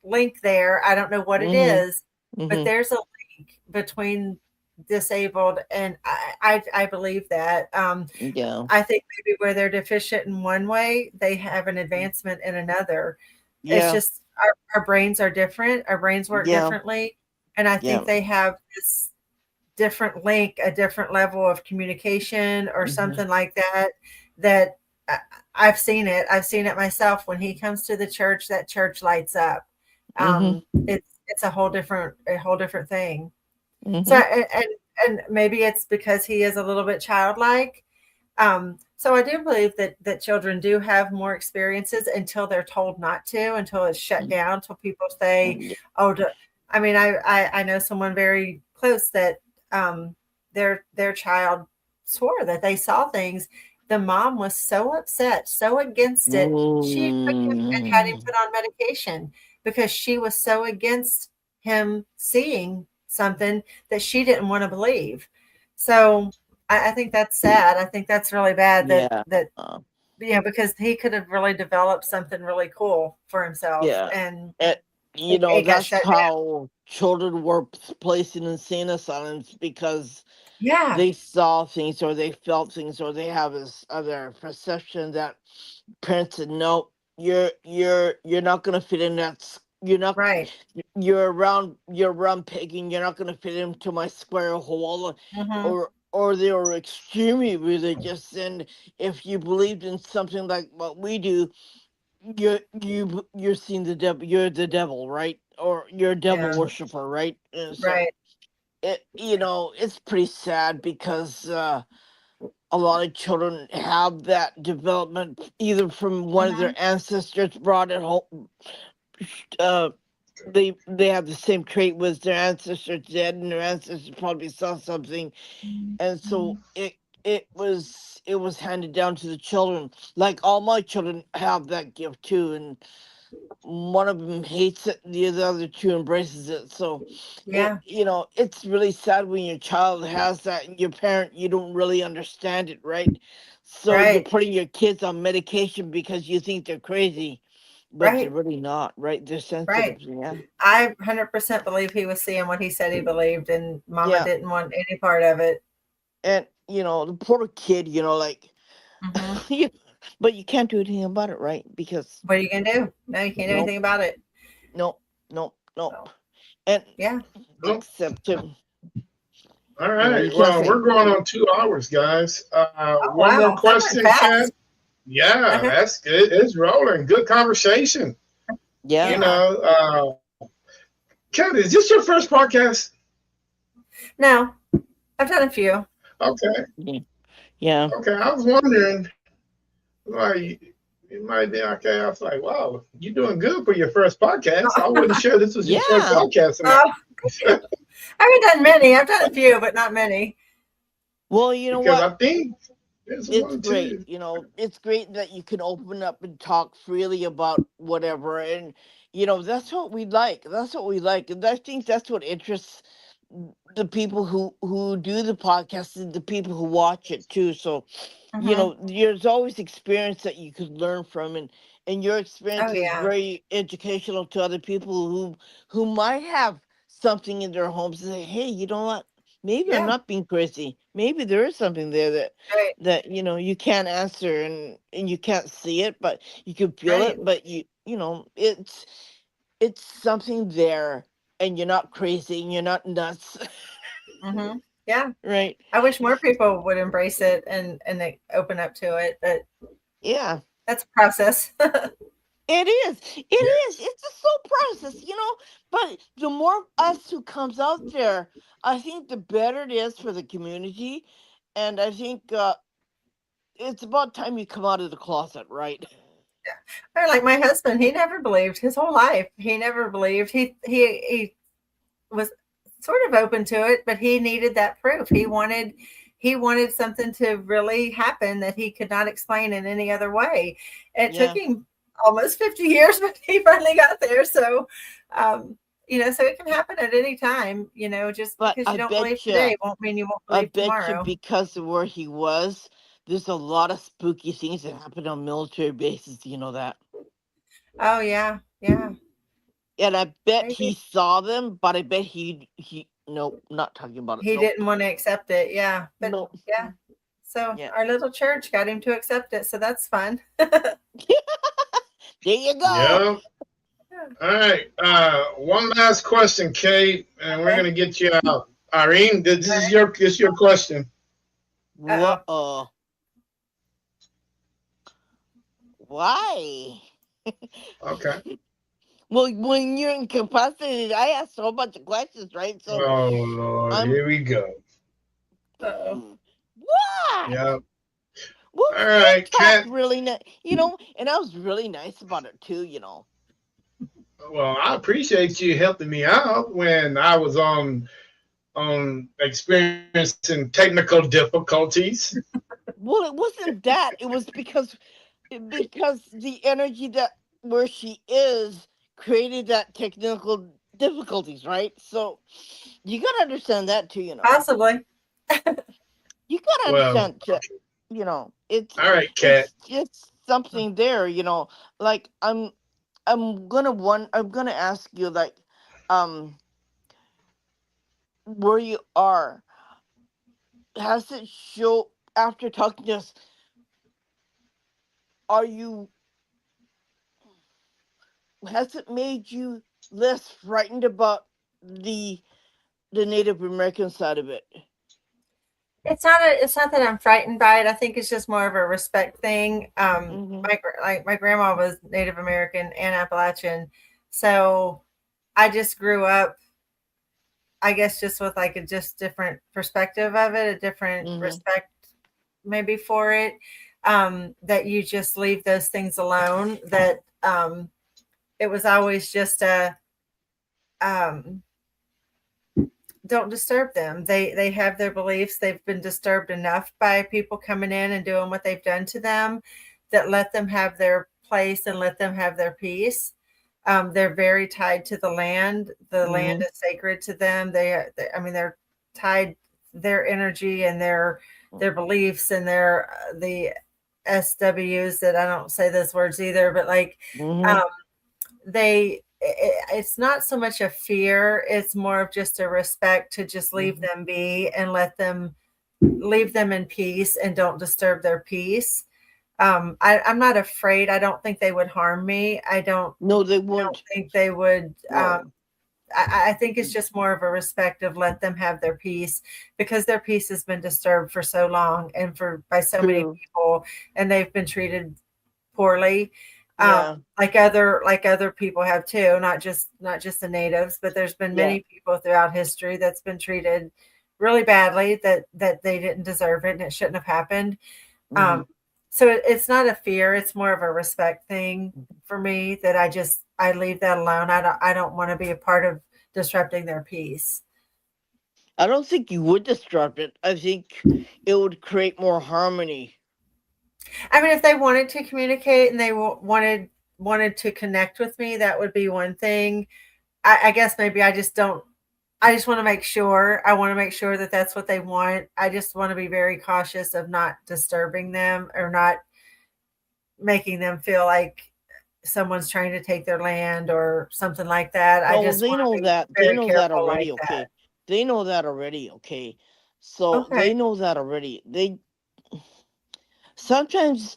link there. I don't know what it is, but there's a link between disabled and I believe that. I think maybe where they're deficient in one way, they have an advancement in another. It's just our brains are different. Our brains work differently. And I think they have this different link, a different level of communication or something like that I've seen it. I've seen it myself. When he comes to the church, that church lights up. It's a whole different thing. So, and maybe it's because he is a little bit childlike. So I do believe that children do have more experiences until they're told not to, until it's shut down, until people say, oh, I mean, I know someone very close that their child swore that they saw things. The mom was so upset, so against it. She took him and had him put on medication because she was so against him seeing something that she didn't want to believe. So I think that's sad. I think that's really bad because he could have really developed something really cool for himself. And that's how children were placed in insane asylums, because they saw things or they felt things or they have this other perception that parents said, no, you're not going to fit in that. You're not right. You're round pegging. You're not going to fit into my square hole. Or they were extremely religious, and if you believed in something like what we do, you're seeing the devil. You're the devil, right? Or you're a devil worshiper, right? And so right. It's pretty sad because a lot of children have that development either from one of their ancestors brought it home, uh, they have the same trait, was their ancestors dead, and their ancestors probably saw something, and so it was handed down to the children. Like all my children have that gift too, and one of them hates it, the other two embraces it. So Yeah. it's really sad when your child has that and your parent, you don't really understand it, right? So you're Right. putting your kids on medication because you think they're crazy, but they're Right. really not, right? They're sensitive. Right. Yeah. I 100% believe he was seeing what he said he believed, and Mama Yeah. didn't want any part of it. And the poor kid, like Hmm. but you can't do anything about it, right? Because What are you gonna do? No, you can't do nope, anything about it. nope, nope, nope. So, And yeah. Oh, except him, all right. you can't Well, say we're going on 2 hours, guys. Oh One more wow, that went question, Kat. fast. Yeah, that's good. It's rolling. Good conversation. yeah. You Yeah. know, Kat, is this your first podcast? No, I've done a few. Okay. Yeah. Okay. I was wondering, like, it might be okay. I was like, wow, you're doing good for your first podcast. I wasn't sure this was your first Yeah. podcast. Oh, I haven't done many. I've done a few, but not many. Well, you know Because what? I think there's It's one, great. too. It's great that you can open up and talk freely about whatever. And, that's what we like. That's what we like. And I think that's what interests the people who do the podcast and the people who watch it too. So, Hmm. there's always experience that you could learn from, and your Oh experience is yeah. very educational to other people who might have something in their homes and say, hey, you know what? Maybe I'm Yeah. not being crazy. Maybe there is something there that Right. you can't answer, and you can't see it, but you can feel Right. it. But it's something there, and you're not crazy and you're not nuts. Hmm. Yeah. Right? I wish more people would embrace it and they open up to it, but Yeah. that's a process. It is. It Yeah. is. It's a slow process, but the more us who comes out there, I think the better it is for the community. And I think it's about time you come out of the closet, right? Or like my husband, he never believed his whole life. He never believed. He was sort of open to it, but he needed that proof. He wanted something to really happen that he could not explain in any other way. It took Yeah. him almost 50 years, but he finally got there. So, so it can happen at any time. Just But because I you don't believe bet you, today won't mean you won't I believe bet you tomorrow. because of where he was, there's a lot of spooky things that happen on military bases. You know that? Oh yeah, yeah, And I bet he maybe saw them, but I bet he nope, not talking about it. he Nope. didn't want to accept it. Yeah, but Nope. yeah. So Yeah. our little church got him to accept it. So that's fun. There you go. Yeah. All right. One last question, Kate, and we're Okay. gonna get you out. Irene, this is your question. Uh-oh. Why? Okay. Well, when you're incapacitated, I ask a whole bunch of questions, right? So Oh Lord, I'm here we go. Uh-oh. why? Yeah. Well, All right, talk Kat. really nice, and I was really nice about it too, Well, I appreciate you helping me out when I was on experiencing technical difficulties. Well, it wasn't that. It was because the energy that where she is created that technical difficulties, right? So you gotta understand that too, Possibly. You gotta Well, understand too, it's all right, Kat. just something there, like I'm gonna ask you, like, um where you are, has it show after talking to us, are you has it made you less frightened about the Native American side of it? It's not that I'm frightened by it. I think it's just more of a respect thing. Mm-hmm. My grandma was Native American and Appalachian, so I just grew up, I guess, just with like a just different perspective of it, a different Mm-hmm. respect maybe for it. That you just leave those things alone. That it was always just a um, don't disturb them. They have their beliefs. They've been disturbed enough by people coming in and doing what they've done to them, that let them have their place and let them have their peace. They're very tied to the land. The land is sacred to them. I mean, they're tied, their energy and their beliefs and their the SWs, that I don't say those words either, but like it's not so much a fear, it's more of just a respect to just leave them be and leave them in peace and don't disturb their peace. I'm not afraid. I don't think they would harm me. No, they I won't. don't think they would. No. I think it's just more of a respect of let them have their peace, because their peace has been disturbed for so long and by so many people, and they've been treated poorly. Like other people have too, not just the natives, but there's been many people throughout history that's been treated really badly, that they didn't deserve it and it shouldn't have happened. So it's not a fear, it's more of a respect thing for me, that I leave that alone. I don't want to be a part of disrupting their peace. I don't think you would disrupt it. I think it would create more harmony. I mean, if they wanted to communicate and they wanted to connect with me, that would be one thing. I guess maybe I just want to make sure. I want to make sure that that's what they want. I just want to be very cautious of not disturbing them or not making them feel like someone's trying to take their land or something like that. No, I just they know that. They know that already. Okay, they know that already. Okay, so they know that already. Sometimes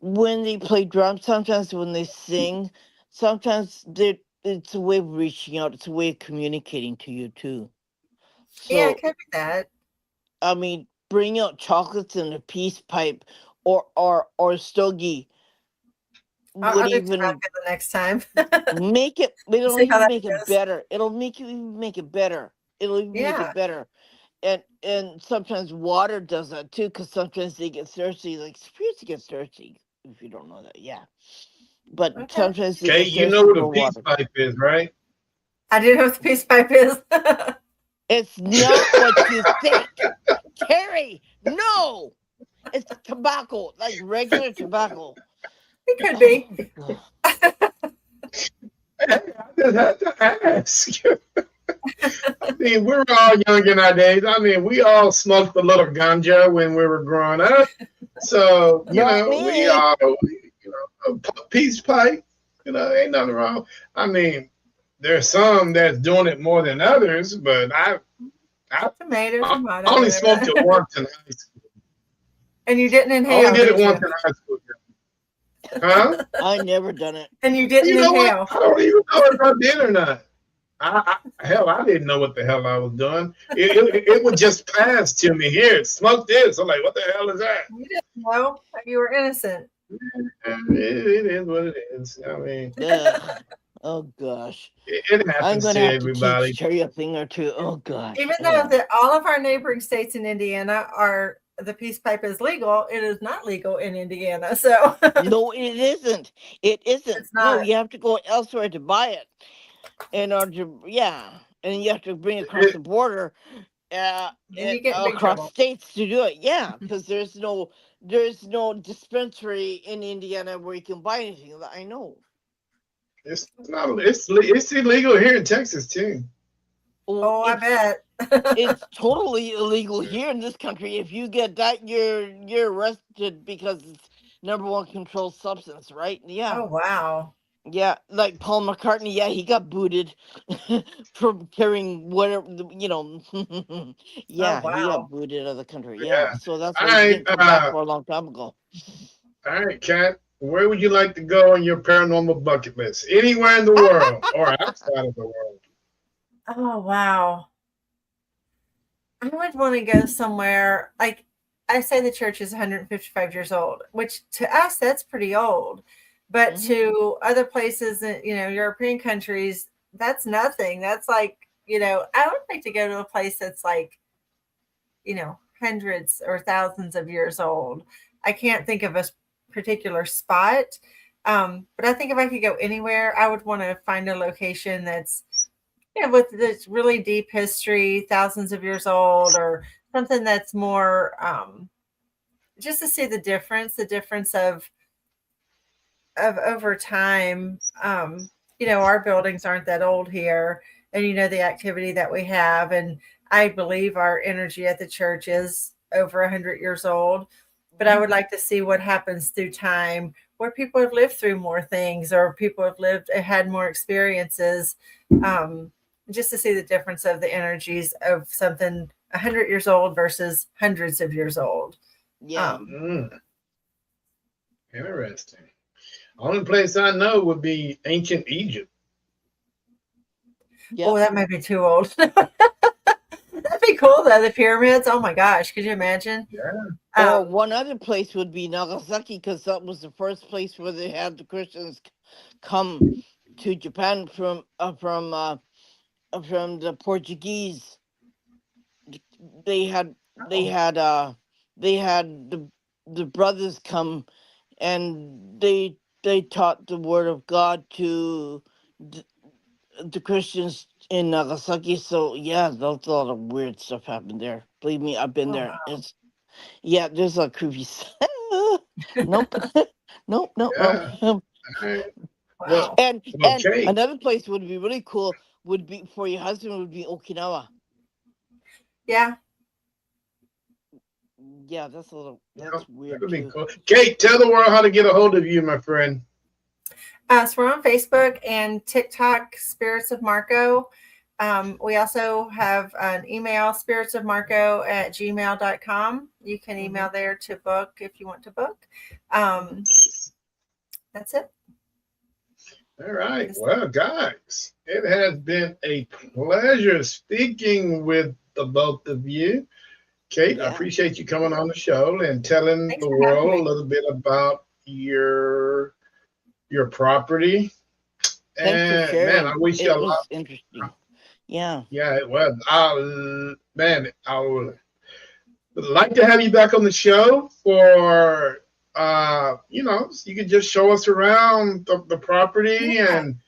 when they play drums, sometimes when they sing, sometimes it's a way of reaching out. It's a way of communicating to you too. So, yeah, it could be that. I mean, bring out chocolates in a peace pipe or stogie. I'll do the next time. make it. It'll even make it better. It'll make you even make it better. It'll even make it better. And sometimes water does that too, because sometimes they get thirsty. Like spirits get thirsty, if you don't know that. Yeah. But sometimes they get you know what a peace pipe is, right? I do know what the peace pipe is. It's not what you think. Terry, no! It's tobacco, like regular tobacco. It could be. I just had to ask. I mean, we were all young in our days. I mean, we all smoked a little ganja when we were growing up. So, we all, peace pipe, ain't nothing wrong. I mean, there's some that's doing it more than others, but I only smoked it once in high school. And you didn't inhale? I only did it once in high school. Huh? I never done it. And you didn't inhale? What? I don't even know if I did or not. I didn't know what the hell I was doing. It would just pass to me. Here, smoke this. I'm like, what the hell is that? You didn't know. You were innocent. It is what it is. I mean, oh gosh, it happens to everybody. Teach Terry a thing or two. Oh gosh. Even though that all of our neighboring states in Indiana are, the peace pipe is legal, it is not legal in Indiana. So no, it isn't. It isn't. It's not. No, you have to go elsewhere to buy it. In order to, and you have to bring it across the border, across states to do it. Yeah, because there's no dispensary in Indiana where you can buy anything. I know. It's not. It's illegal here in Texas too. Oh, I bet. It's totally illegal here in this country. If you get that, you're arrested because it's #1 controlled substance, right? Yeah. Oh wow. Yeah, like Paul McCartney. Yeah, he got booted from carrying whatever, yeah, wow. He got booted out of the country. Yeah, so that's why he didn't come back for a long time ago. All right, Kat, where would you like to go on your paranormal bucket list? Anywhere in the world or outside of the world? Oh wow. I would want to go somewhere, like I say the church is 155 years old, which to us that's pretty old. But to other places, European countries, that's nothing. That's like, I would like to go to a place that's like, hundreds or thousands of years old. I can't think of a particular spot. But I think if I could go anywhere, I would want to find a location that's, with this really deep history, thousands of years old, or something that's more, just to see the difference of over time. Our buildings aren't that old here, and the activity that we have, and I believe our energy at the church is over 100 years old. But I would like to see what happens through time, where people have lived through more things, or people have had more experiences, just to see the difference of the energies of something 100 years old versus hundreds of years old. Yeah. Interesting. Only place I know would be ancient Egypt. Yeah. Oh, that might be too old. That'd be cool though. The pyramids. Oh my gosh, could you imagine? Yeah. Or one other place would be Nagasaki, because that was the first place where they had the Christians come to Japan from the Portuguese. They had the brothers come, and they taught the word of God to the Christians in Nagasaki. So yeah, there's a lot of weird stuff happened there. Believe me, I've been there. Wow. There's a creepy stuff. Nope. Nope. Yeah. All right. Wow. And Okay. another place would be really cool would be for your husband would be Okinawa. Yeah. Yeah, that's That weird would be too. cool. Kate, tell the world how to get a hold of you, my friend. So we're on Facebook and TikTok, Spirits of Marco. We also have an email, spiritsofmarco@gmail.com. You can email there to book if you want to book. That's it. All right. Well, guys, it has been a pleasure speaking with the both of you. Kate, I Yeah. appreciate you coming on the show and telling Thanks the for having world a me. little bit about your property. Thanks for And sharing. man, I wish you It a lot. was interesting. Yeah. Yeah, it was. I would like to have you back on the show for you could just show us around the property, Yeah. and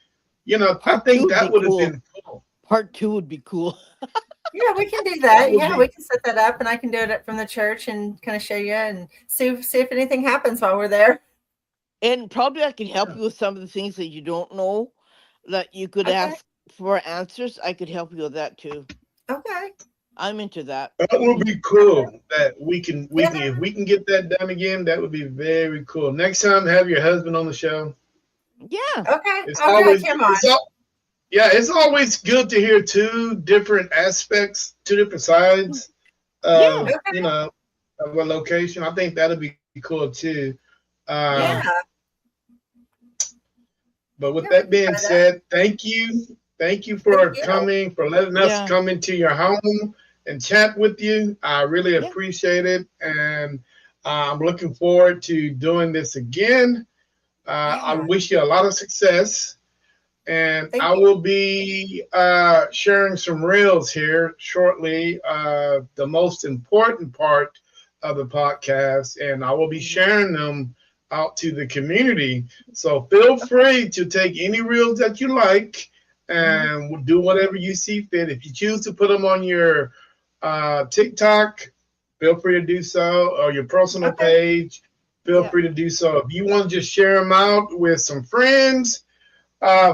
I Part think two would that be would have cool. been cool. Part 2 would be cool. Yeah, we can do That that. would Yeah, be we can set that up, and I can do it from the church and kind of show you and see if anything happens while we're there. And probably I can help you with some of the things that you don't know that you could Okay. ask for answers. I could help you with that too. Okay. I'm into that. That would be cool. That we can Yeah. if we can get that done again, that would be very cool. Next time, have your husband on the show. Yeah. Okay. It's I'll always drag him on. it's always good to hear two different aspects, two different sides Yeah. of of a location. I think that'll be cool too. Yeah. But with Yeah, that we can being try that. said, thank you for Thank you. coming, for letting us Yeah. come into your home and chat with you. I really Yeah. appreciate it, and I'm looking forward to doing this again. I Yeah. wish you a lot of success, and Thank I you. will be sharing some reels here shortly. The most important part of the podcast, and I will be sharing them out to the community. So feel free to take any reels that you like and do whatever you see fit. If you choose to put them on your TikTok, feel free to do so, or your personal Okay. page, feel Yeah. free to do so. If you want to just share them out with some friends,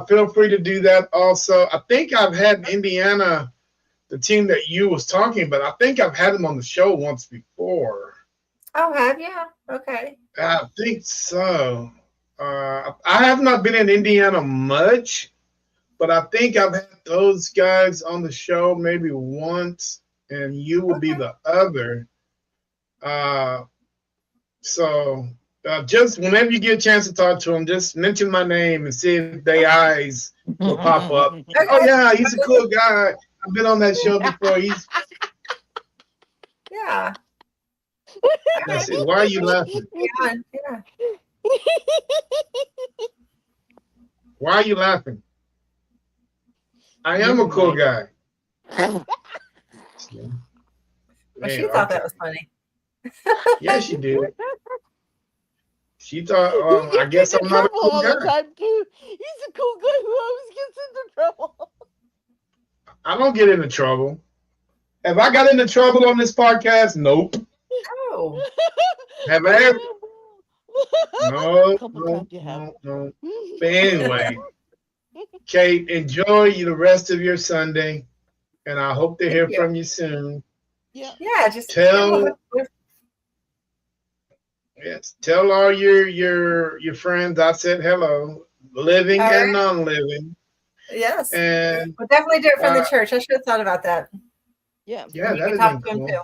feel free to do that also. I think I've had Indiana, the team that you was talking about, I think I've had them on the show once before. Oh, have you? Okay. I think so. I have not been in Indiana much, but I think I've had those guys on the show maybe once, and you will be Okay. the other. So just whenever you get a chance to talk to them, just mention my name and see if their eyes will pop up. Oh yeah, he's a cool guy. I've been on that show before. Yeah. That's it. Why are you laughing? Yeah. Yeah. Why are you laughing? I am a cool guy. Well, she Man, thought okay. that was funny. Yeah, she did. She thought, He I gets guess into I'm not a trouble cool all the guy. time too. He's a cool guy who always gets into trouble. I don't get into trouble. Have I got into trouble on this podcast? Nope. Oh, Have I ever? No, Couple no, times you have. no. But anyway, Kate, enjoy the rest of your Sunday, and I hope to hear you. from you soon. Yeah. yeah. Just Tell tell all your friends I said hello, living All and right. non-living, yes. and We'll definitely do it from the Uh, church. I should have thought about that. Yeah. yeah, You that can is talk to him cool. too.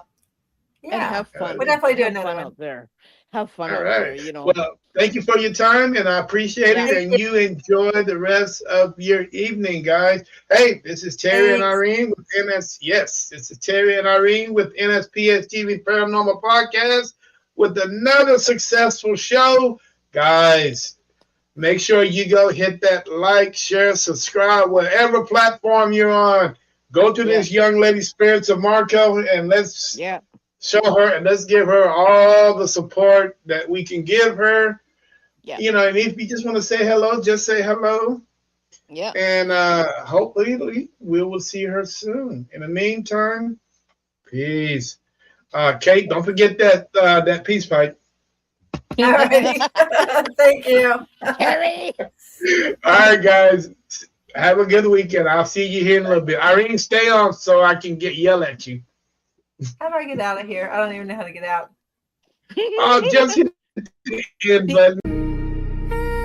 And Yeah. have fun. We'll definitely do have another fun one. out there. Have fun All out right. there, you know. Well, thank you for your time, and I appreciate Yeah. it. And you enjoy the rest of your evening, guys. Hey, this is Terry and Thanks. Irene with Yes, this is Terry and Irene with NSPS TV Paranormal Podcast with another successful show, guys. Make sure you go hit that like, share, subscribe, whatever platform you're on. Go to this young lady, Spirits of Marco, and let's Yeah. show her and let's give her all the support that we can give her. Yeah. You know, and if you just want to say hello, just say hello. Yeah. And hopefully we will see her soon. In the meantime, peace. Kate, don't forget that peace pipe. All right. Thank you. Harry. All right, guys. Have a good weekend. I'll see you here in a little bit. Irene, stay on so I can yell at you. How do I get out of here? I don't even know how to get out. Just hit the end button.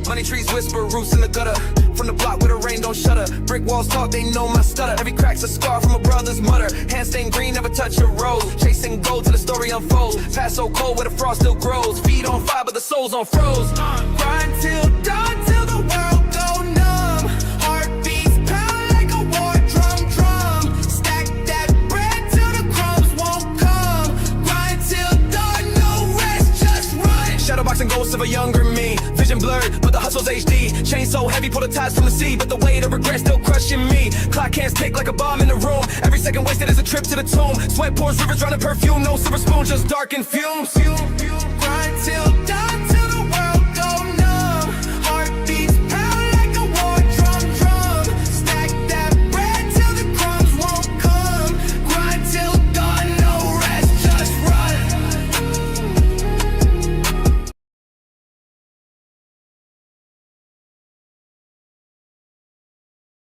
Money trees whisper, roots in the gutter. From the block where the rain don't shudder. Brick walls talk, they know my stutter. Every crack's a scar from a brother's mutter. Hands stained green, never touch a rose. Chasing gold till the story unfolds. Past so cold where the frost still grows. Feet on fire, but the soul's on froze. Grind till dawn, till the world go numb. Heartbeats pound like a war drum. Stack that bread till the crumbs won't come. Grind till dawn, no rest, just run. Shadowboxing ghosts of a younger me. Vision blurred, but the hustle's HD. Chain so heavy, pull the ties from the sea. But the weight of regret still crushing me. Clock hands tick like a bomb in the room. Every second wasted is a trip to the tomb. Sweat pours, rivers running perfume. No silver spoon, just dark and fumes. Grind till dawn.